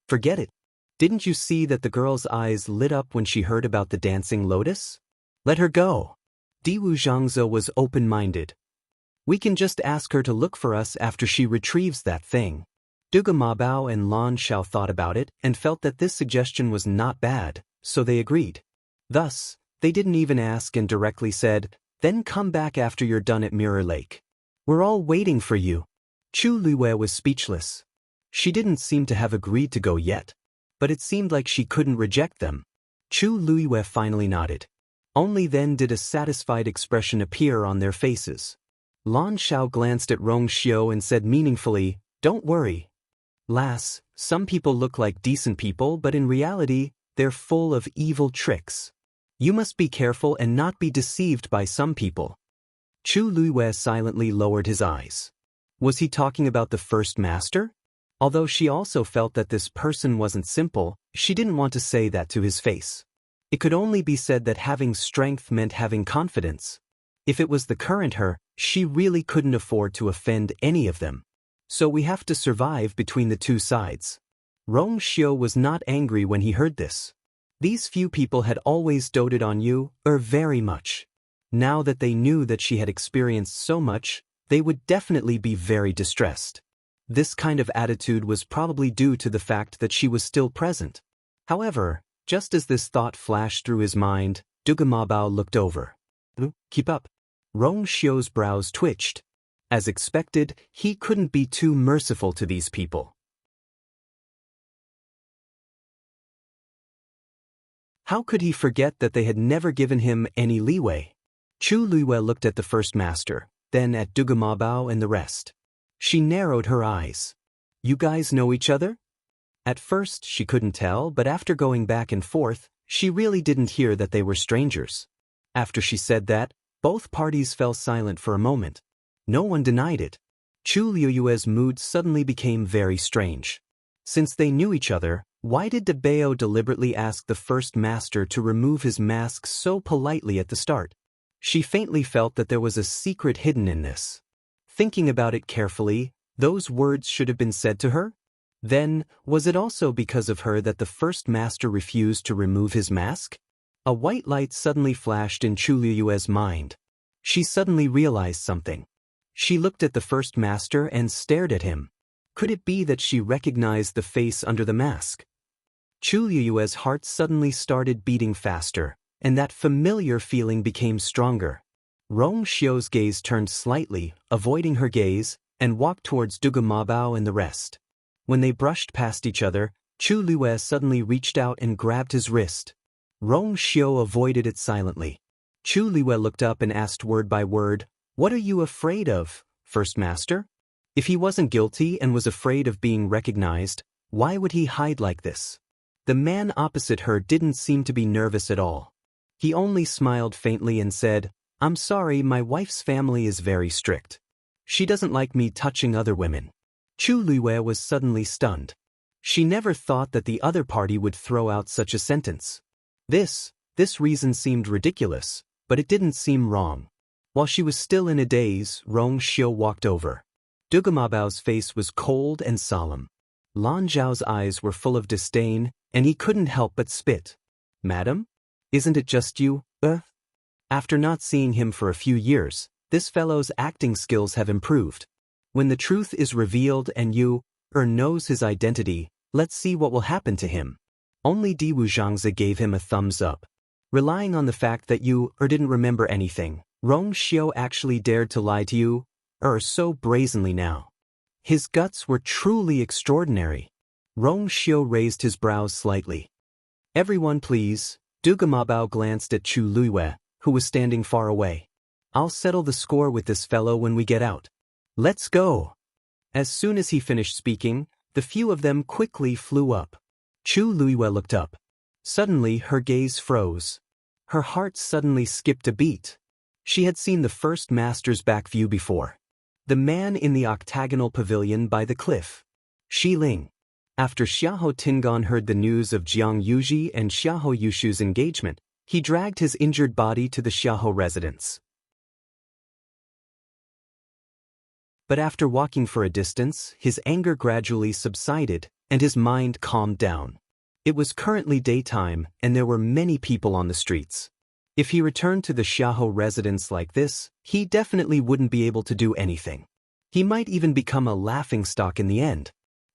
Forget it. Didn't you see that the girl's eyes lit up when she heard about the dancing lotus? Let her go. Diwu Zhangzi was open-minded. We can just ask her to look for us after she retrieves that thing. Dugamabao and Lan Xiao thought about it and felt that this suggestion was not bad, so they agreed. Thus, they didn't even ask and directly said, then come back after you're done at Mirror Lake. We're all waiting for you. Chu Luiwei was speechless. She didn't seem to have agreed to go yet, but it seemed like she couldn't reject them. Chu Luiwei finally nodded. Only then did a satisfied expression appear on their faces. Lan Xiao glanced at Rong Xiu and said meaningfully, Don't worry. Lass, some people look like decent people, but in reality, they're full of evil tricks. You must be careful and not be deceived by some people. Chu Luiwei silently lowered his eyes. Was he talking about the first master? Although she also felt that this person wasn't simple, she didn't want to say that to his face. It could only be said that having strength meant having confidence. If it was the current her, she really couldn't afford to offend any of them. So we have to survive between the 2 sides. Rong Xiu was not angry when he heard this. These few people had always doted on you, very much. Now that they knew that she had experienced so much, they would definitely be very distressed. This kind of attitude was probably due to the fact that she was still present. However, just as this thought flashed through his mind, Dugamabao looked over. Keep up. Rong Xiu's brows twitched. As expected, he couldn't be too merciful to these people. How could he forget that they had never given him any leeway? Chu Luiwei looked at the first master, then at Dugamabao and the rest. She narrowed her eyes. You guys know each other? At first she couldn't tell, but after going back and forth, she really didn't hear that they were strangers. After she said that, both parties fell silent for a moment. No one denied it. Chu Luiwei's mood suddenly became very strange. Since they knew each other, why did Dabeo deliberately ask the first master to remove his mask so politely at the start? She faintly felt that there was a secret hidden in this. Thinking about it carefully, those words should have been said to her? Then, was it also because of her that the first master refused to remove his mask? A white light suddenly flashed in Chu Liyue's mind. She suddenly realized something. She looked at the first master and stared at him. Could it be that she recognized the face under the mask? Chu Liyue's heart suddenly started beating faster, and that familiar feeling became stronger. Rong Xiu's gaze turned slightly, avoiding her gaze, and walked towards Dugu Mabao and the rest. When they brushed past each other, Chu Liyue suddenly reached out and grabbed his wrist. Rong Xiu avoided it silently. Chu Liyue looked up and asked word by word, "What are you afraid of, First Master?" If he wasn't guilty and was afraid of being recognized, why would he hide like this? The man opposite her didn't seem to be nervous at all. He only smiled faintly and said, "I'm sorry, my wife's family is very strict. She doesn't like me touching other women." Chu Liyue was suddenly stunned. She never thought that the other party would throw out such a sentence. This reason seemed ridiculous, but it didn't seem wrong. While she was still in a daze, Rong Xiu walked over. Dugu Mabao's face was cold and solemn. Lan Zhao's eyes were full of disdain, and he couldn't help but spit. "Madam? Isn't it just you, After not seeing him for a few years, this fellow's acting skills have improved. When the truth is revealed and you, knows his identity, let's see what will happen to him." Only Di Wuzhangzi gave him a thumbs up. Relying on the fact that you, didn't remember anything, Rong Xiu actually dared to lie to you, so brazenly now. His guts were truly extraordinary. Rong Xiu raised his brows slightly. "Everyone please." Dugu Mabao glanced at Chu Liyue, who was standing far away. "I'll settle the score with this fellow when we get out. Let's go." As soon as he finished speaking, the few of them quickly flew up. Chu Liyue looked up. Suddenly her gaze froze. Her heart suddenly skipped a beat. She had seen the first master's back view before. The man in the octagonal pavilion by the cliff. Shi Ling. After Xiahou Tingan heard the news of Jiang Yuji and Xiahou Yushu's engagement, he dragged his injured body to the Xiahou residence. But after walking for a distance, his anger gradually subsided, and his mind calmed down. It was currently daytime, and there were many people on the streets. If he returned to the Xiahou residence like this, he definitely wouldn't be able to do anything. He might even become a laughingstock in the end.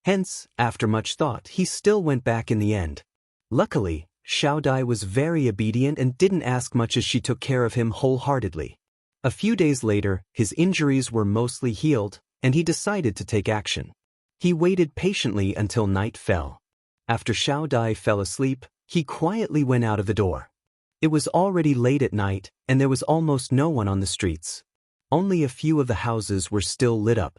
Hence, after much thought, he still went back in the end. Luckily, Xiao Dai was very obedient and didn't ask much as she took care of him wholeheartedly. A few days later, his injuries were mostly healed, and he decided to take action. He waited patiently until night fell. After Xiao Dai fell asleep, he quietly went out of the door. It was already late at night, and there was almost no one on the streets. Only a few of the houses were still lit up.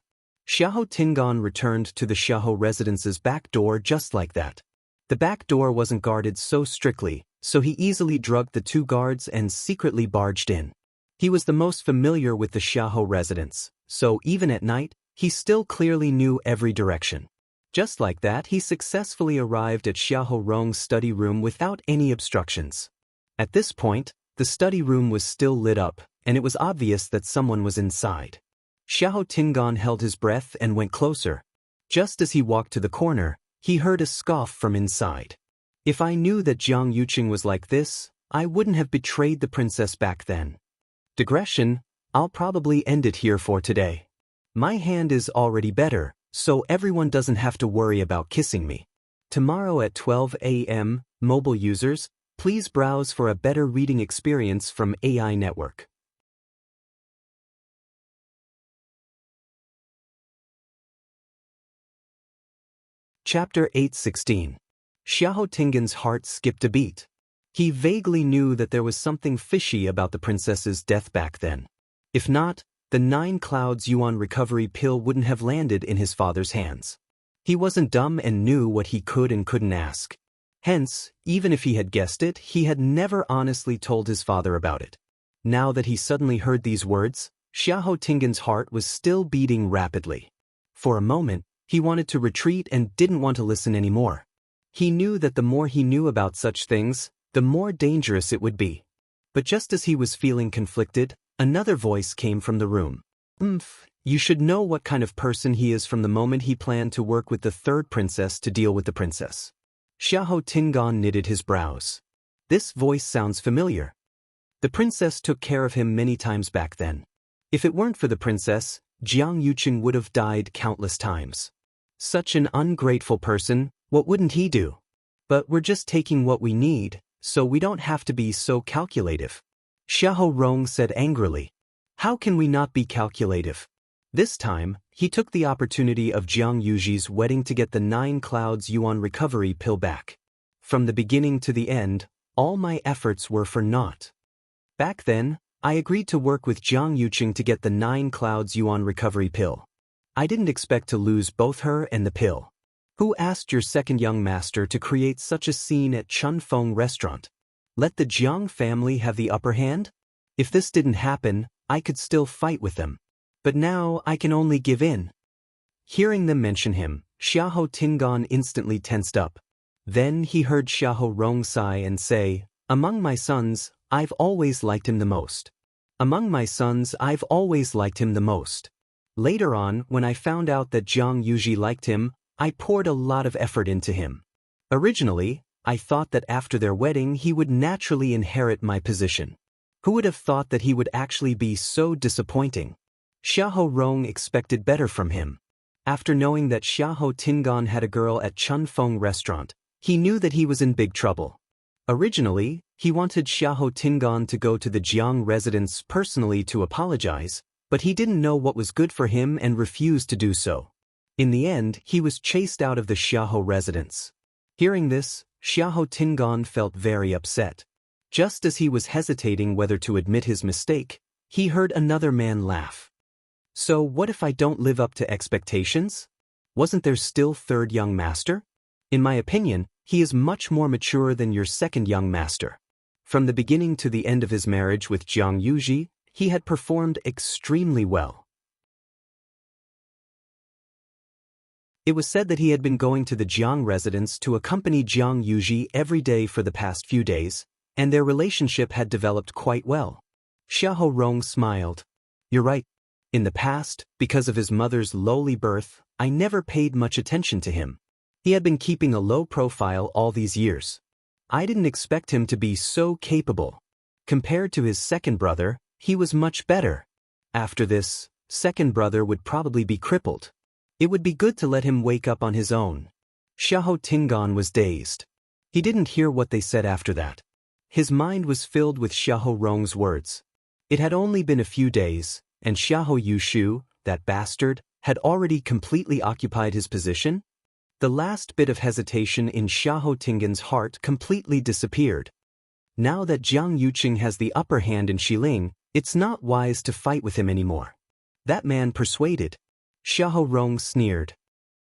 Xiahou Tingan returned to the Xiahou residence's back door just like that. The back door wasn't guarded so strictly, so he easily drugged the two guards and secretly barged in. He was the most familiar with the Xiahou residence, so even at night, he still clearly knew every direction. Just like that, he successfully arrived at Xiahou Rong's study room without any obstructions. At this point, the study room was still lit up, and it was obvious that someone was inside. Xiahou Tingan held his breath and went closer. Just as he walked to the corner, he heard a scoff from inside. "If I knew that Jiang Yuqing was like this, I wouldn't have betrayed the princess back then." Digression, I'll probably end it here for today. My hand is already better, so everyone doesn't have to worry about kissing me. Tomorrow at 12 a.m., mobile users, please browse for a better reading experience from AI Network. Chapter 816. Xiahou Tingan's heart skipped a beat. He vaguely knew that there was something fishy about the princess's death back then. If not, the 9 Clouds Yuan recovery pill wouldn't have landed in his father's hands. He wasn't dumb and knew what he could and couldn't ask. Hence, even if he had guessed it, he had never honestly told his father about it. Now that he suddenly heard these words, Xiahou Tingan's heart was still beating rapidly. For a moment, he wanted to retreat and didn't want to listen anymore. He knew that the more he knew about such things, the more dangerous it would be. But just as he was feeling conflicted, another voice came from the room. You should know what kind of person he is from the moment he planned to work with the third princess to deal with the princess. Xiahou Tingan knitted his brows. This voice sounds familiar. The princess took care of him many times back then. If it weren't for the princess, Jiang Yuqing would have died countless times. Such an ungrateful person, what wouldn't he do? But we're just taking what we need, so we don't have to be so calculative. Xiahou Rong said angrily. How can we not be calculative? This time, he took the opportunity of Jiang Yuji's wedding to get the 9 Clouds Yuan recovery pill back. From the beginning to the end, all my efforts were for naught. Back then, I agreed to work with Jiang Yuqing to get the 9 Clouds Yuan recovery pill. I didn't expect to lose both her and the pill. Who asked your second young master to create such a scene at Chunfeng restaurant? Let the Jiang family have the upper hand? If this didn't happen, I could still fight with them. But now I can only give in. Hearing them mention him, Xiahou Tingan instantly tensed up. Then he heard Xiahou Rong sigh and say, Among my sons, I've always liked him the most. Among my sons, I've always liked him the most. Later on, when I found out that Jiang Yuji liked him, I poured a lot of effort into him. Originally, I thought that after their wedding he would naturally inherit my position. Who would have thought that he would actually be so disappointing? Xiahou Rong expected better from him. After knowing that Xiahou Tingan had a girl at Chunfeng restaurant, he knew that he was in big trouble. Originally, he wanted Xiahou Tingan to go to the Jiang residence personally to apologize, but he didn't know what was good for him and refused to do so. In the end, he was chased out of the Xiahou residence. Hearing this, Xiahou Tingan felt very upset. Just as he was hesitating whether to admit his mistake, he heard another man laugh. So what if I don't live up to expectations? Wasn't there still third young master? In my opinion, he is much more mature than your second young master. From the beginning to the end of his marriage with Jiang Yuji, he had performed extremely well. It was said that he had been going to the Jiang residence to accompany Jiang Yuji every day for the past few days, and their relationship had developed quite well. Xiahou Rong smiled. You're right. In the past, because of his mother's lowly birth, I never paid much attention to him. He had been keeping a low profile all these years. I didn't expect him to be so capable. Compared to his second brother, he was much better. After this, second brother would probably be crippled. It would be good to let him wake up on his own. Xiahou Tingan was dazed. He didn't hear what they said after that. His mind was filled with Xiahou Rong's words. It had only been a few days, and Xiahou Yushu, that bastard, had already completely occupied his position. The last bit of hesitation in Xiahou Tingan's heart completely disappeared. Now that Jiang Yuqing has the upper hand in Xiling, it's not wise to fight with him anymore. That man persuaded. Xiahou Rong sneered.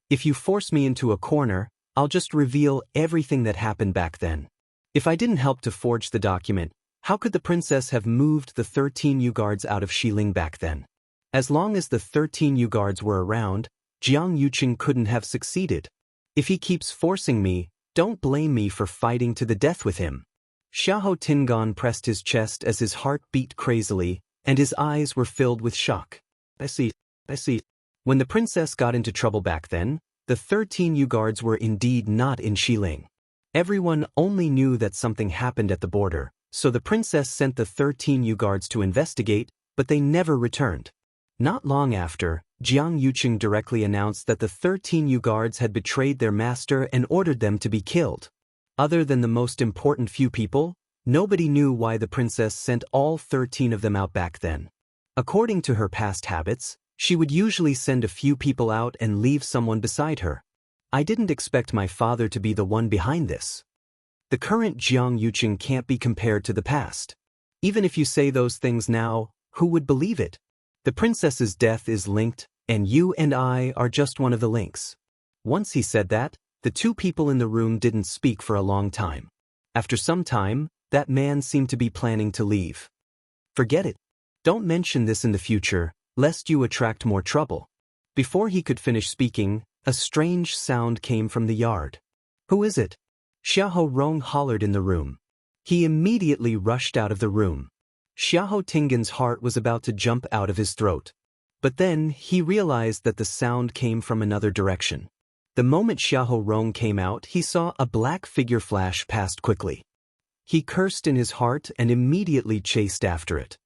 If you force me into a corner, I'll just reveal everything that happened back then. If I didn't help to forge the document, how could the princess have moved the 13 U-guards out of Xiling back then? As long as the 13 U-guards were around, Jiang Yuqing couldn't have succeeded. If he keeps forcing me, don't blame me for fighting to the death with him. Xiahou Tingan pressed his chest as his heart beat crazily, and his eyes were filled with shock. I see. When the princess got into trouble back then, the 13 U-guards were indeed not in Xiling. Everyone only knew that something happened at the border, so the princess sent the 13 U-guards to investigate, but they never returned. Not long after, Jiang Yuqing directly announced that the 13 U-guards had betrayed their master and ordered them to be killed. Other than the most important few people, nobody knew why the princess sent all 13 of them out back then. According to her past habits, she would usually send a few people out and leave someone beside her. I didn't expect my father to be the one behind this. The current Jiang Yuqing can't be compared to the past. Even if you say those things now, who would believe it? The princess's death is linked, and you and I are just one of the links. Once he said that, the two people in the room didn't speak for a long time. After some time, that man seemed to be planning to leave. Forget it. Don't mention this in the future, lest you attract more trouble. Before he could finish speaking, a strange sound came from the yard. Who is it? Xiahou Rong hollered in the room. He immediately rushed out of the room. Xiahou Tingan's heart was about to jump out of his throat. But then, he realized that the sound came from another direction. The moment Xiahou Rong came out, he saw a black figure flash past quickly. He cursed in his heart and immediately chased after it.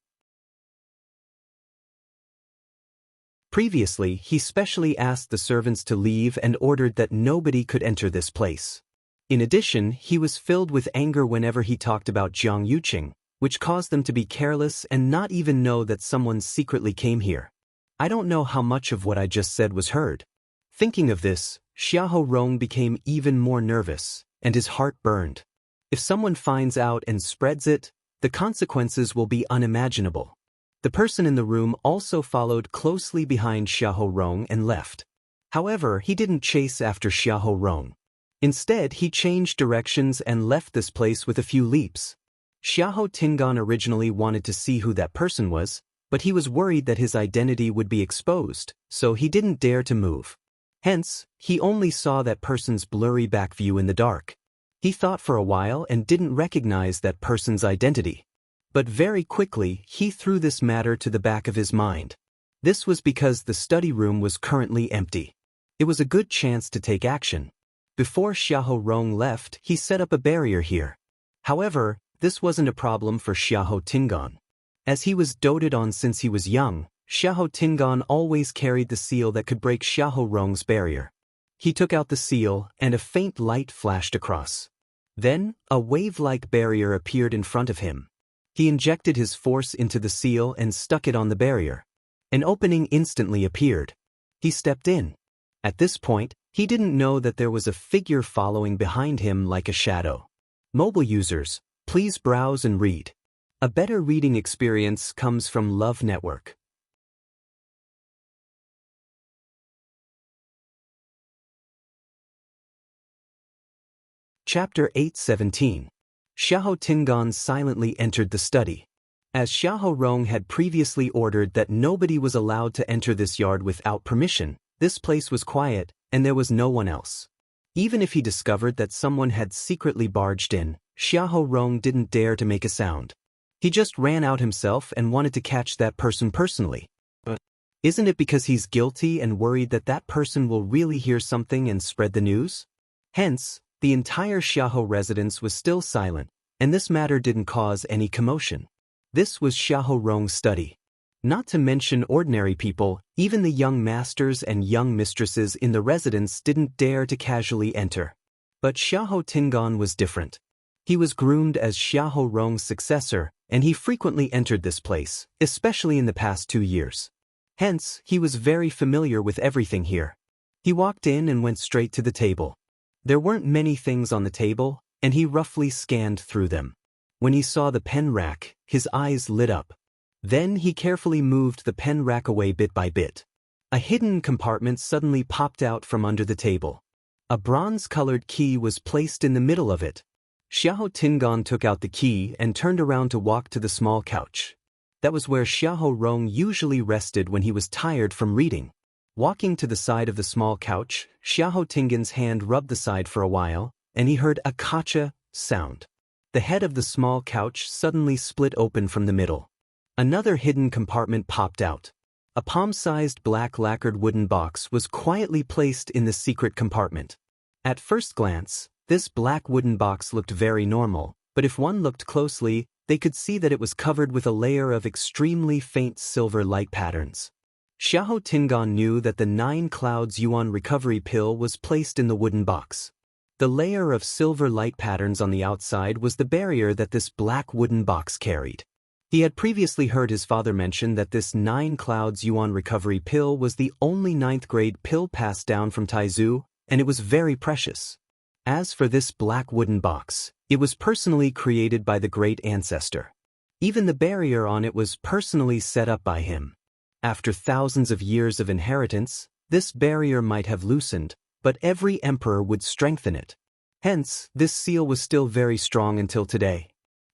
Previously, he specially asked the servants to leave and ordered that nobody could enter this place. In addition, he was filled with anger whenever he talked about Jiang Yuqing, which caused them to be careless and not even know that someone secretly came here. I don't know how much of what I just said was heard. Thinking of this, Xiahou Rong became even more nervous, and his heart burned. If someone finds out and spreads it, the consequences will be unimaginable. The person in the room also followed closely behind Xiahou Rong and left. However, he didn't chase after Xiahou Rong. Instead, he changed directions and left this place with a few leaps. Xiahou Tingan originally wanted to see who that person was, but he was worried that his identity would be exposed, so he didn't dare to move. Hence, he only saw that person's blurry back view in the dark. He thought for a while and didn't recognize that person's identity. But very quickly, he threw this matter to the back of his mind. This was because the study room was currently empty. It was a good chance to take action. Before Xiahou Rong left, he set up a barrier here. However, this wasn't a problem for Xiahou Tingan. As he was doted on since he was young, Xiahou Tingan always carried the seal that could break Xiahou Rong's barrier. He took out the seal, and a faint light flashed across. Then, a wave-like barrier appeared in front of him. He injected his force into the seal and stuck it on the barrier. An opening instantly appeared. He stepped in. At this point, he didn't know that there was a figure following behind him like a shadow. Mobile users, please browse and read. A better reading experience comes from Love Network. Chapter 8:17. Xiahou Tingan silently entered the study. As Xiahou Rong had previously ordered that nobody was allowed to enter this yard without permission, this place was quiet, and there was no one else. Even if he discovered that someone had secretly barged in, Xiahou Rong didn't dare to make a sound. He just ran out himself and wanted to catch that person personally. But isn't it because he's guilty and worried that that person will really hear something and spread the news? Hence, the entire Xiahou residence was still silent, and this matter didn't cause any commotion. This was Xiahou Rong's study. Not to mention ordinary people, even the young masters and young mistresses in the residence didn't dare to casually enter. But Xiahou Tingan was different. He was groomed as Xiahou Rong's successor, and he frequently entered this place, especially in the past 2 years. Hence, he was very familiar with everything here. He walked in and went straight to the table. There weren't many things on the table, and he roughly scanned through them. When he saw the pen rack, his eyes lit up. Then he carefully moved the pen rack away bit by bit. A hidden compartment suddenly popped out from under the table. A bronze-colored key was placed in the middle of it. Xiahou Tingan took out the key and turned around to walk to the small couch. That was where Xiahou Rong usually rested when he was tired from reading. Walking to the side of the small couch, Xiahou Tingan's hand rubbed the side for a while, and he heard a kacha sound. The head of the small couch suddenly split open from the middle. Another hidden compartment popped out. A palm-sized black lacquered wooden box was quietly placed in the secret compartment. At first glance, this black wooden box looked very normal, but if one looked closely, they could see that it was covered with a layer of extremely faint silver light patterns. Xiahou Tingan knew that the 9 Clouds Yuan recovery pill was placed in the wooden box. The layer of silver light patterns on the outside was the barrier that this black wooden box carried. He had previously heard his father mention that this 9 Clouds Yuan recovery pill was the only 9th grade pill passed down from Taizu, and it was very precious. As for this black wooden box, it was personally created by the great ancestor. Even the barrier on it was personally set up by him. After thousands of years of inheritance, this barrier might have loosened, but every emperor would strengthen it. Hence, this seal was still very strong until today.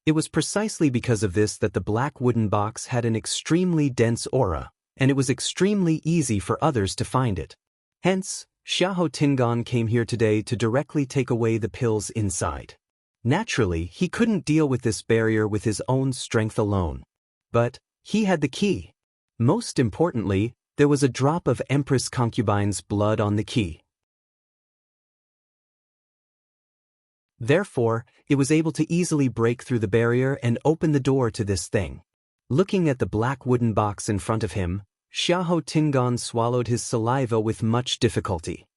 It was precisely because of this that the black wooden box had an extremely dense aura, and it was extremely easy for others to find it. Hence, Xiahou Tingan came here today to directly take away the pills inside. Naturally, he couldn't deal with this barrier with his own strength alone. But he had the key. Most importantly, there was a drop of Empress Concubine's blood on the key. Therefore, it was able to easily break through the barrier and open the door to this thing. Looking at the black wooden box in front of him, Xiahou Tingan swallowed his saliva with much difficulty.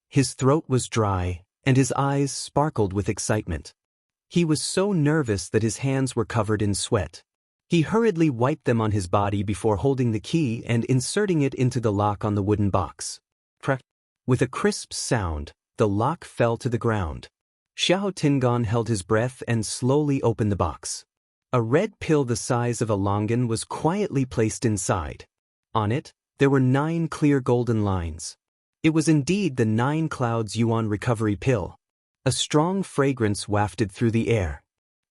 His throat was dry, and his eyes sparkled with excitement. He was so nervous that his hands were covered in sweat. He hurriedly wiped them on his body before holding the key and inserting it into the lock on the wooden box. With a crisp sound, the lock fell to the ground. Xiahou Tingan held his breath and slowly opened the box. A red pill the size of a longan was quietly placed inside. On it, there were 9 clear golden lines. It was indeed the 9 Clouds Yuan recovery pill. A strong fragrance wafted through the air.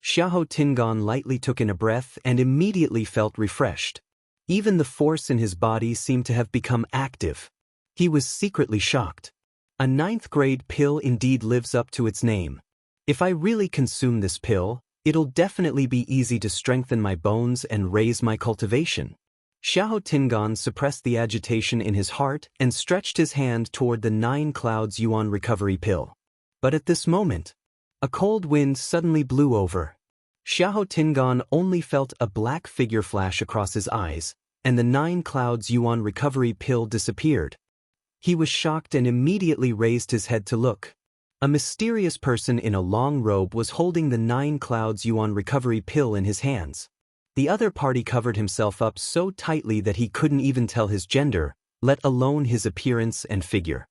Xiahou Tingan lightly took in a breath and immediately felt refreshed. Even the force in his body seemed to have become active. He was secretly shocked. A 9th-grade pill indeed lives up to its name. If I really consume this pill, it'll definitely be easy to strengthen my bones and raise my cultivation. Xiahou Tingan suppressed the agitation in his heart and stretched his hand toward the 9 Clouds Yuan recovery pill. But at this moment, a cold wind suddenly blew over. Xiahou Tingan only felt a black figure flash across his eyes, and the 9 Clouds Yuan recovery pill disappeared. He was shocked and immediately raised his head to look. A mysterious person in a long robe was holding the 9 Clouds Yuan recovery pill in his hands. The other party covered himself up so tightly that he couldn't even tell his gender, let alone his appearance and figure.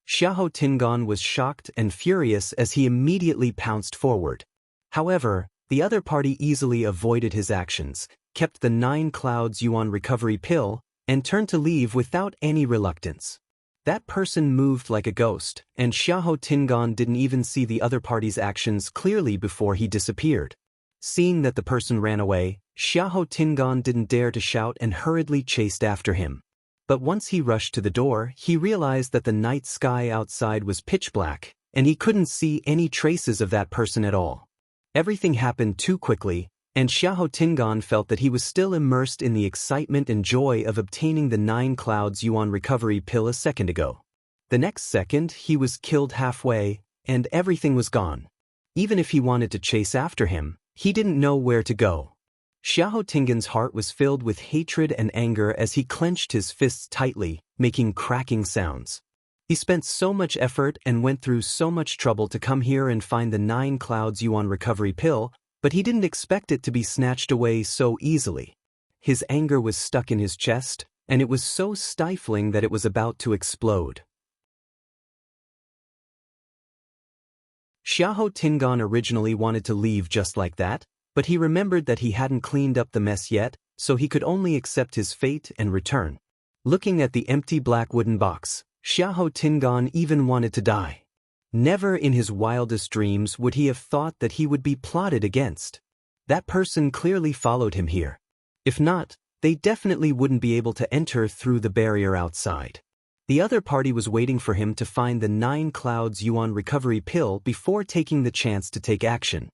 Xiahou Tingan was shocked and furious as he immediately pounced forward. However, the other party easily avoided his actions, kept the 9 Clouds Yuan recovery pill, and turned to leave without any reluctance. That person moved like a ghost, and Xiahou Tingan didn't even see the other party's actions clearly before he disappeared. Seeing that the person ran away, Xiahou Tingan didn't dare to shout and hurriedly chased after him. But once he rushed to the door, he realized that the night sky outside was pitch black, and he couldn't see any traces of that person at all. Everything happened too quickly, and Xiahou Tingan felt that he was still immersed in the excitement and joy of obtaining the 9 Clouds Yuan recovery pill a second ago. The next second, he was killed halfway, and everything was gone. Even if he wanted to chase after him, he didn't know where to go. Xiahou Tingan's heart was filled with hatred and anger as he clenched his fists tightly, making cracking sounds. He spent so much effort and went through so much trouble to come here and find the 9 Clouds Yuan recovery pill, but he didn't expect it to be snatched away so easily. His anger was stuck in his chest, and it was so stifling that it was about to explode. Xiahou Tingan originally wanted to leave just like that, but he remembered that he hadn't cleaned up the mess yet, so he could only accept his fate and return. Looking at the empty black wooden box, Xiahou Tingan even wanted to die. Never in his wildest dreams would he have thought that he would be plotted against. That person clearly followed him here. If not, they definitely wouldn't be able to enter through the barrier outside. The other party was waiting for him to find the 9 Clouds Yuan recovery pill before taking the chance to take action.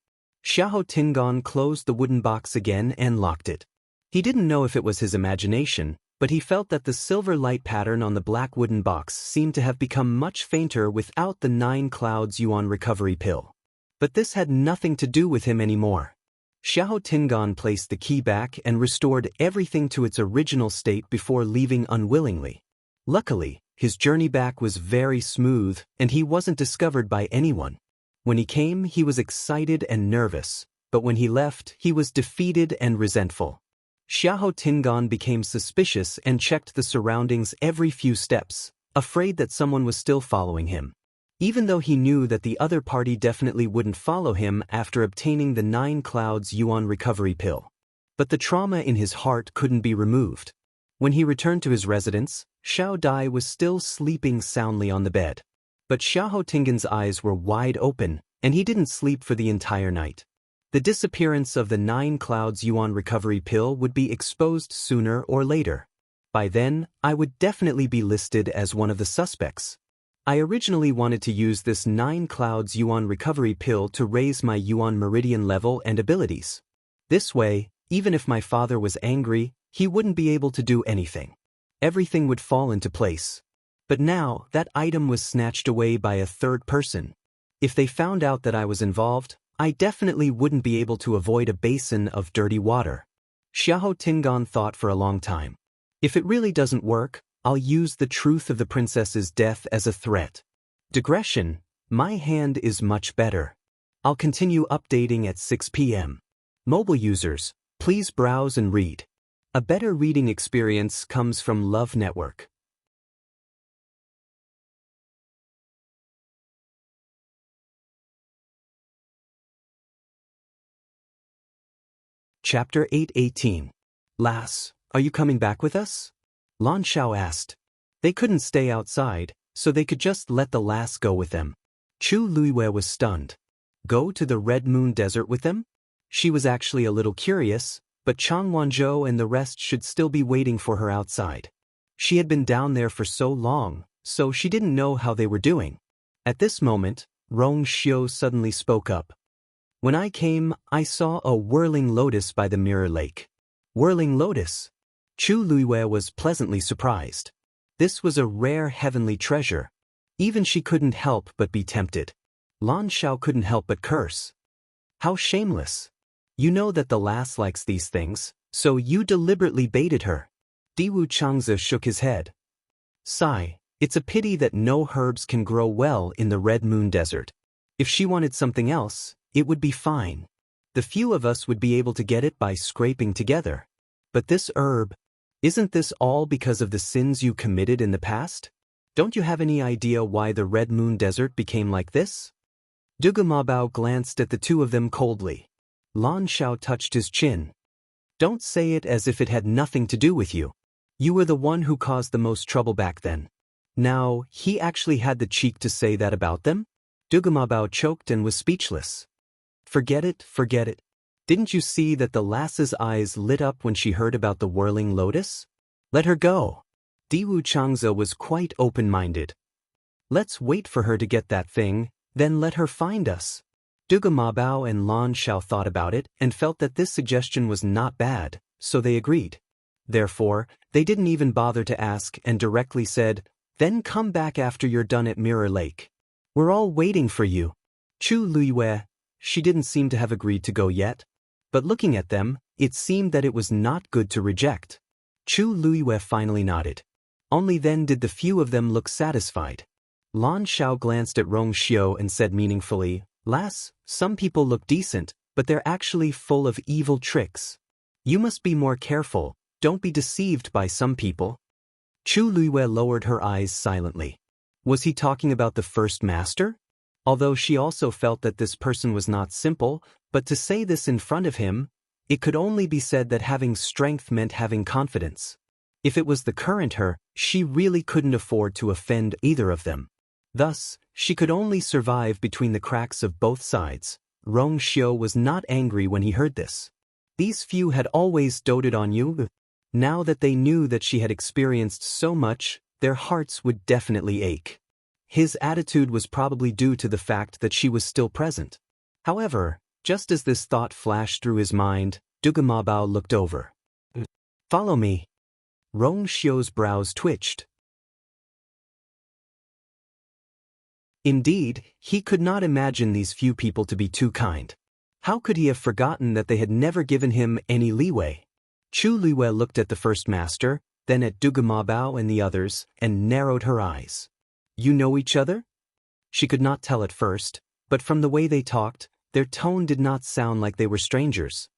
Xiahou Tingan closed the wooden box again and locked it. He didn't know if it was his imagination, but he felt that the silver light pattern on the black wooden box seemed to have become much fainter without the 9 Clouds Yuan recovery pill. But this had nothing to do with him anymore. Xiahou Tingan placed the key back and restored everything to its original state before leaving unwillingly. Luckily, his journey back was very smooth and he wasn't discovered by anyone. When he came, he was excited and nervous, but when he left, he was defeated and resentful. Xiahou Tingan became suspicious and checked the surroundings every few steps, afraid that someone was still following him. Even though he knew that the other party definitely wouldn't follow him after obtaining the 9 Clouds Yuan recovery pill. But the trauma in his heart couldn't be removed. When he returned to his residence, Xiao Dai was still sleeping soundly on the bed. But Xiahou Tingan's eyes were wide open, and he didn't sleep for the entire night. The disappearance of the 9 Clouds Yuan recovery pill would be exposed sooner or later. By then, I would definitely be listed as one of the suspects. I originally wanted to use this 9 clouds Yuan recovery pill to raise my Yuan meridian level and abilities. This way, even if my father was angry, he wouldn't be able to do anything. Everything would fall into place. But now, that item was snatched away by a third person. If they found out that I was involved, I definitely wouldn't be able to avoid a basin of dirty water. Xiahou Tingan thought for a long time. If it really doesn't work, I'll use the truth of the princess's death as a threat. Digression, my hand is much better. I'll continue updating at 6 p.m. Mobile users, please browse and read. A better reading experience comes from Love Network. Chapter 8:18. Lass, are you coming back with us? Lan Xiao asked. They couldn't stay outside, so they could just let the lass go with them. Chu Luiwei was stunned. Go to the Red Moon Desert with them? She was actually a little curious, but Chang Wanzhou and the rest should still be waiting for her outside. She had been down there for so long, so she didn't know how they were doing. At this moment, Rong Xiu suddenly spoke up. When I came, I saw a whirling lotus by the mirror lake. Whirling lotus? Chu Luiwei was pleasantly surprised. This was a rare heavenly treasure. Even she couldn't help but be tempted. Lan Xiao couldn't help but curse. How shameless. You know that the lass likes these things, so you deliberately baited her. Diwu Changzi shook his head. Sigh, it's a pity that no herbs can grow well in the Red Moon Desert. If she wanted something else, it would be fine. The few of us would be able to get it by scraping together. But this herb, isn't this all because of the sins you committed in the past? Don't you have any idea why the Red Moon Desert became like this? Dugu Mabao glanced at the two of them coldly. Lan Xiao touched his chin. Don't say it as if it had nothing to do with you. You were the one who caused the most trouble back then. Now, he actually had the cheek to say that about them? Dugu Mabao choked and was speechless. Forget it, forget it. Didn't you see that the lass's eyes lit up when she heard about the whirling lotus? Let her go. Diwu Changzi was quite open-minded. Let's wait for her to get that thing, then let her find us. Dugu Mabao and Lan Xiao thought about it and felt that this suggestion was not bad, so they agreed. Therefore, they didn't even bother to ask and directly said, then come back after you're done at Mirror Lake. We're all waiting for you. Chu Luiwei, she didn't seem to have agreed to go yet. But looking at them, it seemed that it was not good to reject. Chu Luiwei finally nodded. Only then did the few of them look satisfied. Lan Xiao glanced at Rong Xiu and said meaningfully, Lass, some people look decent, but they're actually full of evil tricks. You must be more careful, don't be deceived by some people. Chu Luiwei lowered her eyes silently. Was he talking about the first master? Although she also felt that this person was not simple, but to say this in front of him, it could only be said that having strength meant having confidence. If it was the current her, she really couldn't afford to offend either of them. Thus, she could only survive between the cracks of both sides. Rong Xiu was not angry when he heard this. These few had always doted on you. Now that they knew that she had experienced so much, their hearts would definitely ache. His attitude was probably due to the fact that she was still present. However, just as this thought flashed through his mind, Dugu Mabao looked over. Follow me. Rong Xiu's brows twitched. Indeed, he could not imagine these few people to be too kind. How could he have forgotten that they had never given him any leeway? Chu Luiwei looked at the first master, then at Dugu Mabao and the others, and narrowed her eyes. You know each other? She could not tell at first, but from the way they talked, their tone did not sound like they were strangers.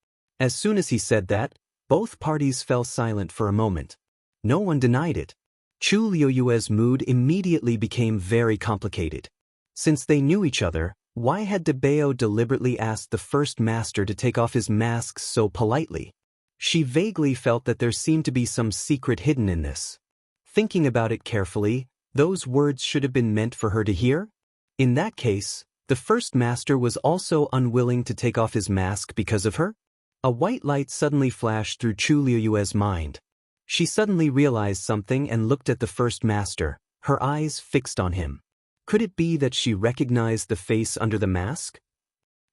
As soon as he said that, both parties fell silent for a moment. No one denied it. Chu Luiwei's mood immediately became very complicated. Since they knew each other, why had DeBeo deliberately asked the first master to take off his mask so politely? She vaguely felt that there seemed to be some secret hidden in this. Thinking about it carefully, those words should have been meant for her to hear? In that case, the first master was also unwilling to take off his mask because of her? A white light suddenly flashed through Chu Luiwei's mind. She suddenly realized something and looked at the first master, her eyes fixed on him. Could it be that she recognized the face under the mask?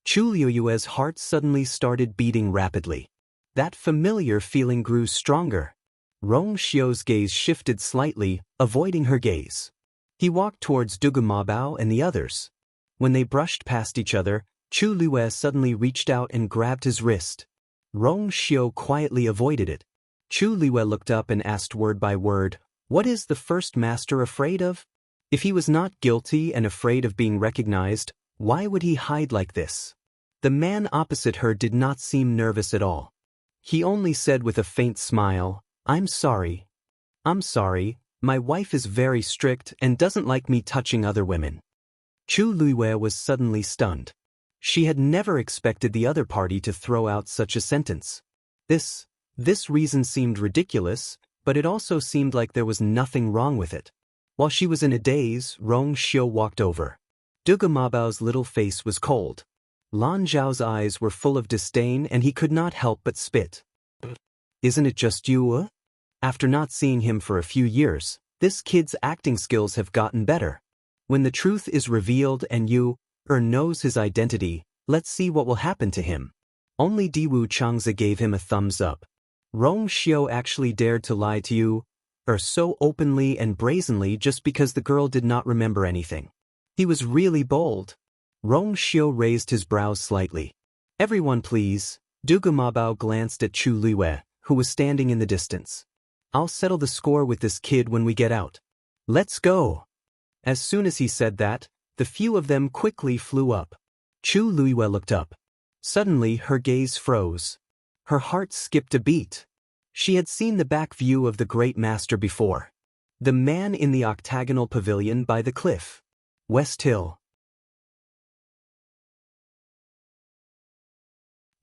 Chu Liuyue's heart suddenly started beating rapidly. That familiar feeling grew stronger. Rong Xiu's gaze shifted slightly, avoiding her gaze. He walked towards Dugu Mabao and the others. When they brushed past each other, Chu Liyue suddenly reached out and grabbed his wrist. Rong Xiu quietly avoided it. Chu Liyue looked up and asked word by word, "What is the first master afraid of?" If he was not guilty and afraid of being recognized, why would he hide like this? The man opposite her did not seem nervous at all. He only said with a faint smile, "I'm sorry. I'm sorry, my wife is very strict and doesn't like me touching other women." Chu Liyue was suddenly stunned. She had never expected the other party to throw out such a sentence. This reason seemed ridiculous, but it also seemed like there was nothing wrong with it. While she was in a daze, Rong Xiu walked over. Dugu Mabao's little face was cold. Lan Zhao's eyes were full of disdain and he could not help but spit. "Isn't it just you? After not seeing him for a few years, this kid's acting skills have gotten better. When the truth is revealed and you knows his identity, let's see what will happen to him." Only Diwu Changzi gave him a thumbs up. Rong Xiu actually dared to lie to you so openly and brazenly just because the girl did not remember anything. He was really bold. Rong Xiu raised his brows slightly. "Everyone please." Dugu Mabao glanced at Chu Liyue, who was standing in the distance. "I'll settle the score with this kid when we get out. Let's go." As soon as he said that, the few of them quickly flew up. Chu Liyue looked up. Suddenly her gaze froze. Her heart skipped a beat. She had seen the back view of the great master before. The man in the octagonal pavilion by the cliff. West Hill.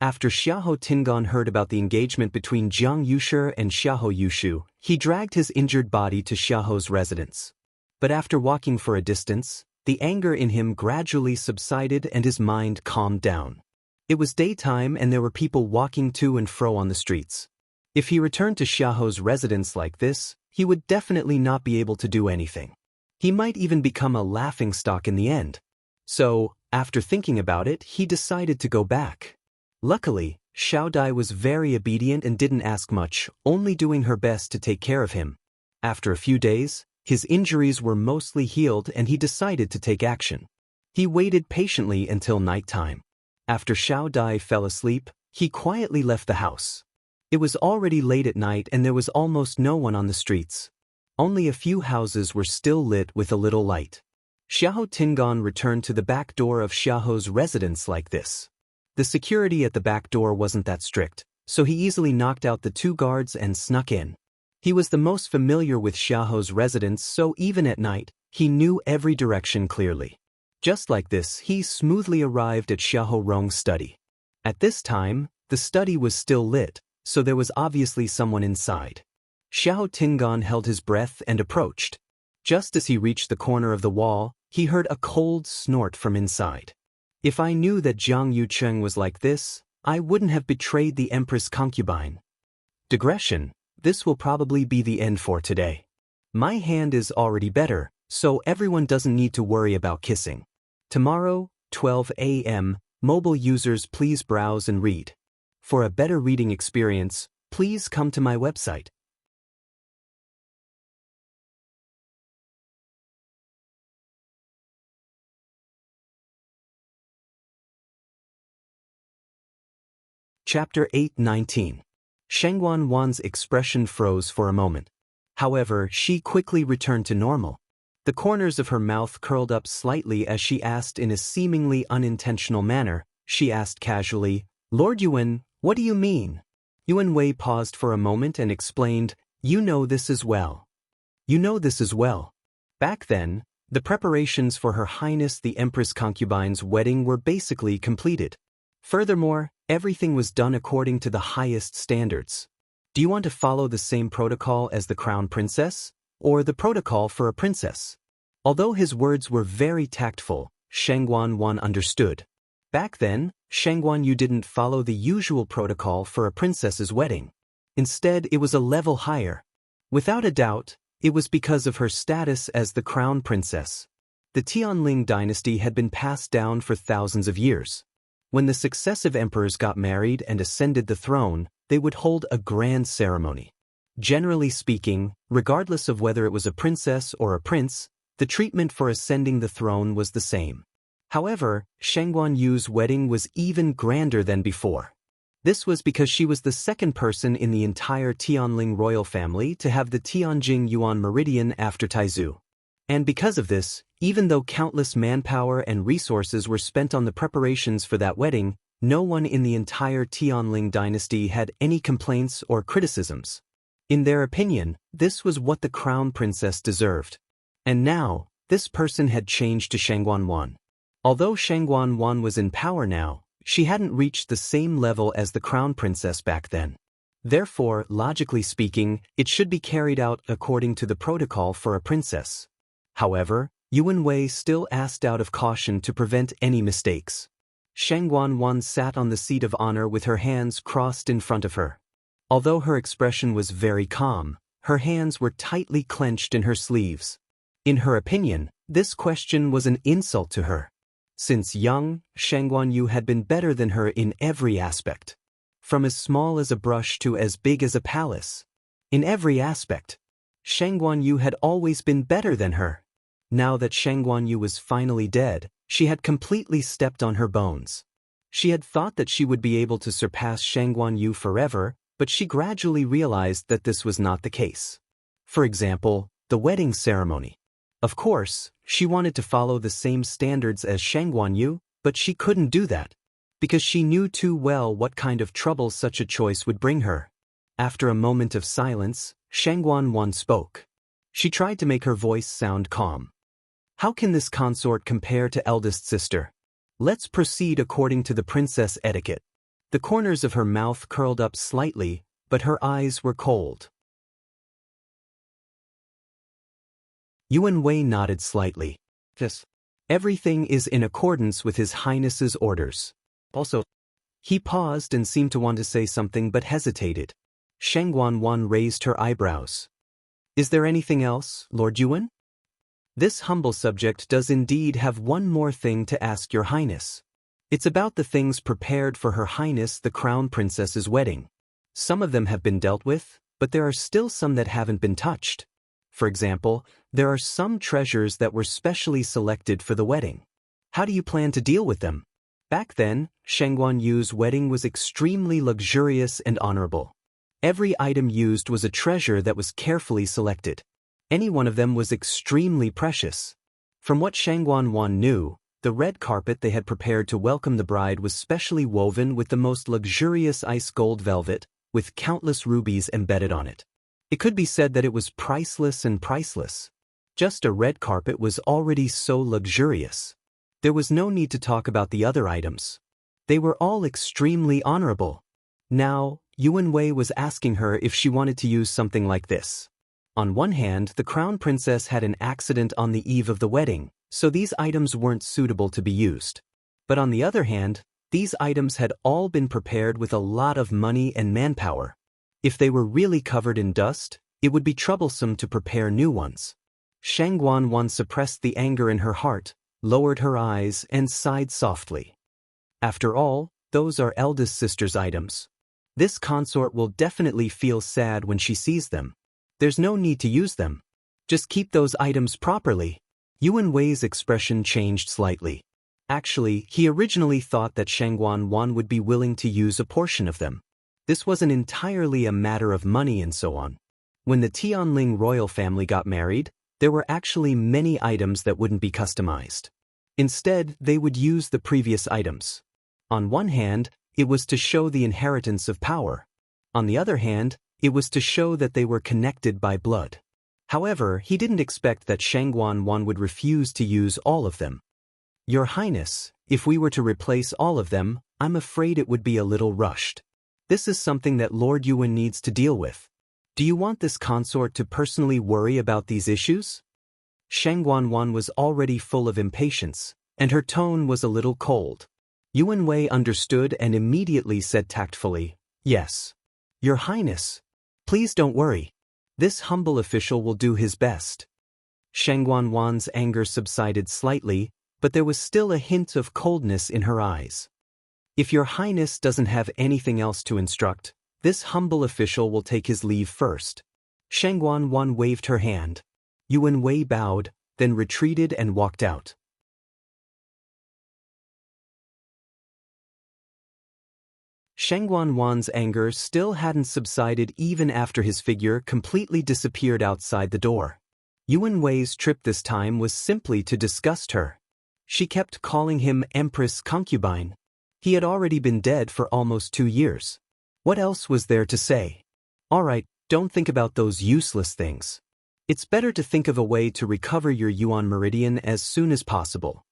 After Xiahou Tingan heard about the engagement between Jiang Yushi and Xiahou Yushu, he dragged his injured body to Xiahou's residence. But after walking for a distance, the anger in him gradually subsided and his mind calmed down. It was daytime and there were people walking to and fro on the streets. If he returned to Xiahou's residence like this, he would definitely not be able to do anything. He might even become a laughingstock in the end. So, after thinking about it, he decided to go back. Luckily, Xiao Dai was very obedient and didn't ask much, only doing her best to take care of him. After a few days, his injuries were mostly healed and he decided to take action. He waited patiently until nighttime. After Xiao Dai fell asleep, he quietly left the house. It was already late at night and there was almost no one on the streets. Only a few houses were still lit with a little light. Xiahou Tingan returned to the back door of Xiahou's residence like this. The security at the back door wasn't that strict, so he easily knocked out the 2 guards and snuck in. He was the most familiar with Xiahou's residence, so even at night, he knew every direction clearly. Just like this, he smoothly arrived at Xiahou Rong's study. At this time, the study was still lit, so there was obviously someone inside. Xiahou Tingan held his breath and approached. Just as he reached the corner of the wall, he heard a cold snort from inside. "If I knew that Jiang Yucheng was like this, I wouldn't have betrayed the Empress concubine." Digression, this will probably be the end for today. My hand is already better, so everyone doesn't need to worry about kissing. Tomorrow, 12 a.m., mobile users please browse and read. For a better reading experience, please come to my website. Chapter 8:19. Shengguan Wan's expression froze for a moment. However, she quickly returned to normal. The corners of her mouth curled up slightly as she asked in a seemingly unintentional manner. She asked casually, "Lord Yuan, what do you mean?" Yuan Wei paused for a moment and explained, "You know this as well. You know this as well." Back then, the preparations for Her Highness the Empress Concubine's wedding were basically completed. Furthermore, everything was done according to the highest standards. Do you want to follow the same protocol as the Crown Princess, or the protocol for a princess? Although his words were very tactful, Shengguan Wan understood. Back then, Shengguan Yu didn't follow the usual protocol for a princess's wedding. Instead, it was a level higher. Without a doubt, it was because of her status as the Crown Princess. The Tianling dynasty had been passed down for thousands of years. When the successive emperors got married and ascended the throne, they would hold a grand ceremony. Generally speaking, regardless of whether it was a princess or a prince, the treatment for ascending the throne was the same. However, Shang Guanyu's wedding was even grander than before. This was because she was the second person in the entire Tianling royal family to have the Tianjing Yuan meridian after Taizu. And because of this, even though countless manpower and resources were spent on the preparations for that wedding, no one in the entire Tianling dynasty had any complaints or criticisms. In their opinion, this was what the crown princess deserved. And now, this person had changed to Shang Guanyuan. Although Shang Guanyuan was in power now, she hadn't reached the same level as the crown princess back then. Therefore, logically speaking, it should be carried out according to the protocol for a princess. However, Yuan Wei still asked out of caution to prevent any mistakes. Shang Guanyuan sat on the seat of honor with her hands crossed in front of her. Although her expression was very calm, her hands were tightly clenched in her sleeves. In her opinion, this question was an insult to her. Since young, Shang Guanyu had been better than her in every aspect. From as small as a brush to as big as a palace. In every aspect, Shang Guanyu had always been better than her. Now that Shang Guanyu was finally dead, she had completely stepped on her bones. She had thought that she would be able to surpass Shang Guanyu forever, but she gradually realized that this was not the case. For example, the wedding ceremony. Of course, she wanted to follow the same standards as Shang Guanyu, but she couldn't do that, because she knew too well what kind of trouble such a choice would bring her. After a moment of silence, Shang Guanyuan spoke. She tried to make her voice sound calm. How can this consort compare to eldest sister? Let's proceed according to the princess etiquette. The corners of her mouth curled up slightly, but her eyes were cold. Yuan Wei nodded slightly. Yes. Everything is in accordance with His Highness's orders. Also, he paused and seemed to want to say something but hesitated. Shang Guanyuan raised her eyebrows. Is there anything else, Lord Yuan? This humble subject does indeed have one more thing to ask Your Highness. It's about the things prepared for Her Highness the Crown Princess's wedding. Some of them have been dealt with, but there are still some that haven't been touched. For example, there are some treasures that were specially selected for the wedding. How do you plan to deal with them? Back then, Shang Guanyu's wedding was extremely luxurious and honorable. Every item used was a treasure that was carefully selected. Any one of them was extremely precious. From what Shang Guanyuan knew, the red carpet they had prepared to welcome the bride was specially woven with the most luxurious ice gold velvet, with countless rubies embedded on it. It could be said that it was priceless and priceless. Just a red carpet was already so luxurious. There was no need to talk about the other items. They were all extremely honorable. Now, Yuan Wei was asking her if she wanted to use something like this. On one hand, the crown princess had an accident on the eve of the wedding, so these items weren't suitable to be used. But on the other hand, these items had all been prepared with a lot of money and manpower. If they were really covered in dust, it would be troublesome to prepare new ones. Shang Guanyuan suppressed the anger in her heart, lowered her eyes, and sighed softly. After all, those are eldest sister's items. This consort will definitely feel sad when she sees them. There's no need to use them. Just keep those items properly. Yuan Wei's expression changed slightly. Actually, he originally thought that Shang Guanyuan would be willing to use a portion of them. This wasn't entirely a matter of money and so on. When the Tianling royal family got married, there were actually many items that wouldn't be customized. Instead, they would use the previous items. On one hand, it was to show the inheritance of power. On the other hand, it was to show that they were connected by blood. However, he didn't expect that Shang Guanyuan would refuse to use all of them. Your Highness, if we were to replace all of them, I'm afraid it would be a little rushed. This is something that Lord Yuan needs to deal with. Do you want this consort to personally worry about these issues? Shang Guanyuan was already full of impatience, and her tone was a little cold. Yuan Wei understood and immediately said tactfully, Yes. Your Highness, please don't worry. This humble official will do his best. Shang Wan's anger subsided slightly, but there was still a hint of coldness in her eyes. If your highness doesn't have anything else to instruct, this humble official will take his leave first. Shang Wan waved her hand. Yuan Wei bowed, then retreated and walked out. Shang Wan's anger still hadn't subsided even after his figure completely disappeared outside the door. Yuan Wei's trip this time was simply to disgust her. She kept calling him Empress Concubine. He had already been dead for almost 2 years. What else was there to say? All right, don't think about those useless things. It's better to think of a way to recover your Yuan meridian as soon as possible.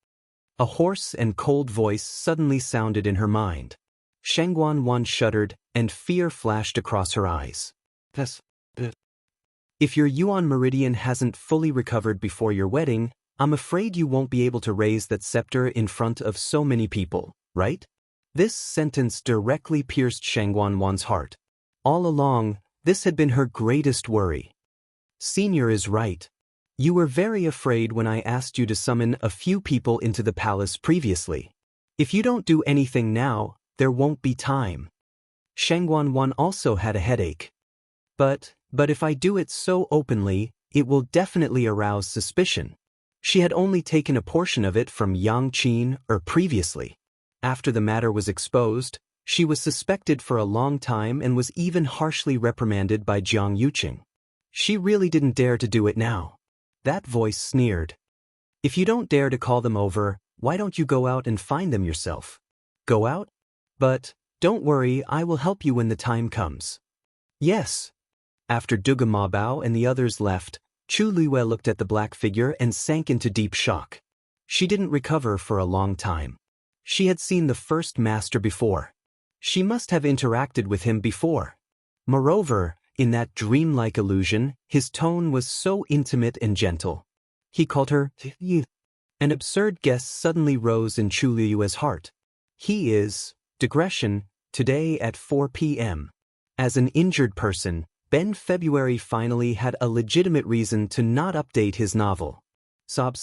A hoarse and cold voice suddenly sounded in her mind. Shang Wan shuddered, and fear flashed across her eyes. If your Yuan meridian hasn't fully recovered before your wedding, I'm afraid you won't be able to raise that scepter in front of so many people, right? This sentence directly pierced Shang Wan's heart. All along, this had been her greatest worry. Senior is right. You were very afraid when I asked you to summon a few people into the palace previously. If you don't do anything now, there won't be time. Shang Wan also had a headache. But if I do it so openly, it will definitely arouse suspicion. She had only taken a portion of it from Yang Qin previously. After the matter was exposed, she was suspected for a long time and was even harshly reprimanded by Jiang Yuqing. She really didn't dare to do it now. That voice sneered. If you don't dare to call them over, why don't you go out and find them yourself? Go out? But don't worry, I will help you when the time comes. Yes. After Duga Ma Bao and the others left, Chu Luiyue looked at the black figure and sank into deep shock. She didn't recover for a long time. She had seen the first master before. She must have interacted with him before. Moreover, in that dreamlike illusion, his tone was so intimate and gentle. He called her you. An absurd guess suddenly rose in Chu Luiyue's heart. He is, digression, today at 4 p.m. As an injured person, Ben February finally had a legitimate reason to not update his novel. Sob.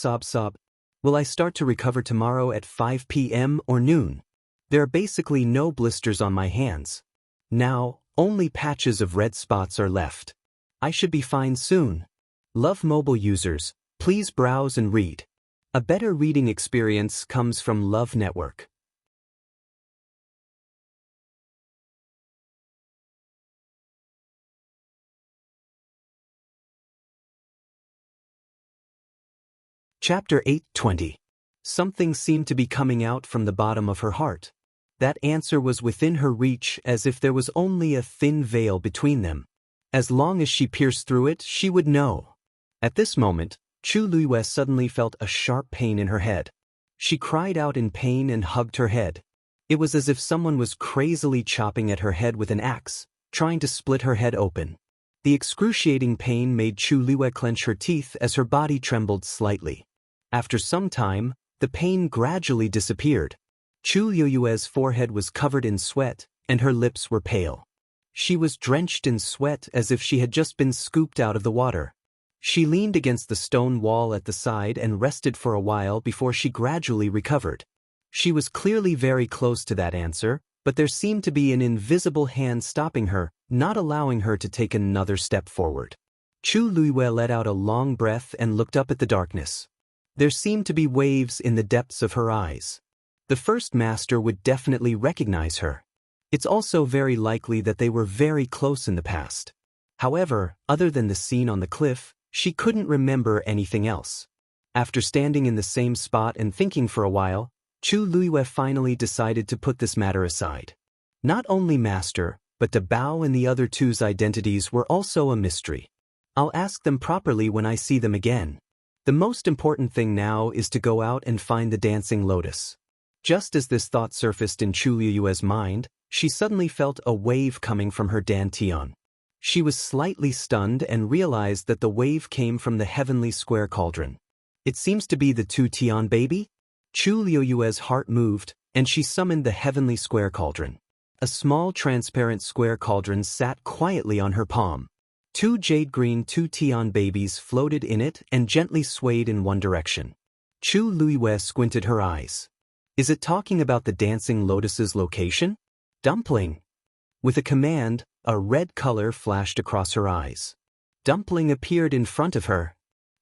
Will I start to recover tomorrow at 5 p.m. or noon? There are basically no blisters on my hands. Now, only patches of red spots are left. I should be fine soon. Love mobile users, please browse and read. A better reading experience comes from Love Network. Chapter 8:20. Something seemed to be coming out from the bottom of her heart. That answer was within her reach, as if there was only a thin veil between them. As long as she pierced through it, she would know. At this moment, Chu Luiyue suddenly felt a sharp pain in her head. She cried out in pain and hugged her head. It was as if someone was crazily chopping at her head with an axe, trying to split her head open. The excruciating pain made Chu Luiyue clench her teeth as her body trembled slightly. After some time, the pain gradually disappeared. Chu Luiyue's forehead was covered in sweat, and her lips were pale. She was drenched in sweat as if she had just been scooped out of the water. She leaned against the stone wall at the side and rested for a while before she gradually recovered. She was clearly very close to that answer, but there seemed to be an invisible hand stopping her, not allowing her to take another step forward. Chu Luiyue let out a long breath and looked up at the darkness. There seemed to be waves in the depths of her eyes. The first master would definitely recognize her. It's also very likely that they were very close in the past. However, other than the scene on the cliff, she couldn't remember anything else. After standing in the same spot and thinking for a while, Chu Luiyue finally decided to put this matter aside. Not only master, but Bao and the other two's identities were also a mystery. I'll ask them properly when I see them again. The most important thing now is to go out and find the dancing lotus. Just as this thought surfaced in Chu Luiyue's mind, she suddenly felt a wave coming from her dantian. She was slightly stunned and realized that the wave came from the heavenly square cauldron. It seems to be the two Tian baby? Chu Luiyue's heart moved, and she summoned the heavenly square cauldron. A small transparent square cauldron sat quietly on her palm. Two jade-green two-tian babies floated in it and gently swayed in one direction. Chu Luiyue squinted her eyes. Is it talking about the dancing lotus's location? Dumpling. With a command, a red color flashed across her eyes. Dumpling appeared in front of her.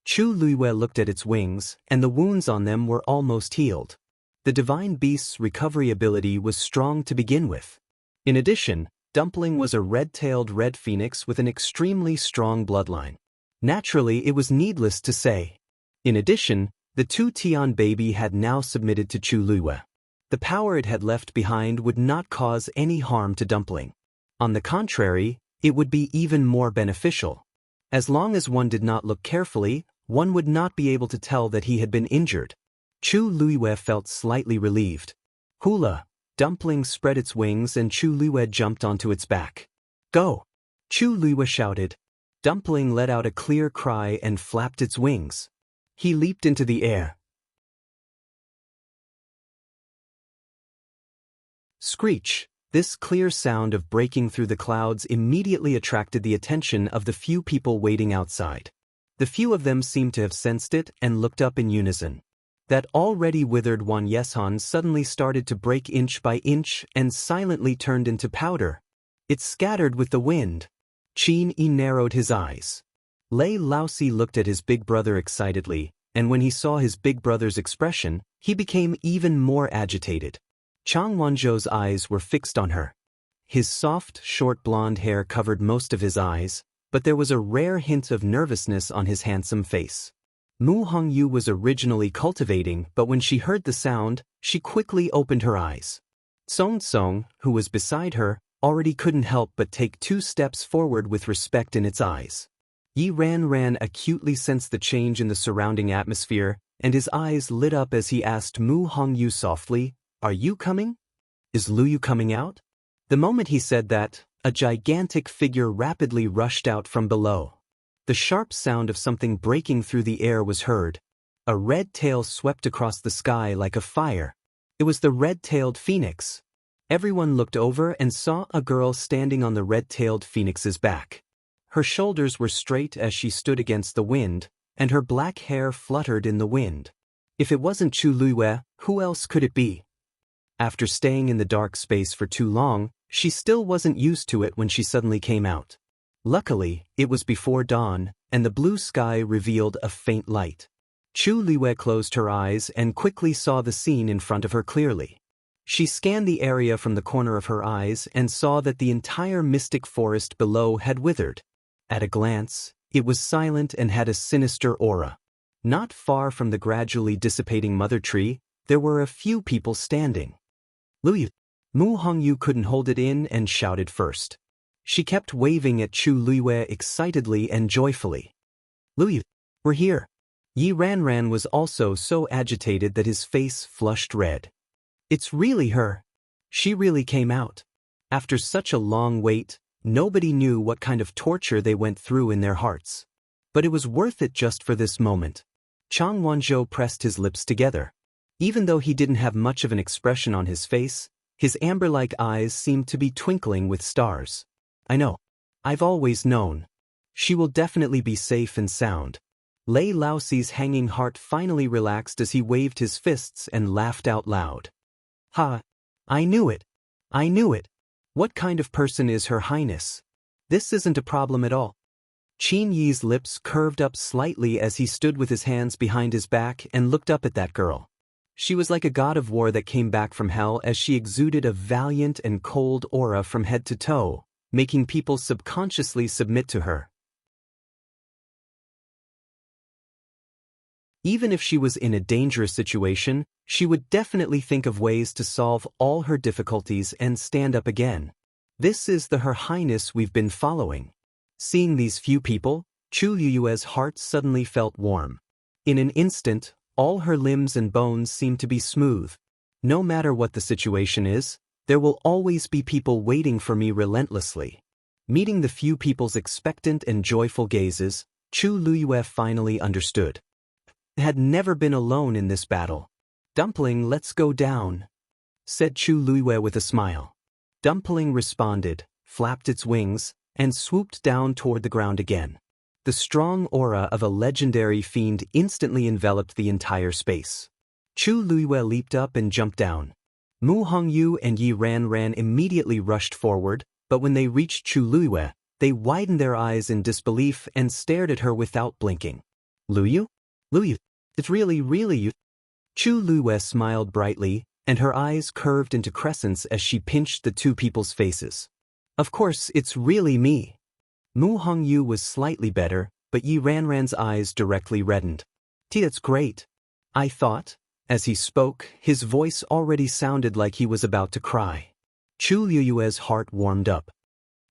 Chu Luiyue looked at its wings, and the wounds on them were almost healed. The divine beast's recovery ability was strong to begin with. In addition, Dumpling was a red-tailed red phoenix with an extremely strong bloodline. Naturally, it was needless to say. In addition, the two-tian baby had now submitted to Chu Luiyue. The power it had left behind would not cause any harm to Dumpling. On the contrary, it would be even more beneficial. As long as one did not look carefully, one would not be able to tell that he had been injured. Chu Luiyue felt slightly relieved. Hula! Dumpling spread its wings and Chu Luiyue jumped onto its back. Go! Chu Luiyue shouted. Dumpling let out a clear cry and flapped its wings. He leaped into the air. Screech! This clear sound of breaking through the clouds immediately attracted the attention of the few people waiting outside. The few of them seemed to have sensed it and looked up in unison. That already withered Wan Yeshan suddenly started to break inch by inch and silently turned into powder. It scattered with the wind. Qin Yi narrowed his eyes. Lei Laosi looked at his big brother excitedly, and when he saw his big brother's expression, he became even more agitated. Chang Wanzhou's eyes were fixed on her. His soft, short blonde hair covered most of his eyes, but there was a rare hint of nervousness on his handsome face. Mu Hongyu was originally cultivating, but when she heard the sound, she quickly opened her eyes. Song Song, who was beside her, already couldn't help but take 2 steps forward with respect in its eyes. Yi Ran acutely sensed the change in the surrounding atmosphere, and his eyes lit up as he asked Mu Hongyu softly, "Are you coming? Is Luyu coming out?" The moment he said that, a gigantic figure rapidly rushed out from below. The sharp sound of something breaking through the air was heard. A red tail swept across the sky like a fire. It was the red-tailed phoenix. Everyone looked over and saw a girl standing on the red-tailed phoenix's back. Her shoulders were straight as she stood against the wind, and her black hair fluttered in the wind. If it wasn't Chu Luiyue, who else could it be? After staying in the dark space for too long, she still wasn't used to it when she suddenly came out. Luckily, it was before dawn, and the blue sky revealed a faint light. Chu Luiyue closed her eyes and quickly saw the scene in front of her clearly. She scanned the area from the corner of her eyes and saw that the entire mystic forest below had withered. At a glance, it was silent and had a sinister aura. Not far from the gradually dissipating mother tree, there were a few people standing. Luyu! Mu Hongyu couldn't hold it in and shouted first. She kept waving at Chu Luiyue excitedly and joyfully. Luyu! We're here! Yi Ran was also so agitated that his face flushed red. It's really her! She really came out. After such a long wait, nobody knew what kind of torture they went through in their hearts. But it was worth it just for this moment. Chang Wanzhou pressed his lips together. Even though he didn't have much of an expression on his face, his amber-like eyes seemed to be twinkling with stars. I know. I've always known. She will definitely be safe and sound. Lei Laoxi's hanging heart finally relaxed as he waved his fists and laughed out loud. Ha! I knew it! I knew it! What kind of person is Her Highness? This isn't a problem at all. Qin Yi's lips curved up slightly as he stood with his hands behind his back and looked up at that girl. She was like a god of war that came back from hell as she exuded a valiant and cold aura from head to toe, making people subconsciously submit to her. Even if she was in a dangerous situation, she would definitely think of ways to solve all her difficulties and stand up again. This is the Her Highness we've been following. Seeing these few people, Chu Luiyue's heart suddenly felt warm. In an instant, all her limbs and bones seemed to be smooth. No matter what the situation is, there will always be people waiting for me relentlessly. Meeting the few people's expectant and joyful gazes, Chu Luiyue finally understood. Had never been alone in this battle. Dumpling, let's go down, said Chu Luiyue with a smile. Dumpling responded, flapped its wings, and swooped down toward the ground again. The strong aura of a legendary fiend instantly enveloped the entire space. Chu Luiyue leaped up and jumped down. Mu Hongyu and Yi Ran immediately rushed forward, but when they reached Chu Luiyue, they widened their eyes in disbelief and stared at her without blinking. Luyu? Luyu, it's really you? Chu Luiyue smiled brightly, and her eyes curved into crescents as she pinched the two people's faces. Of course, it's really me. Mu Hongyu was slightly better, but Yi Ran's eyes directly reddened. That's great. I thought. As he spoke, his voice already sounded like he was about to cry. Chu Luiyue's heart warmed up.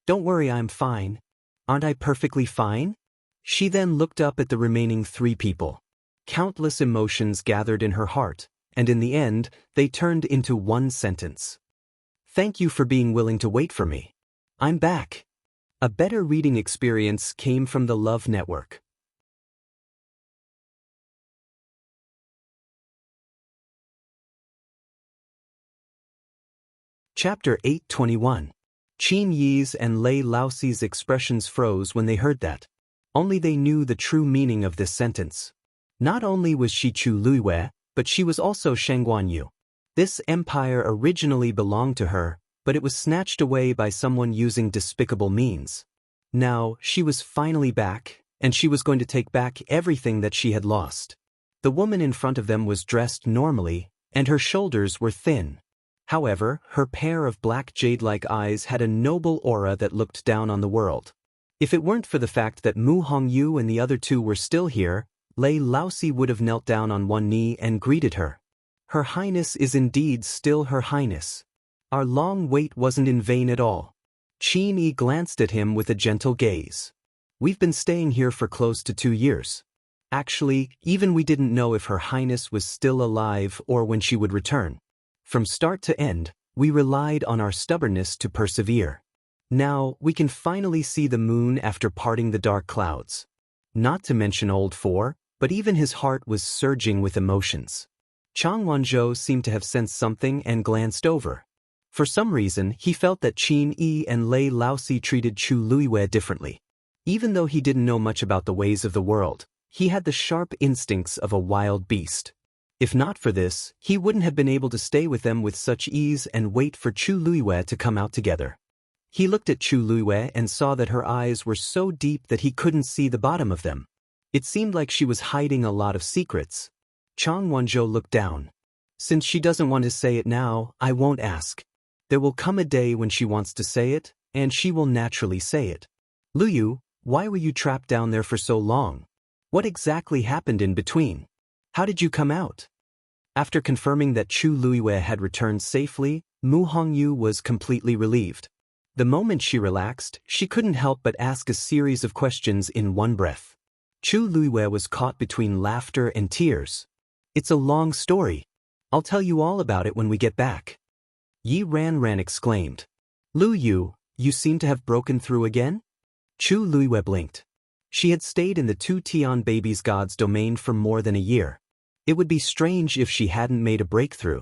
Don't worry, I'm fine. Aren't I perfectly fine? She then looked up at the remaining three people. Countless emotions gathered in her heart, and in the end, they turned into one sentence. Thank you for being willing to wait for me. I'm back. A better reading experience came from the Love Network. Chapter 821. Qin Yi's and Lei Laoxi's expressions froze when they heard that. Only they knew the true meaning of this sentence. Not only was she Chu Luiyue, but she was also Shangguan Yu. This empire originally belonged to her, but it was snatched away by someone using despicable means. Now, she was finally back, and she was going to take back everything that she had lost. The woman in front of them was dressed normally, and her shoulders were thin. However, her pair of black jade-like eyes had a noble aura that looked down on the world. If it weren't for the fact that Mu Hongyu and the other two were still here, Lei Laoxi would have knelt down on one knee and greeted her. Her Highness is indeed still Her Highness. Our long wait wasn't in vain at all. Qin Yi glanced at him with a gentle gaze. We've been staying here for close to 2 years. Actually, even we didn't know if Her Highness was still alive or when she would return. From start to end, we relied on our stubbornness to persevere. Now, we can finally see the moon after parting the dark clouds. Not to mention Old Four, but even his heart was surging with emotions. Chang Wanzhou seemed to have sensed something and glanced over. For some reason, he felt that Qin Yi and Lei Laoxi treated Chu Luiyue differently. Even though he didn't know much about the ways of the world, he had the sharp instincts of a wild beast. If not for this, he wouldn't have been able to stay with them with such ease and wait for Chu Luiyue to come out together. He looked at Chu Luiyue and saw that her eyes were so deep that he couldn't see the bottom of them. It seemed like she was hiding a lot of secrets. Chang Wanzhou looked down. Since she doesn't want to say it now, I won't ask. There will come a day when she wants to say it, and she will naturally say it. Luyu, why were you trapped down there for so long? What exactly happened in between? How did you come out? After confirming that Chu Luiyue had returned safely, Mu Hongyu was completely relieved. The moment she relaxed, she couldn't help but ask a series of questions in one breath. Chu Luiyue was caught between laughter and tears. It's a long story. I'll tell you all about it when we get back. Yi Ran exclaimed. Luyu, you seem to have broken through again? Chu Luiyue blinked. She had stayed in the two Tian babies' god's domain for more than a year. It would be strange if she hadn't made a breakthrough.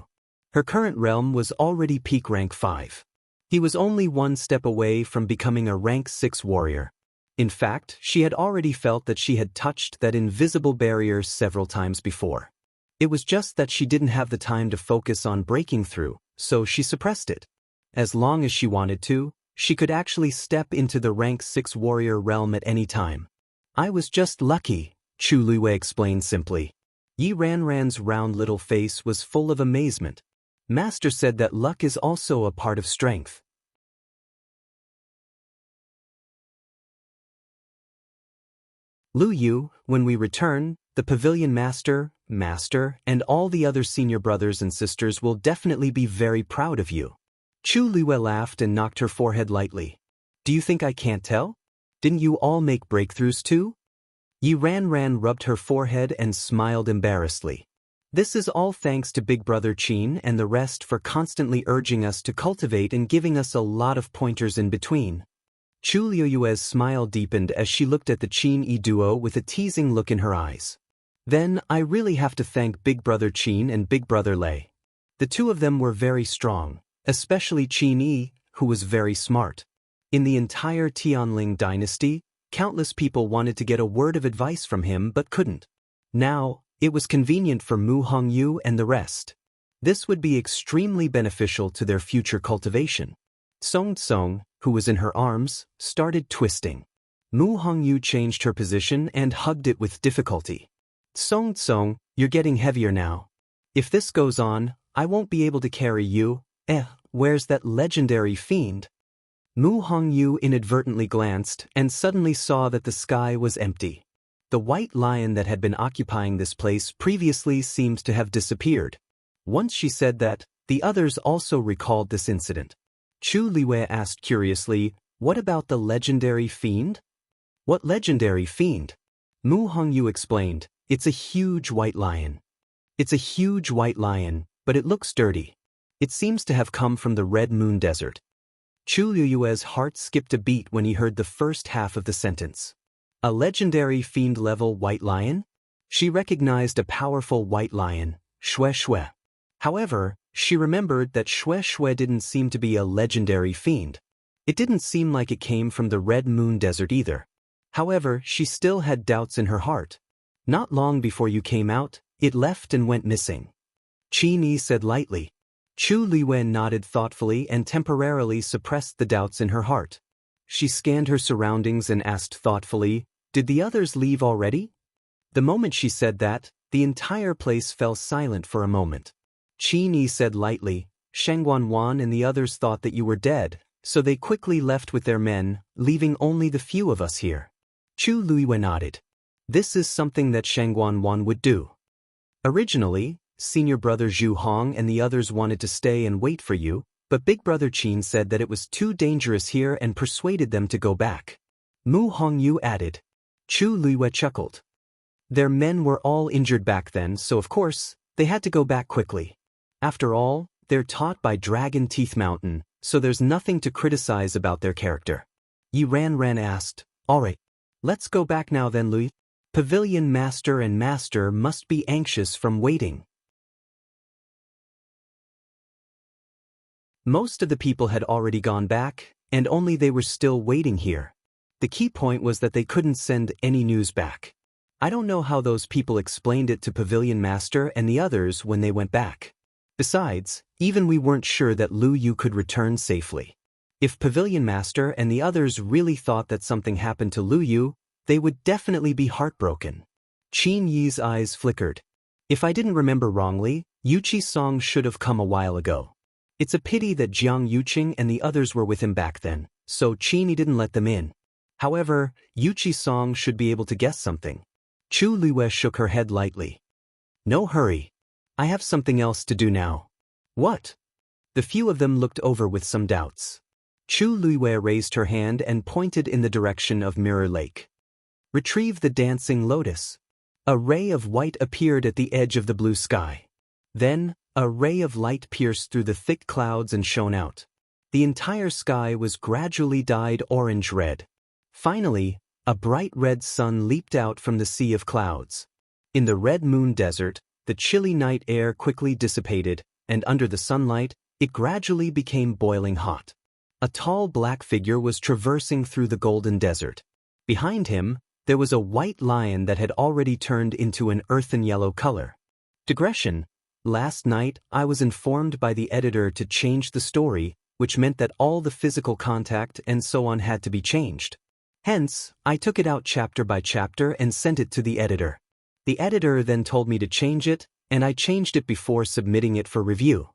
Her current realm was already peak rank 5. He was only one step away from becoming a rank 6 warrior. In fact, she had already felt that she had touched that invisible barrier several times before. It was just that she didn't have the time to focus on breaking through, so she suppressed it. As long as she wanted to, she could actually step into the rank 6 warrior realm at any time. I was just lucky, Chu Luiyue explained simply. Yi Ran's round little face was full of amazement. Master said that luck is also a part of strength. Luyu, when we return, the pavilion master, and all the other senior brothers and sisters will definitely be very proud of you. Chu Luiyue laughed and knocked her forehead lightly. Do you think I can't tell? Didn't you all make breakthroughs too? Yi Ran rubbed her forehead and smiled embarrassedly. This is all thanks to Big Brother Qin and the rest for constantly urging us to cultivate and giving us a lot of pointers in between. Chu Luiyue's smile deepened as she looked at the Qin Yi duo with a teasing look in her eyes. Then I really have to thank Big Brother Qin and Big Brother Lei. The two of them were very strong, especially Qin Yi, who was very smart. In the entire Tianling dynasty, countless people wanted to get a word of advice from him but couldn't. Now, it was convenient for Mu Hongyu and the rest. This would be extremely beneficial to their future cultivation. Song Tsong, who was in her arms, started twisting. Mu Hongyu changed her position and hugged it with difficulty. Song Tsong, you're getting heavier now. If this goes on, I won't be able to carry you. Where's that legendary fiend? Mu Hongyu inadvertently glanced and suddenly saw that the sky was empty. The white lion that had been occupying this place previously seemed to have disappeared. Once she said that, the others also recalled this incident. Chu Liwei asked curiously, what about the legendary fiend? What legendary fiend? Mu Hongyu explained, it's a huge white lion. It's a huge white lion, but it looks dirty. It seems to have come from the Red Moon Desert. Chu Liyue's heart skipped a beat when he heard the first half of the sentence. A legendary fiend-level white lion? She recognized a powerful white lion, Xue Xue. However, she remembered that Xue Xue didn't seem to be a legendary fiend. It didn't seem like it came from the Red Moon Desert either. However, she still had doubts in her heart. Not long before you came out, it left and went missing. Qi Ni said lightly. Chu Liwen nodded thoughtfully and temporarily suppressed the doubts in her heart. She scanned her surroundings and asked thoughtfully, did the others leave already? The moment she said that, the entire place fell silent for a moment. Qi Ni said lightly, Shengguan Wan and the others thought that you were dead, so they quickly left with their men, leaving only the few of us here. Chu Liwen nodded. This is something that Shengguan Wan would do. Originally, senior brother Zhu Hong and the others wanted to stay and wait for you, but big brother Qin said that it was too dangerous here and persuaded them to go back. Mu Hongyu added. Chu Liwei chuckled. Their men were all injured back then, so of course, they had to go back quickly. After all, they're taught by Dragon Teeth Mountain, so there's nothing to criticize about their character. Yi Ran asked, alright, let's go back now then, Lui. Pavilion Master and Master must be anxious from waiting. Most of the people had already gone back, and only they were still waiting here. The key point was that they couldn't send any news back. I don't know how those people explained it to Pavilion Master and the others when they went back. Besides, even we weren't sure that Lu Yu could return safely. If Pavilion Master and the others really thought that something happened to Lu Yu, they would definitely be heartbroken. Qin Yi's eyes flickered. If I didn't remember wrongly, Yuchi Song should have come a while ago. It's a pity that Jiang Yuqing and the others were with him back then, so Qin Yi didn't let them in. However, Yuchi Song should be able to guess something. Chu Liwei shook her head lightly. No hurry. I have something else to do now. What? The few of them looked over with some doubts. Chu Liwei raised her hand and pointed in the direction of Mirror Lake. Retrieve the dancing lotus. A ray of white appeared at the edge of the blue sky. Then, a ray of light pierced through the thick clouds and shone out. The entire sky was gradually dyed orange-red. Finally, a bright red sun leaped out from the sea of clouds. In the Red Moon Desert, the chilly night air quickly dissipated, and under the sunlight, it gradually became boiling hot. A tall black figure was traversing through the golden desert. Behind him, there was a white lion that had already turned into an earthen yellow color. Digression. Last night, I was informed by the editor to change the story, which meant that all the physical contact and so on had to be changed. Hence, I took it out chapter by chapter and sent it to the editor. The editor then told me to change it, and I changed it before submitting it for review.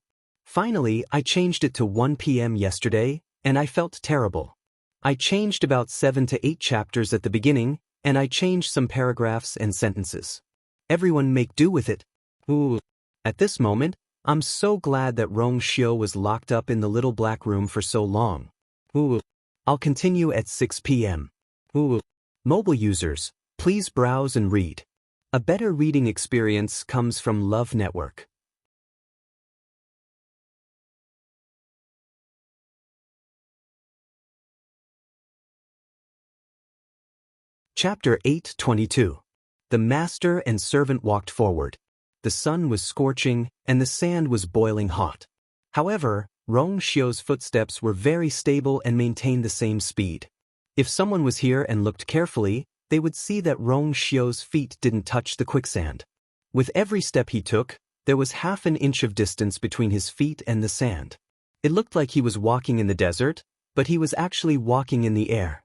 Finally, I changed it to 1 p.m. yesterday, and I felt terrible. I changed about 7 to 8 chapters at the beginning, and I changed some paragraphs and sentences. Everyone make do with it. Ooh. At this moment, I'm so glad that Rong Xiu was locked up in the little black room for so long. Ooh. I'll continue at 6 p.m. Ooh. Mobile users, please browse and read. A better reading experience comes from Love Network. Chapter 8:22. The master and servant walked forward. The sun was scorching, and the sand was boiling hot. However, Rong Xiu's footsteps were very stable and maintained the same speed. If someone was here and looked carefully, they would see that Rong Xiu's feet didn't touch the quicksand. With every step he took, there was half an inch of distance between his feet and the sand. It looked like he was walking in the desert, but he was actually walking in the air.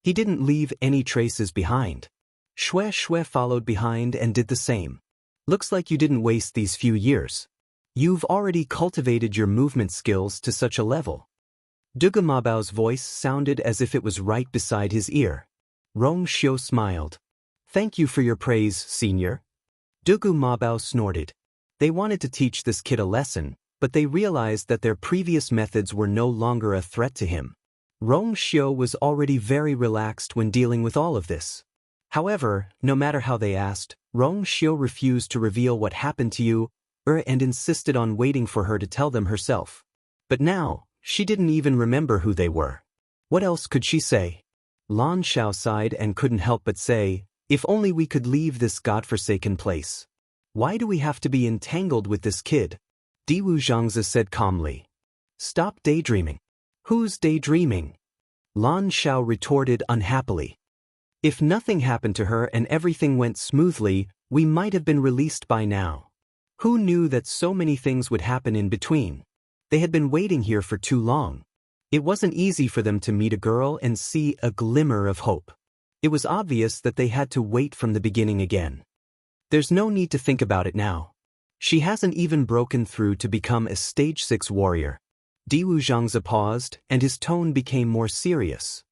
He didn't leave any traces behind. Shui followed behind and did the same. Looks like you didn't waste these few years. You've already cultivated your movement skills to such a level. Dugu Mabao's voice sounded as if it was right beside his ear. Rong Xiu smiled. Thank you for your praise, senior. Dugu Mabao snorted. They wanted to teach this kid a lesson, but they realized that their previous methods were no longer a threat to him. Rong Xiu was already very relaxed when dealing with all of this. However, no matter how they asked, Rong Xiu refused to reveal what happened to you, and insisted on waiting for her to tell them herself. But now, she didn't even remember who they were. What else could she say? Lan Xiao sighed and couldn't help but say, if only we could leave this godforsaken place. Why do we have to be entangled with this kid? Diwu Zhangzi said calmly. Stop daydreaming. Who's daydreaming? Lan Xiao retorted unhappily. If nothing happened to her and everything went smoothly, we might have been released by now. Who knew that so many things would happen in between? They had been waiting here for too long. It wasn't easy for them to meet a girl and see a glimmer of hope. It was obvious that they had to wait from the beginning again. There's no need to think about it now. She hasn't even broken through to become a stage 6 warrior. Diwu Zhangzi paused, and his tone became more serious.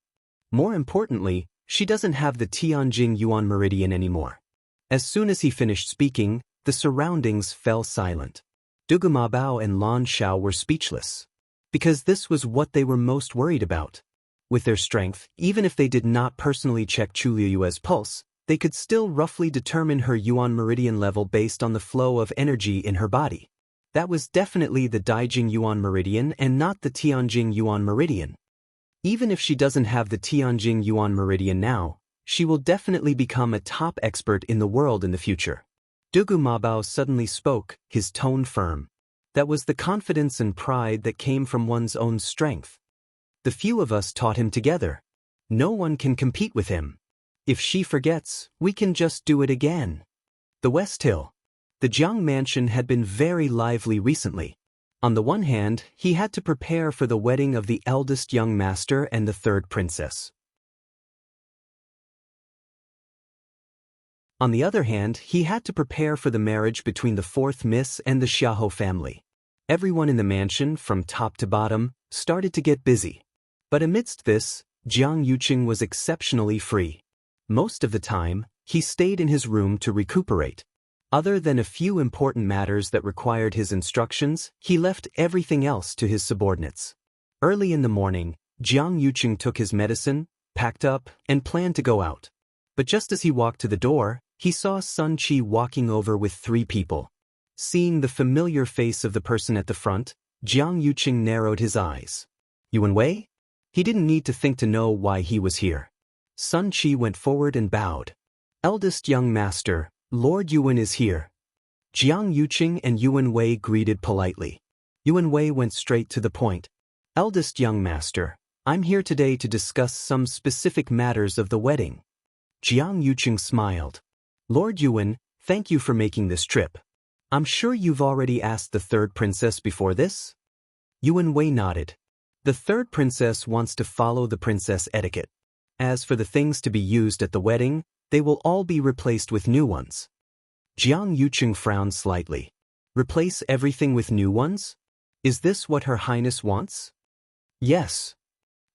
More importantly, she doesn't have the Tianjing Yuan meridian anymore. As soon as he finished speaking, the surroundings fell silent. Dugu Mabao and Lan Xiao were speechless. Because this was what they were most worried about. With their strength, even if they did not personally check Chu Liyue's pulse, they could still roughly determine her Yuan meridian level based on the flow of energy in her body. That was definitely the Daijing Yuan meridian and not the Tianjing Yuan meridian. Even if she doesn't have the Tianjing Yuan meridian now, she will definitely become a top expert in the world in the future. Dugu Mabao suddenly spoke, his tone firm. That was the confidence and pride that came from one's own strength. The few of us taught him together. No one can compete with him. If she forgets, we can just do it again. The West Hill. The Jiang mansion had been very lively recently. On the one hand, he had to prepare for the wedding of the eldest young master and the third princess. On the other hand, he had to prepare for the marriage between the fourth miss and the Xiahou family. Everyone in the mansion, from top to bottom, started to get busy. But amidst this, Jiang Yuqing was exceptionally free. Most of the time, he stayed in his room to recuperate. Other than a few important matters that required his instructions, he left everything else to his subordinates. Early in the morning, Jiang Yuqing took his medicine, packed up, and planned to go out. But just as he walked to the door, he saw Sun Qi walking over with 3 people. Seeing the familiar face of the person at the front, Jiang Yuqing narrowed his eyes. Yuan Wei? He didn't need to think to know why he was here. Sun Qi went forward and bowed. Eldest young master, Lord Yuan is here. Jiang Yuqing and Yuan Wei greeted politely. Yuan Wei went straight to the point. Eldest young master, I'm here today to discuss some specific matters of the wedding. Jiang Yuqing smiled. Lord Yuan, thank you for making this trip. I'm sure you've already asked the third princess before this? Yuan Wei nodded. The third princess wants to follow the princess etiquette. As for the things to be used at the wedding, they will all be replaced with new ones. Jiang Yuqing frowned slightly. Replace everything with new ones? Is this what Her Highness wants? Yes.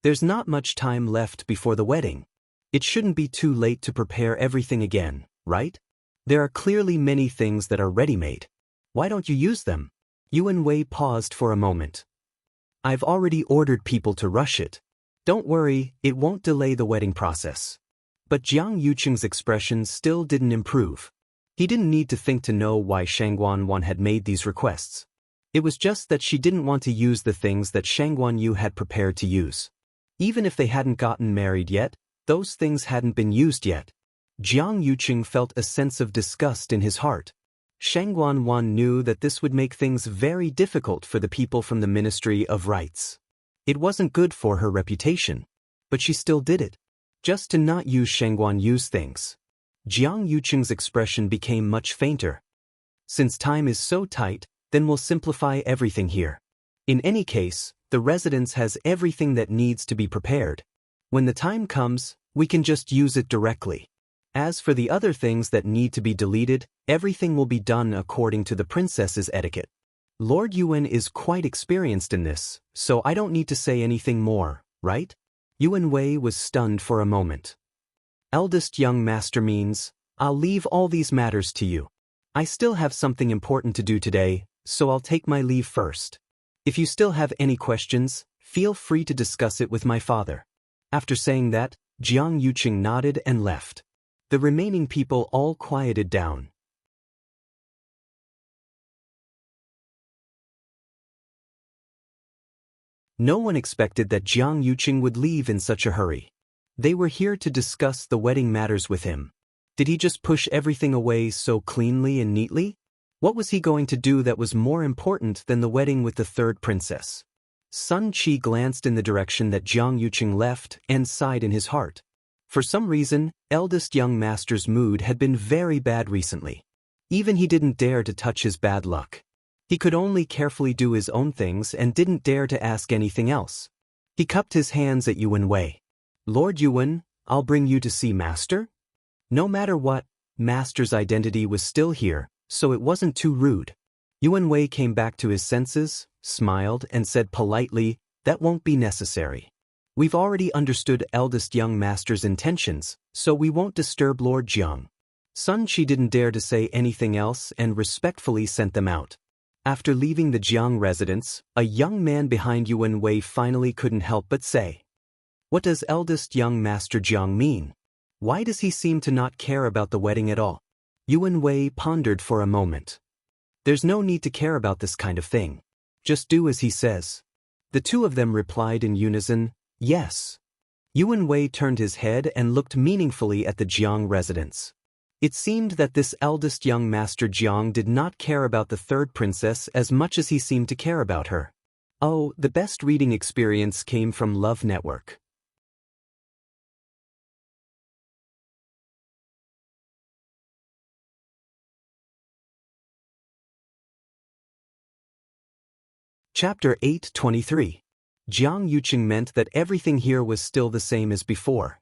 There's not much time left before the wedding. It shouldn't be too late to prepare everything again, right? There are clearly many things that are ready-made. Why don't you use them? Yuan Wei paused for a moment. I've already ordered people to rush it. Don't worry, it won't delay the wedding process. But Jiang Yuqing's expression still didn't improve. He didn't need to think to know why Shangguan Wan had made these requests. It was just that she didn't want to use the things that Shangguan Yu had prepared to use. Even if they hadn't gotten married yet, those things hadn't been used yet. Jiang Yuqing felt a sense of disgust in his heart. Shangguan knew that this would make things very difficult for the people from the Ministry of Rites. It wasn't good for her reputation, but she still did it, just to not use Shangguan's things. Jiang Yuqing's expression became much fainter. Since time is so tight, then we'll simplify everything here. In any case, the residence has everything that needs to be prepared. When the time comes, we can just use it directly. As for the other things that need to be deleted, everything will be done according to the princess's etiquette. Lord Yuan is quite experienced in this, so I don't need to say anything more, right? Yuan Wei was stunned for a moment. Eldest young master means, I'll leave all these matters to you. I still have something important to do today, so I'll take my leave first. If you still have any questions, feel free to discuss it with my father. After saying that, Jiang Yuqing nodded and left. The remaining people all quieted down. No one expected that Jiang Yuqing would leave in such a hurry. They were here to discuss the wedding matters with him. Did he just push everything away so cleanly and neatly? What was he going to do that was more important than the wedding with the third princess? Sun Qi glanced in the direction that Jiang Yuqing left and sighed in his heart. For some reason, eldest young master's mood had been very bad recently. Even he didn't dare to touch his bad luck. He could only carefully do his own things and didn't dare to ask anything else. He cupped his hands at Yuan Wei. Lord Yuan, I'll bring you to see Master? No matter what, Master's identity was still here, so it wasn't too rude. Yuan Wei came back to his senses, smiled, and said politely, that won't be necessary. We've already understood eldest young master's intentions, so we won't disturb Lord Jiang. Sun Qi didn't dare to say anything else and respectfully sent them out. After leaving the Jiang residence, a young man behind Yuan Wei finally couldn't help but say, what does eldest young master Jiang mean? Why does he seem to not care about the wedding at all? Yuan Wei pondered for a moment. There's no need to care about this kind of thing. Just do as he says. The two of them replied in unison, yes. Yuan Wei turned his head and looked meaningfully at the Jiang residence. It seemed that this eldest young master Jiang did not care about the third princess as much as he seemed to care about her. Oh, the best reading experience came from Love Network. Chapter 8:23. Jiang Yuqing meant that everything here was still the same as before.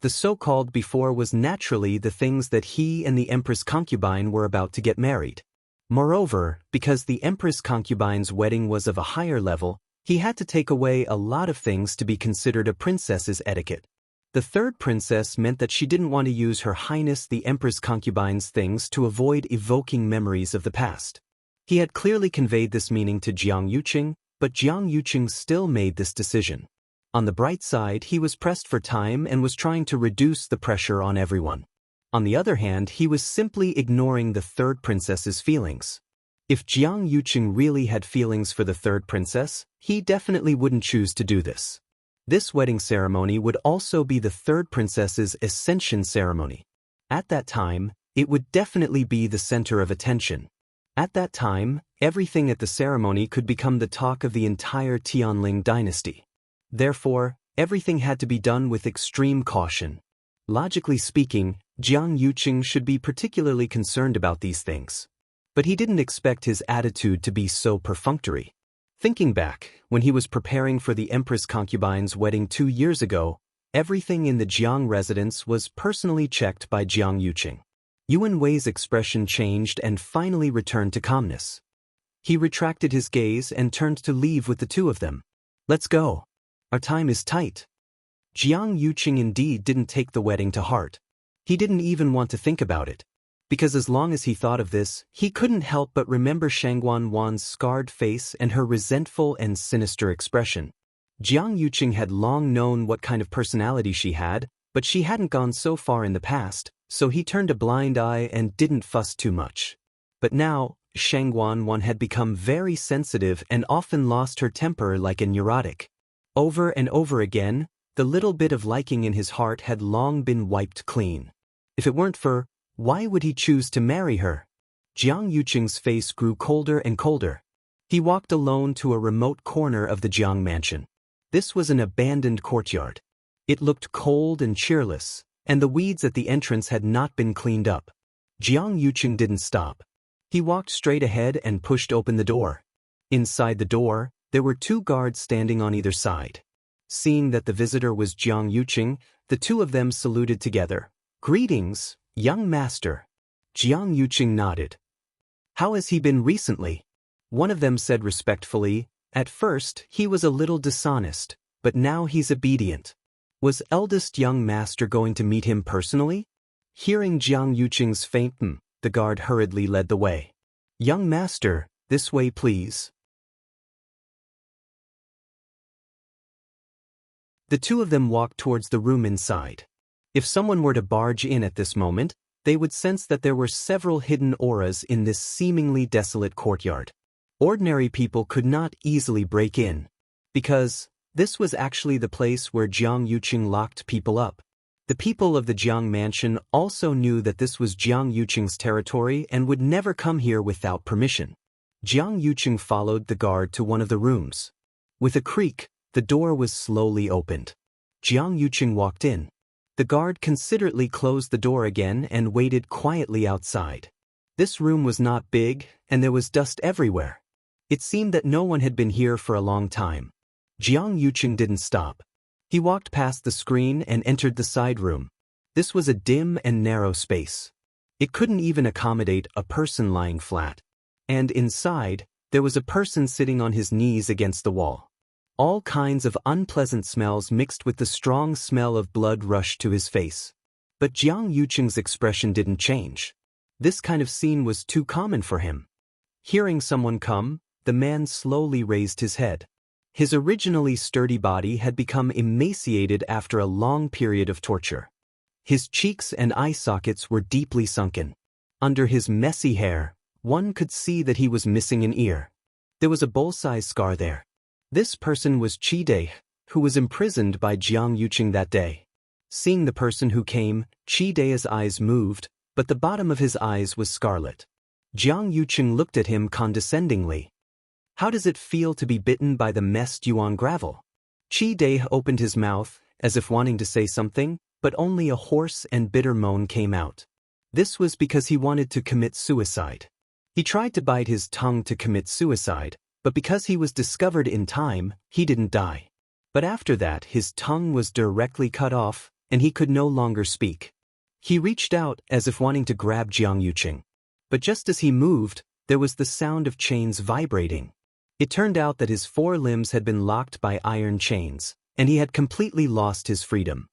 The so-called before was naturally the things that he and the Empress concubine were about to get married. Moreover, because the Empress concubine's wedding was of a higher level, he had to take away a lot of things to be considered a princess's etiquette. The third princess meant that she didn't want to use Her Highness the Empress concubine's things to avoid evoking memories of the past. He had clearly conveyed this meaning to Jiang Yuqing, but Jiang Yuqing still made this decision. On the bright side, he was pressed for time and was trying to reduce the pressure on everyone. On the other hand, he was simply ignoring the third princess's feelings. If Jiang Yuqing really had feelings for the third princess, he definitely wouldn't choose to do this. This wedding ceremony would also be the third princess's ascension ceremony. At that time, it would definitely be the center of attention. At that time, everything at the ceremony could become the talk of the entire Tianling dynasty. Therefore, everything had to be done with extreme caution. Logically speaking, Jiang Yuqing should be particularly concerned about these things. But he didn't expect his attitude to be so perfunctory. Thinking back, when he was preparing for the Empress concubine's wedding 2 years ago, everything in the Jiang residence was personally checked by Jiang Yuqing. Yuan Wei's expression changed and finally returned to calmness. He retracted his gaze and turned to leave with the two of them. Let's go. Our time is tight. Jiang Yuqing indeed didn't take the wedding to heart. He didn't even want to think about it. Because as long as he thought of this, he couldn't help but remember Shangguan's scarred face and her resentful and sinister expression. Jiang Yuqing had long known what kind of personality she had, but she hadn't gone so far in the past, so he turned a blind eye and didn't fuss too much. But now, Shangguan had become very sensitive and often lost her temper like a neurotic. Over and over again, the little bit of liking in his heart had long been wiped clean. If it weren't for, why would he choose to marry her? Jiang Yuqing's face grew colder and colder. He walked alone to a remote corner of the Jiang mansion. This was an abandoned courtyard. It looked cold and cheerless, and the weeds at the entrance had not been cleaned up. Jiang Yuqing didn't stop. He walked straight ahead and pushed open the door. Inside the door, there were 2 guards standing on either side. Seeing that the visitor was Jiang Yuqing, the 2 of them saluted together. "Greetings, young master." Jiang Yuqing nodded. "How has he been recently?" One of them said respectfully, "At first, he was a little dishonest, but now he's obedient." Was eldest young master going to meet him personally? Hearing Jiang Yuqing's faint the guard hurriedly led the way. "Young master, this way please." The 2 of them walked towards the room inside. If someone were to barge in at this moment, they would sense that there were several hidden auras in this seemingly desolate courtyard. Ordinary people could not easily break in, because this was actually the place where Jiang Yuqing locked people up. The people of the Jiang mansion also knew that this was Jiang Yuqing's territory and would never come here without permission. Jiang Yuqing followed the guard to one of the rooms. With a creak, the door was slowly opened. Jiang Yuqing walked in. The guard considerately closed the door again and waited quietly outside. This room was not big, and there was dust everywhere. It seemed that no one had been here for a long time. Jiang Yuqing didn't stop. He walked past the screen and entered the side room. This was a dim and narrow space. It couldn't even accommodate a person lying flat. And inside, there was a person sitting on his knees against the wall. All kinds of unpleasant smells mixed with the strong smell of blood rushed to his face. But Jiang Yuqing's expression didn't change. This kind of scene was too common for him. Hearing someone come, the man slowly raised his head. His originally sturdy body had become emaciated after a long period of torture. His cheeks and eye sockets were deeply sunken. Under his messy hair, one could see that he was missing an ear. There was a bowl-sized scar there. This person was Qi Dai, who was imprisoned by Jiang Yuqing that day. Seeing the person who came, Qi Dai's eyes moved, but the bottom of his eyes was scarlet. Jiang Yuqing looked at him condescendingly. "How does it feel to be bitten by the messed yuan gravel?" Qi Dai opened his mouth, as if wanting to say something, but only a hoarse and bitter moan came out. This was because he wanted to commit suicide. He tried to bite his tongue to commit suicide, but because he was discovered in time, he didn't die. But after that, his tongue was directly cut off, and he could no longer speak. He reached out as if wanting to grab Jiang Yuqing. But just as he moved, there was the sound of chains vibrating. It turned out that his 4 limbs had been locked by iron chains, and he had completely lost his freedom.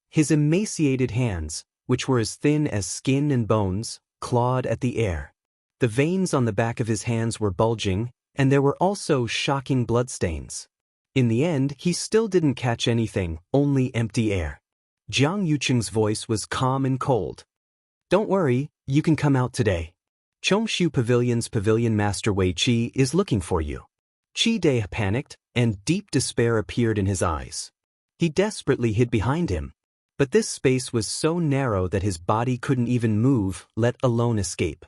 His emaciated hands, which were as thin as skin and bones, clawed at the air. The veins on the back of his hands were bulging, and there were also shocking bloodstains. In the end, he still didn't catch anything, only empty air. Jiang Yuqing's voice was calm and cold. "Don't worry, you can come out today. Chongshu Pavilion's pavilion master Wei Qi is looking for you." Qi Dai panicked, and deep despair appeared in his eyes. He desperately hid behind him. But this space was so narrow that his body couldn't even move, let alone escape.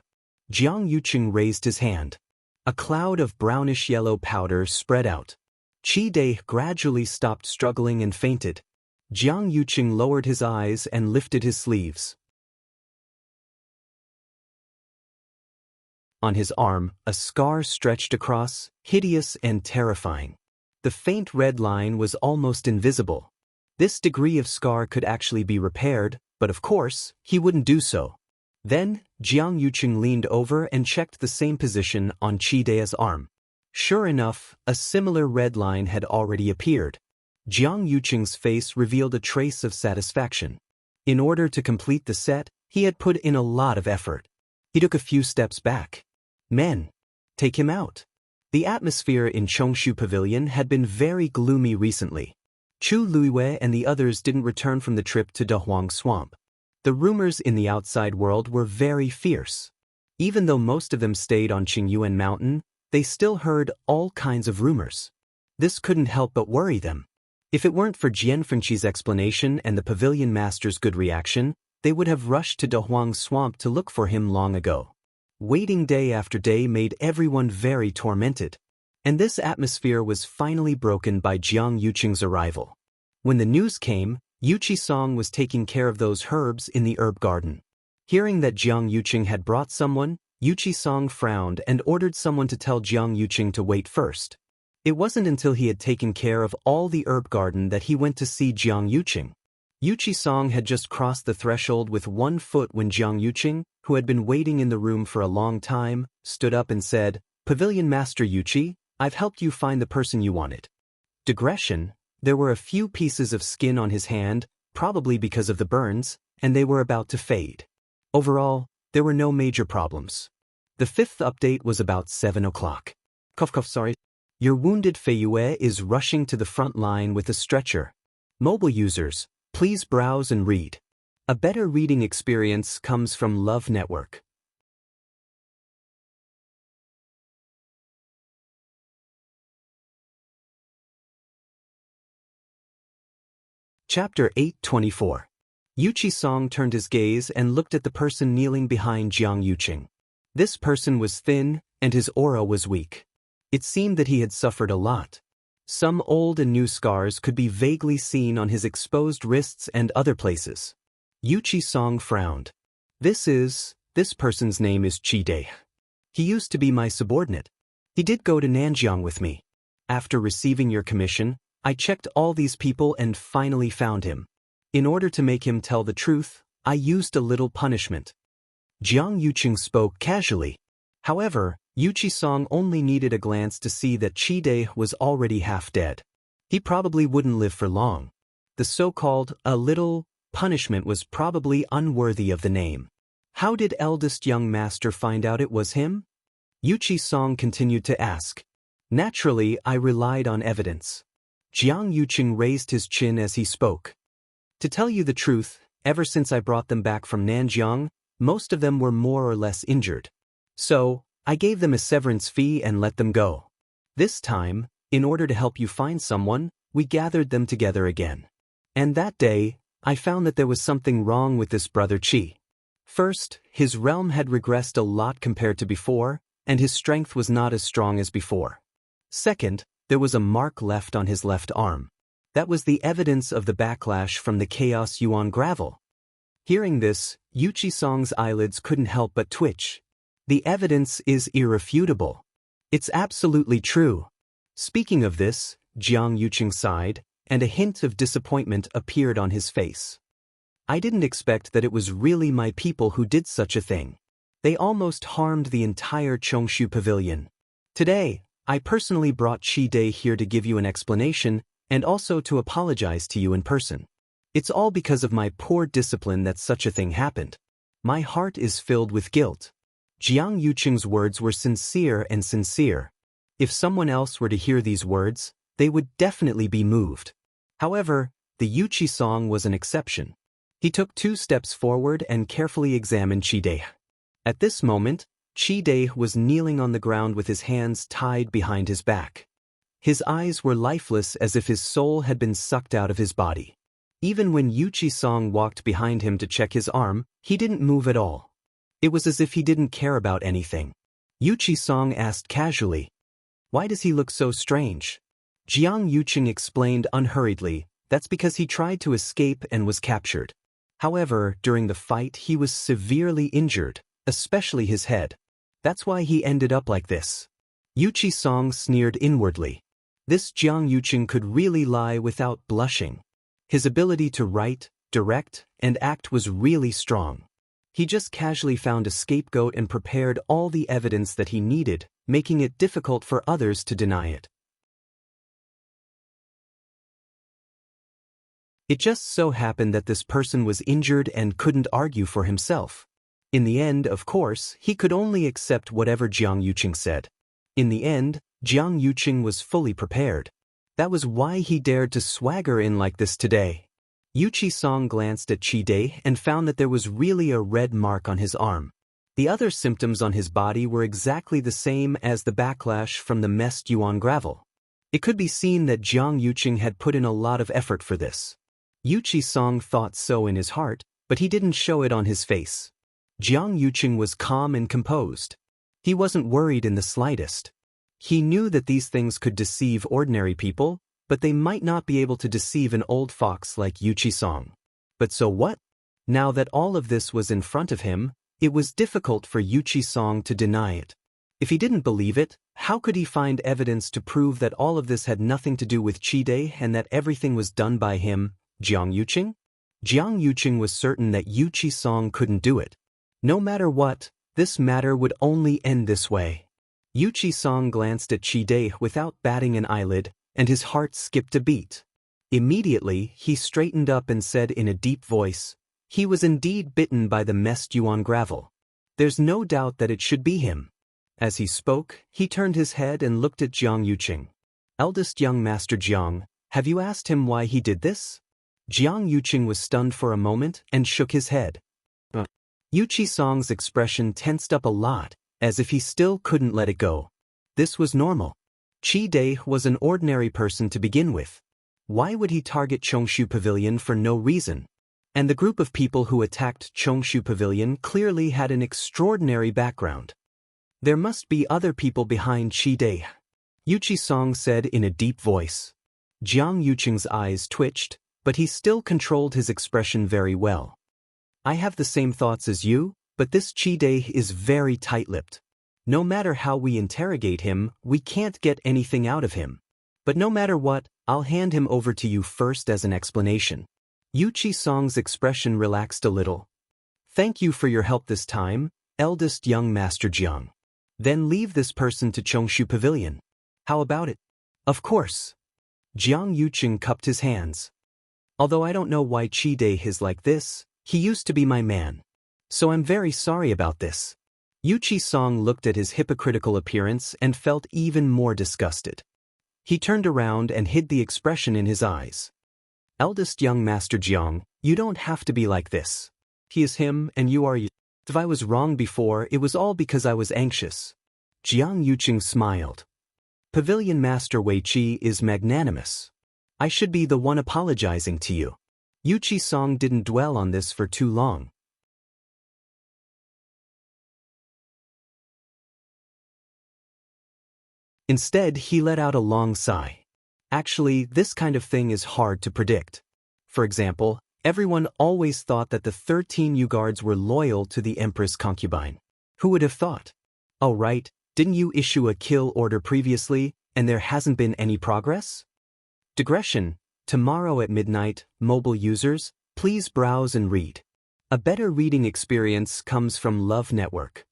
Jiang Yuqing raised his hand. A cloud of brownish-yellow powder spread out. Qi Dai gradually stopped struggling and fainted. Jiang Yuqing lowered his eyes and lifted his sleeves. On his arm, a scar stretched across, hideous and terrifying. The faint red line was almost invisible. This degree of scar could actually be repaired, but of course, he wouldn't do so. Then, Jiang Yuqing leaned over and checked the same position on Qi Dai's arm. Sure enough, a similar red line had already appeared. Jiang Yuqing's face revealed a trace of satisfaction. In order to complete the set, he had put in a lot of effort. He took a few steps back. "Men, take him out." The atmosphere in Chongshu Pavilion had been very gloomy recently. Chu Luiwei and the others didn't return from the trip to Dahuang Swamp. The rumors in the outside world were very fierce. Even though most of them stayed on Qingyuan Mountain, they still heard all kinds of rumors. This couldn't help but worry them. If it weren't for Jian Fengqi's explanation and the pavilion master's good reaction, they would have rushed to Dahuang Swamp to look for him long ago. Waiting day after day made everyone very tormented. And this atmosphere was finally broken by Jiang Yuqing's arrival. When the news came, Yuqi Song was taking care of those herbs in the herb garden. Hearing that Jiang Yuqing had brought someone, Yuqi Song frowned and ordered someone to tell Jiang Yuqing to wait first. It wasn't until he had taken care of all the herb garden that he went to see Jiang Yuqing. Yuqi Song had just crossed the threshold with 1 foot when Jiang Yuqing, who had been waiting in the room for a long time, stood up and said, "Pavilion Master Yuqi, I've helped you find the person you wanted." Digression, there were a few pieces of skin on his hand, probably because of the burns, and they were about to fade. Overall, there were no major problems. The 5th update was about 7 o'clock. Sorry. Your wounded Feiyue is rushing to the front line with a stretcher. Mobile users, please browse and read. A better reading experience comes from Love Network. Chapter 824. Yuqi Song turned his gaze and looked at the person kneeling behind Jiang Yuqing. This person was thin, and his aura was weak. It seemed that he had suffered a lot. Some old and new scars could be vaguely seen on his exposed wrists and other places. Yuqi Song frowned. This person's name is Qi Dai. He used to be my subordinate. He did go to Nanjiang with me. After receiving your commission, I checked all these people and finally found him. In order to make him tell the truth, I used a little punishment. Jiang Yuqing spoke casually. However, Yuqi Song only needed a glance to see that Qi Dai was already half dead. He probably wouldn't live for long. The so-called "a little" punishment was probably unworthy of the name. How did eldest young master find out it was him? Yuqi Song continued to ask. Naturally, I relied on evidence. Jiang Yuqing raised his chin as he spoke. To tell you the truth, ever since I brought them back from Nanjiang, most of them were more or less injured. So, I gave them a severance fee and let them go. This time, in order to help you find someone, we gathered them together again. And that day, I found that there was something wrong with this brother Qi. First, his realm had regressed a lot compared to before, and his strength was not as strong as before. Second, there was a mark left on his left arm. That was the evidence of the backlash from the Chaos Yuan gravel. Hearing this, Yuqi Song's eyelids couldn't help but twitch. The evidence is irrefutable. It's absolutely true. Speaking of this, Jiang Yuqing sighed, and a hint of disappointment appeared on his face. I didn't expect that it was really my people who did such a thing. They almost harmed the entire Chongshu Pavilion. Today, I personally brought Qi Dai here to give you an explanation and also to apologize to you in person. It's all because of my poor discipline that such a thing happened. My heart is filled with guilt. Jiang Yuqing's words were sincere and sincere. If someone else were to hear these words, they would definitely be moved. However, the Yuqi Song was an exception. He took 2 steps forward and carefully examined Qi Dai. At this moment, Qi Dai was kneeling on the ground with his hands tied behind his back. His eyes were lifeless as if his soul had been sucked out of his body. Even when Yuqi Song walked behind him to check his arm, he didn't move at all. It was as if he didn't care about anything. Yuqi Song asked casually, "Why does he look so strange?" Jiang Yuqing explained unhurriedly, "That's because he tried to escape and was captured. However, during the fight he was severely injured, especially his head. That's why he ended up like this." Yuqi Song sneered inwardly. This Jiang Yuqing could really lie without blushing. His ability to write, direct, and act was really strong. He just casually found a scapegoat and prepared all the evidence that he needed, making it difficult for others to deny it. It just so happened that this person was injured and couldn't argue for himself. In the end, of course, he could only accept whatever Jiang Yuqing said. In the end, Jiang Yuqing was fully prepared. That was why he dared to swagger in like this today. Yuqi Song glanced at Qi Dai and found that there was really a red mark on his arm. The other symptoms on his body were exactly the same as the backlash from the messed Yuan gravel. It could be seen that Jiang Yuqing had put in a lot of effort for this. Yuqi Song thought so in his heart, but he didn't show it on his face. Jiang Yuqing was calm and composed. He wasn't worried in the slightest. He knew that these things could deceive ordinary people, but they might not be able to deceive an old fox like Yu Qisong. But so what? Now that all of this was in front of him, it was difficult for Yu Qisong to deny it. If he didn't believe it, how could he find evidence to prove that all of this had nothing to do with Qide and that everything was done by him, Jiang Yuqing? Jiang Yuqing was certain that Yu Qisong couldn't do it. No matter what, this matter would only end this way. Yu Qisong glanced at Qide without batting an eyelid, and his heart skipped a beat. Immediately, he straightened up and said in a deep voice, he was indeed bitten by the messed yuan gravel. There's no doubt that it should be him. As he spoke, he turned his head and looked at Jiang Yuqing. Eldest young Master Jiang, have you asked him why he did this? Jiang Yuqing was stunned for a moment and shook his head. Yu Qisong's expression tensed up a lot, as if he still couldn't let it go. This was normal. Qide was an ordinary person to begin with. Why would he target Chongshu Pavilion for no reason? And the group of people who attacked Chongshu Pavilion clearly had an extraordinary background. There must be other people behind Qide, Yu Qisong said in a deep voice. Jiang Yuqing's eyes twitched, but he still controlled his expression very well. I have the same thoughts as you, but this Qide is very tight-lipped. No matter how we interrogate him, we can't get anything out of him. But no matter what, I'll hand him over to you first as an explanation. Yu Qisong's expression relaxed a little. Thank you for your help this time, eldest young Master Jiang. Then leave this person to Chongshu Pavilion. How about it? Of course. Jiang Yuqing cupped his hands. Although I don't know why Qide is like this, he used to be my man. So I'm very sorry about this. Yu Qisong looked at his hypocritical appearance and felt even more disgusted. He turned around and hid the expression in his eyes. Eldest young Master Jiang, you don't have to be like this. He is him and you are you. If I was wrong before, it was all because I was anxious. Jiang Yuqing smiled. Pavilion Master Wei Qi is magnanimous. I should be the one apologizing to you. Yu Qisong didn't dwell on this for too long. Instead, he let out a long sigh. Actually, this kind of thing is hard to predict. For example, everyone always thought that the 13 Yu guards were loyal to the Empress concubine. Who would have thought? Oh right, didn't you issue a kill order previously, and there hasn't been any progress? Digression. Tomorrow at midnight, mobile users, please browse and read. A better reading experience comes from Love Network.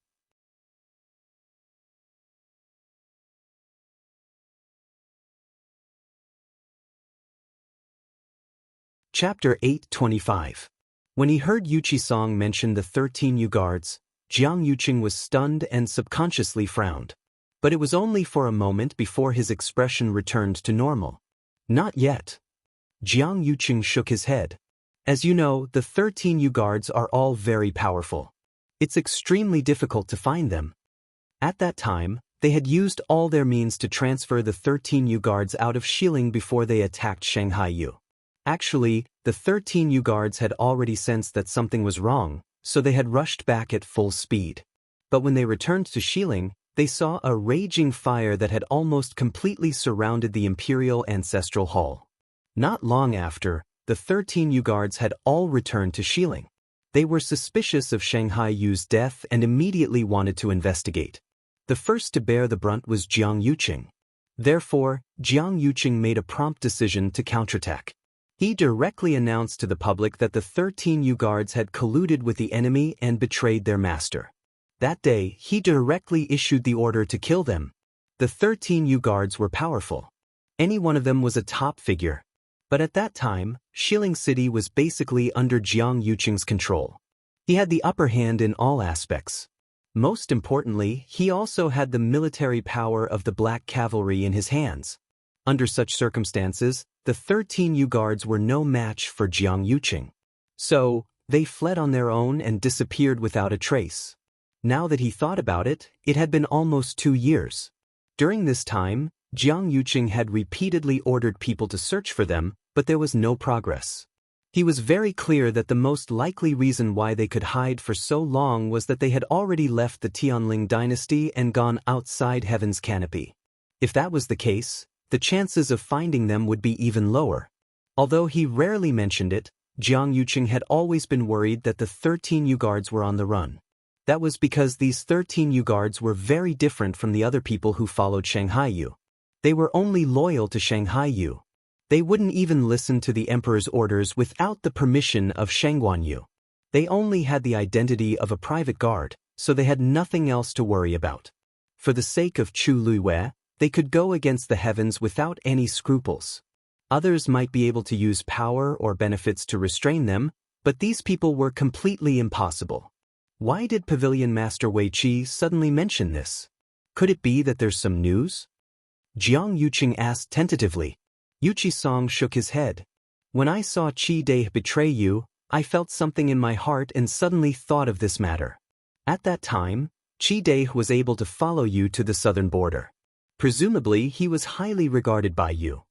Chapter 825. When he heard Yu Qisong mention the 13 Yu guards, Jiang Yuqing was stunned and subconsciously frowned. But it was only for a moment before his expression returned to normal. Not yet. Jiang Yuqing shook his head. As you know, the 13 Yu guards are all very powerful. It's extremely difficult to find them. At that time, they had used all their means to transfer the 13 Yu guards out of Xiling before they attacked Shanghai Yu. Actually, the 13 Yu guards had already sensed that something was wrong, so they had rushed back at full speed. But when they returned to Xiling, they saw a raging fire that had almost completely surrounded the Imperial Ancestral Hall. Not long after, the 13 Yu guards had all returned to Xiling. They were suspicious of Shanghai Yu's death and immediately wanted to investigate. The first to bear the brunt was Jiang Yuqing. Therefore, Jiang Yuqing made a prompt decision to counterattack. He directly announced to the public that the 13 Yu guards had colluded with the enemy and betrayed their master. That day, he directly issued the order to kill them. The 13 Yu guards were powerful. Any one of them was a top figure. But at that time, Xiling City was basically under Jiang Yuqing's control. He had the upper hand in all aspects. Most importantly, he also had the military power of the Black Cavalry in his hands. Under such circumstances, the 13 Yu guards were no match for Jiang Yuqing. So, they fled on their own and disappeared without a trace. Now that he thought about it, it had been almost 2 years. During this time, Jiang Yuqing had repeatedly ordered people to search for them, but there was no progress. He was very clear that the most likely reason why they could hide for so long was that they had already left the Tianling dynasty and gone outside heaven's canopy. If that was the case, the chances of finding them would be even lower. Although he rarely mentioned it, Jiang Yuqing had always been worried that the 13 U-guards were on the run. That was because these 13 U-guards were very different from the other people who followed Shanghai Yu. They were only loyal to Shanghai Yu. They wouldn't even listen to the emperor's orders without the permission of Shangguan Yu. They only had the identity of a private guard, so they had nothing else to worry about. For the sake of Chu Luiwei, they could go against the heavens without any scruples. Others might be able to use power or benefits to restrain them, but these people were completely impossible. Why did Pavilion Master Wei Qi suddenly mention this? Could it be that there's some news? Jiang Yuqing asked tentatively. Yuqi Song shook his head. When I saw Qi Dai betray you, I felt something in my heart and suddenly thought of this matter. At that time, Qi Dai was able to follow you to the southern border. Presumably, he was highly regarded by you.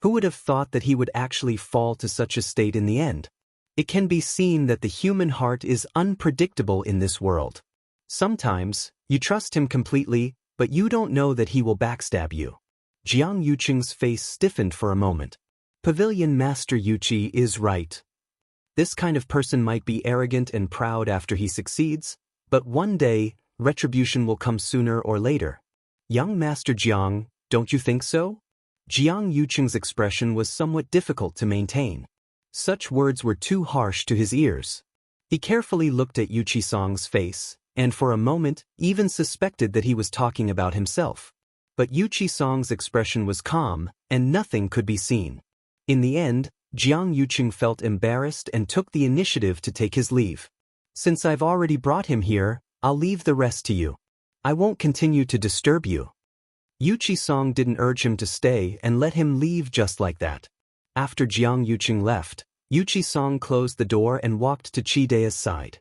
Who would have thought that he would actually fall to such a state in the end? It can be seen that the human heart is unpredictable in this world. Sometimes, you trust him completely, but you don't know that he will backstab you. Jiang Yuqing's face stiffened for a moment. Pavilion Master Yuqi is right. This kind of person might be arrogant and proud after he succeeds, but one day, retribution will come sooner or later. Young Master Jiang, don't you think so? Jiang Yuqing's expression was somewhat difficult to maintain. Such words were too harsh to his ears. He carefully looked at Yuqi Song's face, and for a moment, even suspected that he was talking about himself. But Yuqi Song's expression was calm, and nothing could be seen. In the end, Jiang Yuqing felt embarrassed and took the initiative to take his leave. Since I've already brought him here, I'll leave the rest to you. I won't continue to disturb you. Yuqi Song didn't urge him to stay and let him leave just like that. After Jiang Yuqing left, Yuqi Song closed the door and walked to Qi Dai's side.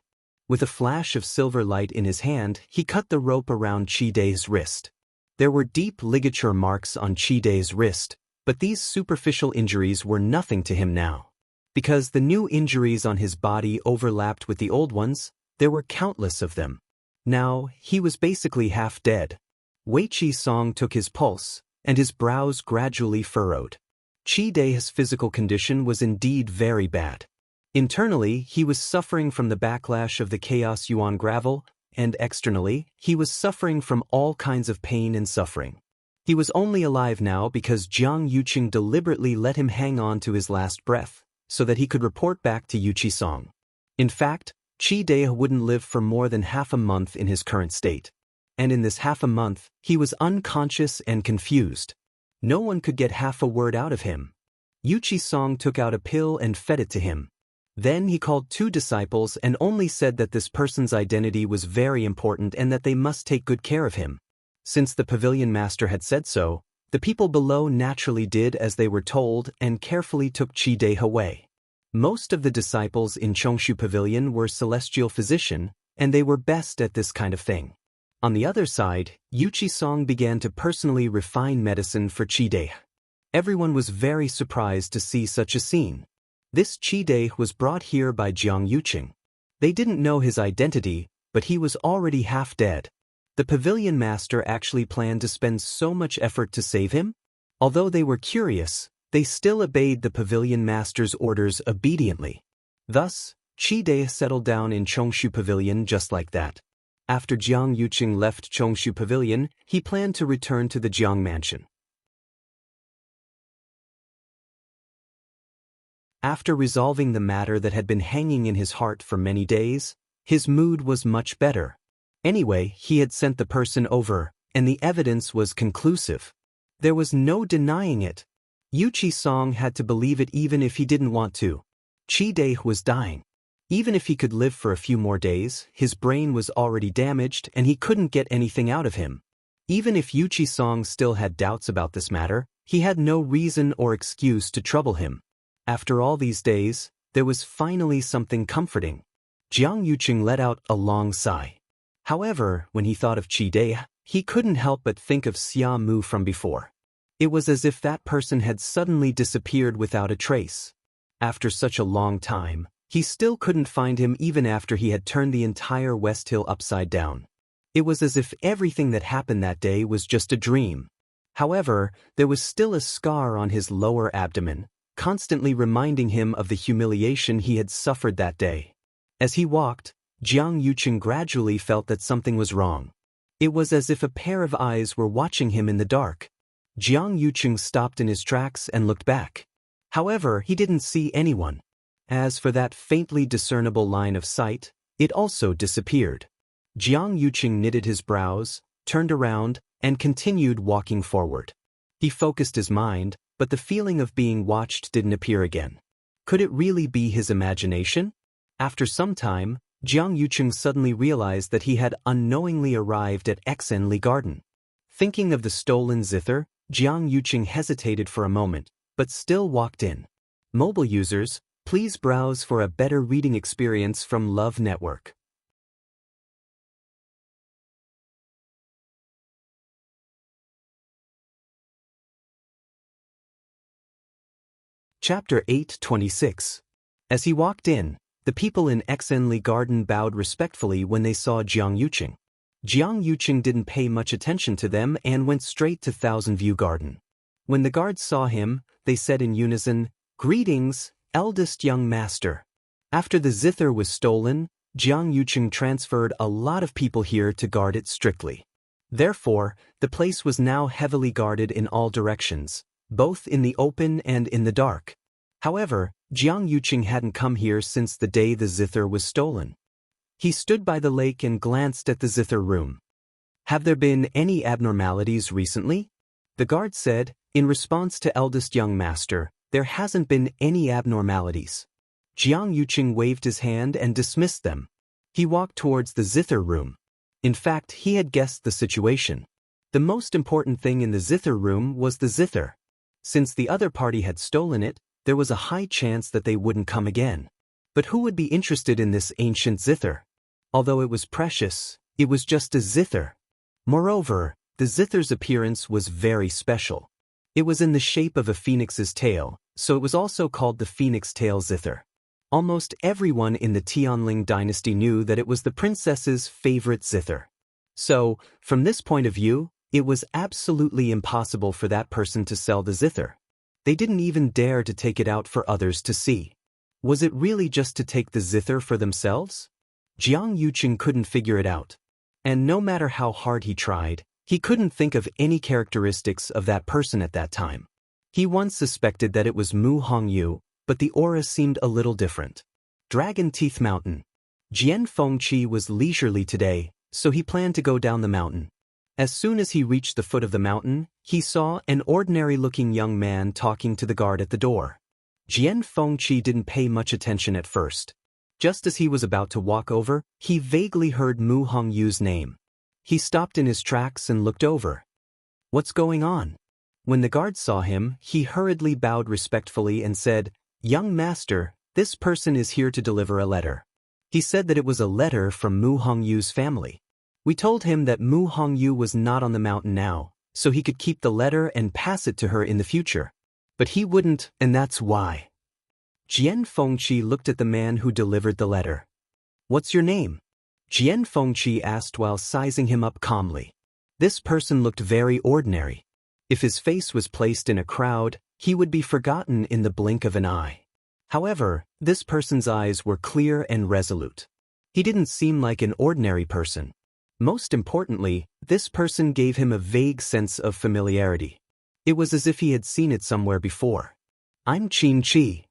With a flash of silver light in his hand, he cut the rope around Qi Dai's wrist. There were deep ligature marks on Qi Dai's wrist, but these superficial injuries were nothing to him now. Because the new injuries on his body overlapped with the old ones, there were countless of them. Now, he was basically half dead. Wei Qi Song took his pulse, and his brows gradually furrowed. Qi Dai's physical condition was indeed very bad. Internally, he was suffering from the backlash of the Chaos Yuan gravel, and externally, he was suffering from all kinds of pain and suffering. He was only alive now because Jiang Yuqing deliberately let him hang on to his last breath, so that he could report back to Yuqi Song. In fact, Qi Dai wouldn't live for more than half a month in his current state. And in this half a month, he was unconscious and confused. No one could get half a word out of him. Yuqi Song took out a pill and fed it to him. Then he called 2 disciples and only said that this person's identity was very important and that they must take good care of him. Since the pavilion master had said so, the people below naturally did as they were told and carefully took Qi Dai away. Most of the disciples in Chongshu Pavilion were celestial physician, and they were best at this kind of thing. On the other side, Yuqi Song began to personally refine medicine for Qi Dai. Everyone was very surprised to see such a scene. This Qi Dai was brought here by Jiang Yuqing. They didn't know his identity, but he was already half dead. The pavilion master actually planned to spend so much effort to save him? Although they were curious, they still obeyed the pavilion master's orders obediently. Thus, Qi Dai settled down in Chongshu Pavilion just like that. After Jiang Yuqing left Chongshu Pavilion, he planned to return to the Jiang mansion. After resolving the matter that had been hanging in his heart for many days, his mood was much better. Anyway, he had sent the person over, and the evidence was conclusive. There was no denying it. Yuqi Song had to believe it even if he didn't want to. Qi Dai was dying. Even if he could live for a few more days, his brain was already damaged and he couldn't get anything out of him. Even if Yuqi Song still had doubts about this matter, he had no reason or excuse to trouble him. After all these days, there was finally something comforting. Jiang Yuqing let out a long sigh. However, when he thought of Qi Dai, He couldn't help but think of Xia Mu from before. It was as if that person had suddenly disappeared without a trace. After such a long time, he still couldn't find him even after he had turned the entire West Hill upside down. It was as if everything that happened that day was just a dream. However, there was still a scar on his lower abdomen, constantly reminding him of the humiliation he had suffered that day. As he walked, Jiang Yuqing gradually felt that something was wrong. It was as if a pair of eyes were watching him in the dark. Jiang Yuqing stopped in his tracks and looked back. However, he didn't see anyone. As for that faintly discernible line of sight, it also disappeared. Jiang Yuqing knitted his brows, turned around, and continued walking forward. He focused his mind, but the feeling of being watched didn't appear again. Could it really be his imagination? After some time, Jiang Yuqing suddenly realized that he had unknowingly arrived at Xenli Garden. Thinking of the stolen zither, Jiang Yuqing hesitated for a moment, but still walked in. Mobile users, please browse for a better reading experience from Love Network. Chapter 8:26. As he walked in, the people in Xenli Garden bowed respectfully when they saw Jiang Yuqing. Jiang Yuqing didn't pay much attention to them and went straight to Thousand View Garden. When the guards saw him, they said in unison, "Greetings, eldest young master." After the zither was stolen, Jiang Yuqing transferred a lot of people here to guard it strictly. Therefore, the place was now heavily guarded in all directions, both in the open and in the dark. However, Jiang Yuqing hadn't come here since the day the zither was stolen. He stood by the lake and glanced at the zither room. "Have there been any abnormalities recently?" The guard said, "In response to eldest young master, there hasn't been any abnormalities." Jiang Yuqing waved his hand and dismissed them. He walked towards the zither room. In fact, he had guessed the situation. The most important thing in the zither room was the zither. Since the other party had stolen it, there was a high chance that they wouldn't come again. But who would be interested in this ancient zither? Although it was precious, it was just a zither. Moreover, the zither's appearance was very special. It was in the shape of a phoenix's tail, so it was also called the phoenix tail zither. Almost everyone in the Tianling dynasty knew that it was the princess's favorite zither. So, from this point of view, it was absolutely impossible for that person to sell the zither. They didn't even dare to take it out for others to see. Was it really just to take the zither for themselves? Jiang Yuqing couldn't figure it out. And no matter how hard he tried, he couldn't think of any characteristics of that person at that time. He once suspected that it was Mu Hongyu, but the aura seemed a little different. Dragon Teeth Mountain. Jian Fengqi was leisurely today, so he planned to go down the mountain. As soon as he reached the foot of the mountain, he saw an ordinary-looking young man talking to the guard at the door. Jian Fengqi didn't pay much attention at first. Just as he was about to walk over, he vaguely heard Mu Hongyu's name. He stopped in his tracks and looked over. "What's going on?" When the guard saw him, he hurriedly bowed respectfully and said, "Young master, this person is here to deliver a letter." He said that it was a letter from Mu Hongyu's family. We told him that Mu Hongyu was not on the mountain now, so he could keep the letter and pass it to her in the future. But he wouldn't, and that's why. Jian Fengqi looked at the man who delivered the letter. "What's your name?" Jian Fengqi asked while sizing him up calmly. This person looked very ordinary. If his face was placed in a crowd, he would be forgotten in the blink of an eye. However, this person's eyes were clear and resolute. He didn't seem like an ordinary person. Most importantly, this person gave him a vague sense of familiarity. It was as if he had seen it somewhere before. "I'm Qin Chi.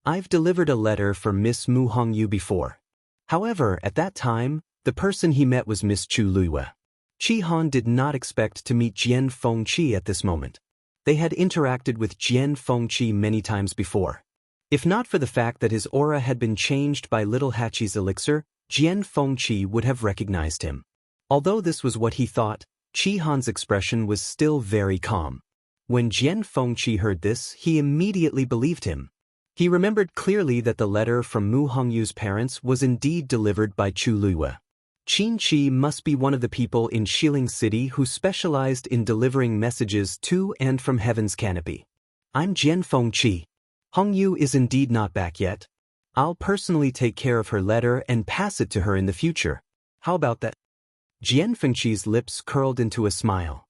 I've delivered a letter for Miss Mu Hongyu before." However, at that time, the person he met was Miss Chu Luiyue. Qi Han did not expect to meet Jian Fengqi at this moment. They had interacted with Jian Fengqi many times before. If not for the fact that his aura had been changed by Little Hachi's elixir, Jian Fengqi would have recognized him. Although this was what he thought, Qi Han's expression was still very calm. When Jian Fengqi heard this, he immediately believed him. He remembered clearly that the letter from Mu Hongyu's parents was indeed delivered by Chu Luiyue. Xianxia must be one of the people in Xiling City who specialized in delivering messages to and from Heaven's Canopy. I'm Jian Fengqi. Hongyu is indeed not back yet. I'll personally take care of her letter and pass it to her in the future. How about that? Jian Fengqi's lips curled into a smile.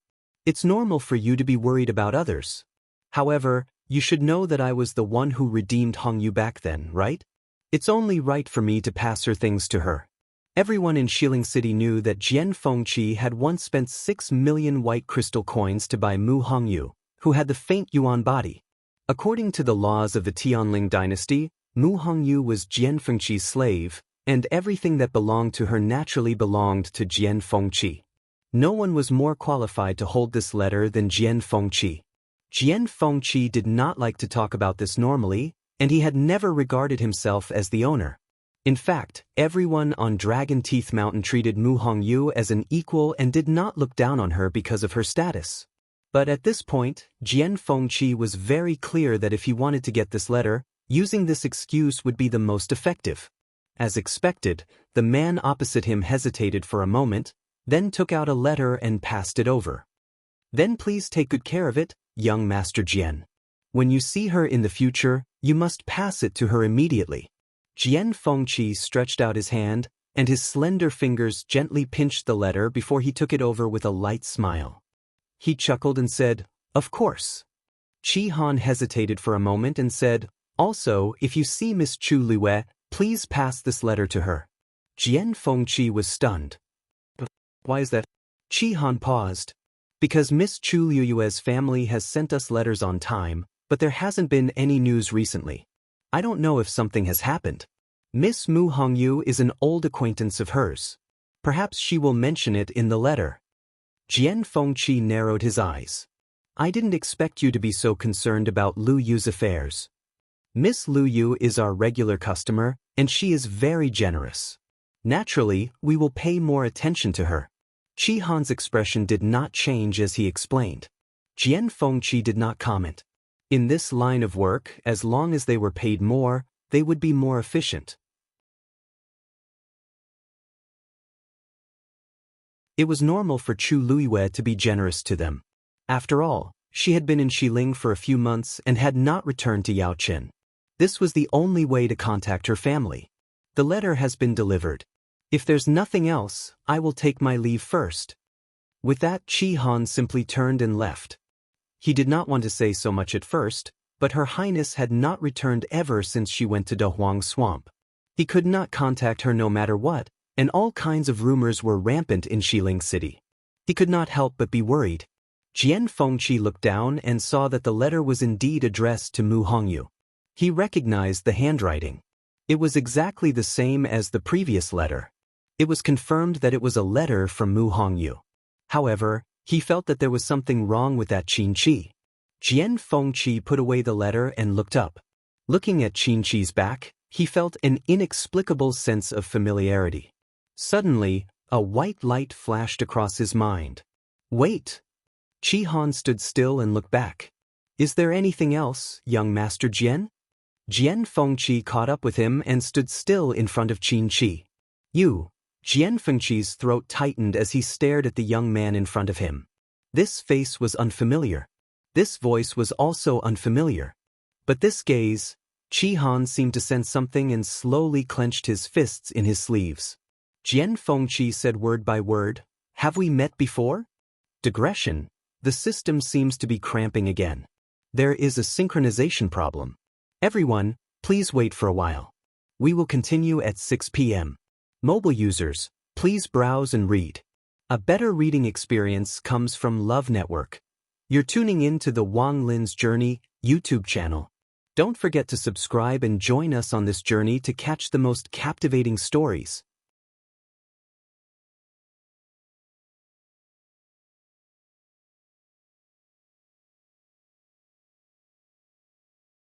It's normal for you to be worried about others. However, you should know that I was the one who redeemed Hongyu back then, right? It's only right for me to pass her things to her. Everyone in Xiling City knew that Jian Fengqi had once spent 6 million white crystal coins to buy Mu Hongyu, who had the faint yuan body. According to the laws of the Tianling dynasty, Mu Hongyu was Jian Fengqi's slave, and everything that belonged to her naturally belonged to Jian Fengqi. No one was more qualified to hold this letter than Jian Fengqi. Jian Fengqi did not like to talk about this normally, and he had never regarded himself as the owner. In fact, everyone on Dragon Teeth Mountain treated Mu Hongyu as an equal and did not look down on her because of her status. But at this point, Jian Fengqi was very clear that if he wanted to get this letter, using this excuse would be the most effective. As expected, the man opposite him hesitated for a moment, then took out a letter and passed it over. Then please take good care of it, young Master Jian. When you see her in the future, you must pass it to her immediately. Jian Fengqi stretched out his hand, and his slender fingers gently pinched the letter before he took it over with a light smile. He chuckled and said, "Of course." Qi Han hesitated for a moment and said, "Also, if you see Miss Chu Luiyue, please pass this letter to her." Jian Fengqi was stunned. "Why is that?" Qi Han paused. "Because Miss Chu Luiyue's family has sent us letters on time, but there hasn't been any news recently. I don't know if something has happened. Miss Mu Hongyu is an old acquaintance of hers. Perhaps she will mention it in the letter." Jian Fengqi narrowed his eyes. "I didn't expect you to be so concerned about Lu Yu's affairs. Miss Lu Yu is our regular customer, and she is very generous. Naturally, we will pay more attention to her." Qi Han's expression did not change as he explained. Jian Fengqi did not comment. In this line of work, as long as they were paid more, they would be more efficient. It was normal for Chu Luiyue to be generous to them. After all, she had been in Xiling for a few months and had not returned to Yaoqin. This was the only way to contact her family. "The letter has been delivered. If there's nothing else, I will take my leave first." With that, Qi Han simply turned and left. He did not want to say so much at first, but Her Highness had not returned ever since she went to Dahuang Swamp. He could not contact her no matter what, and all kinds of rumors were rampant in Xiling City. He could not help but be worried. Jian Fengqi looked down and saw that the letter was indeed addressed to Mu Hongyu. He recognized the handwriting. It was exactly the same as the previous letter. It was confirmed that it was a letter from Mu Hongyu. However, he felt that there was something wrong with that Qianqi. Jian Fengqi put away the letter and looked up. Looking at Qianqi's back, he felt an inexplicable sense of familiarity. Suddenly, a white light flashed across his mind. "Wait!" Qi Han stood still and looked back. "Is there anything else, young Master Jian?" Jian Fengqi caught up with him and stood still in front of Qianqi. "You." Jian Fengqi's throat tightened as he stared at the young man in front of him. This face was unfamiliar. This voice was also unfamiliar. But this gaze, Qi Han seemed to sense something and slowly clenched his fists in his sleeves. Jian Fengqi said word by word, "Have we met before?" Digression. The system seems to be cramping again. There is a synchronization problem. Everyone, please wait for a while. We will continue at 6 p.m. Mobile users, please browse and read. A better reading experience comes from Love Network. You're tuning in to the Wang Lin's Journey YouTube channel. Don't forget to subscribe and join us on this journey to catch the most captivating stories.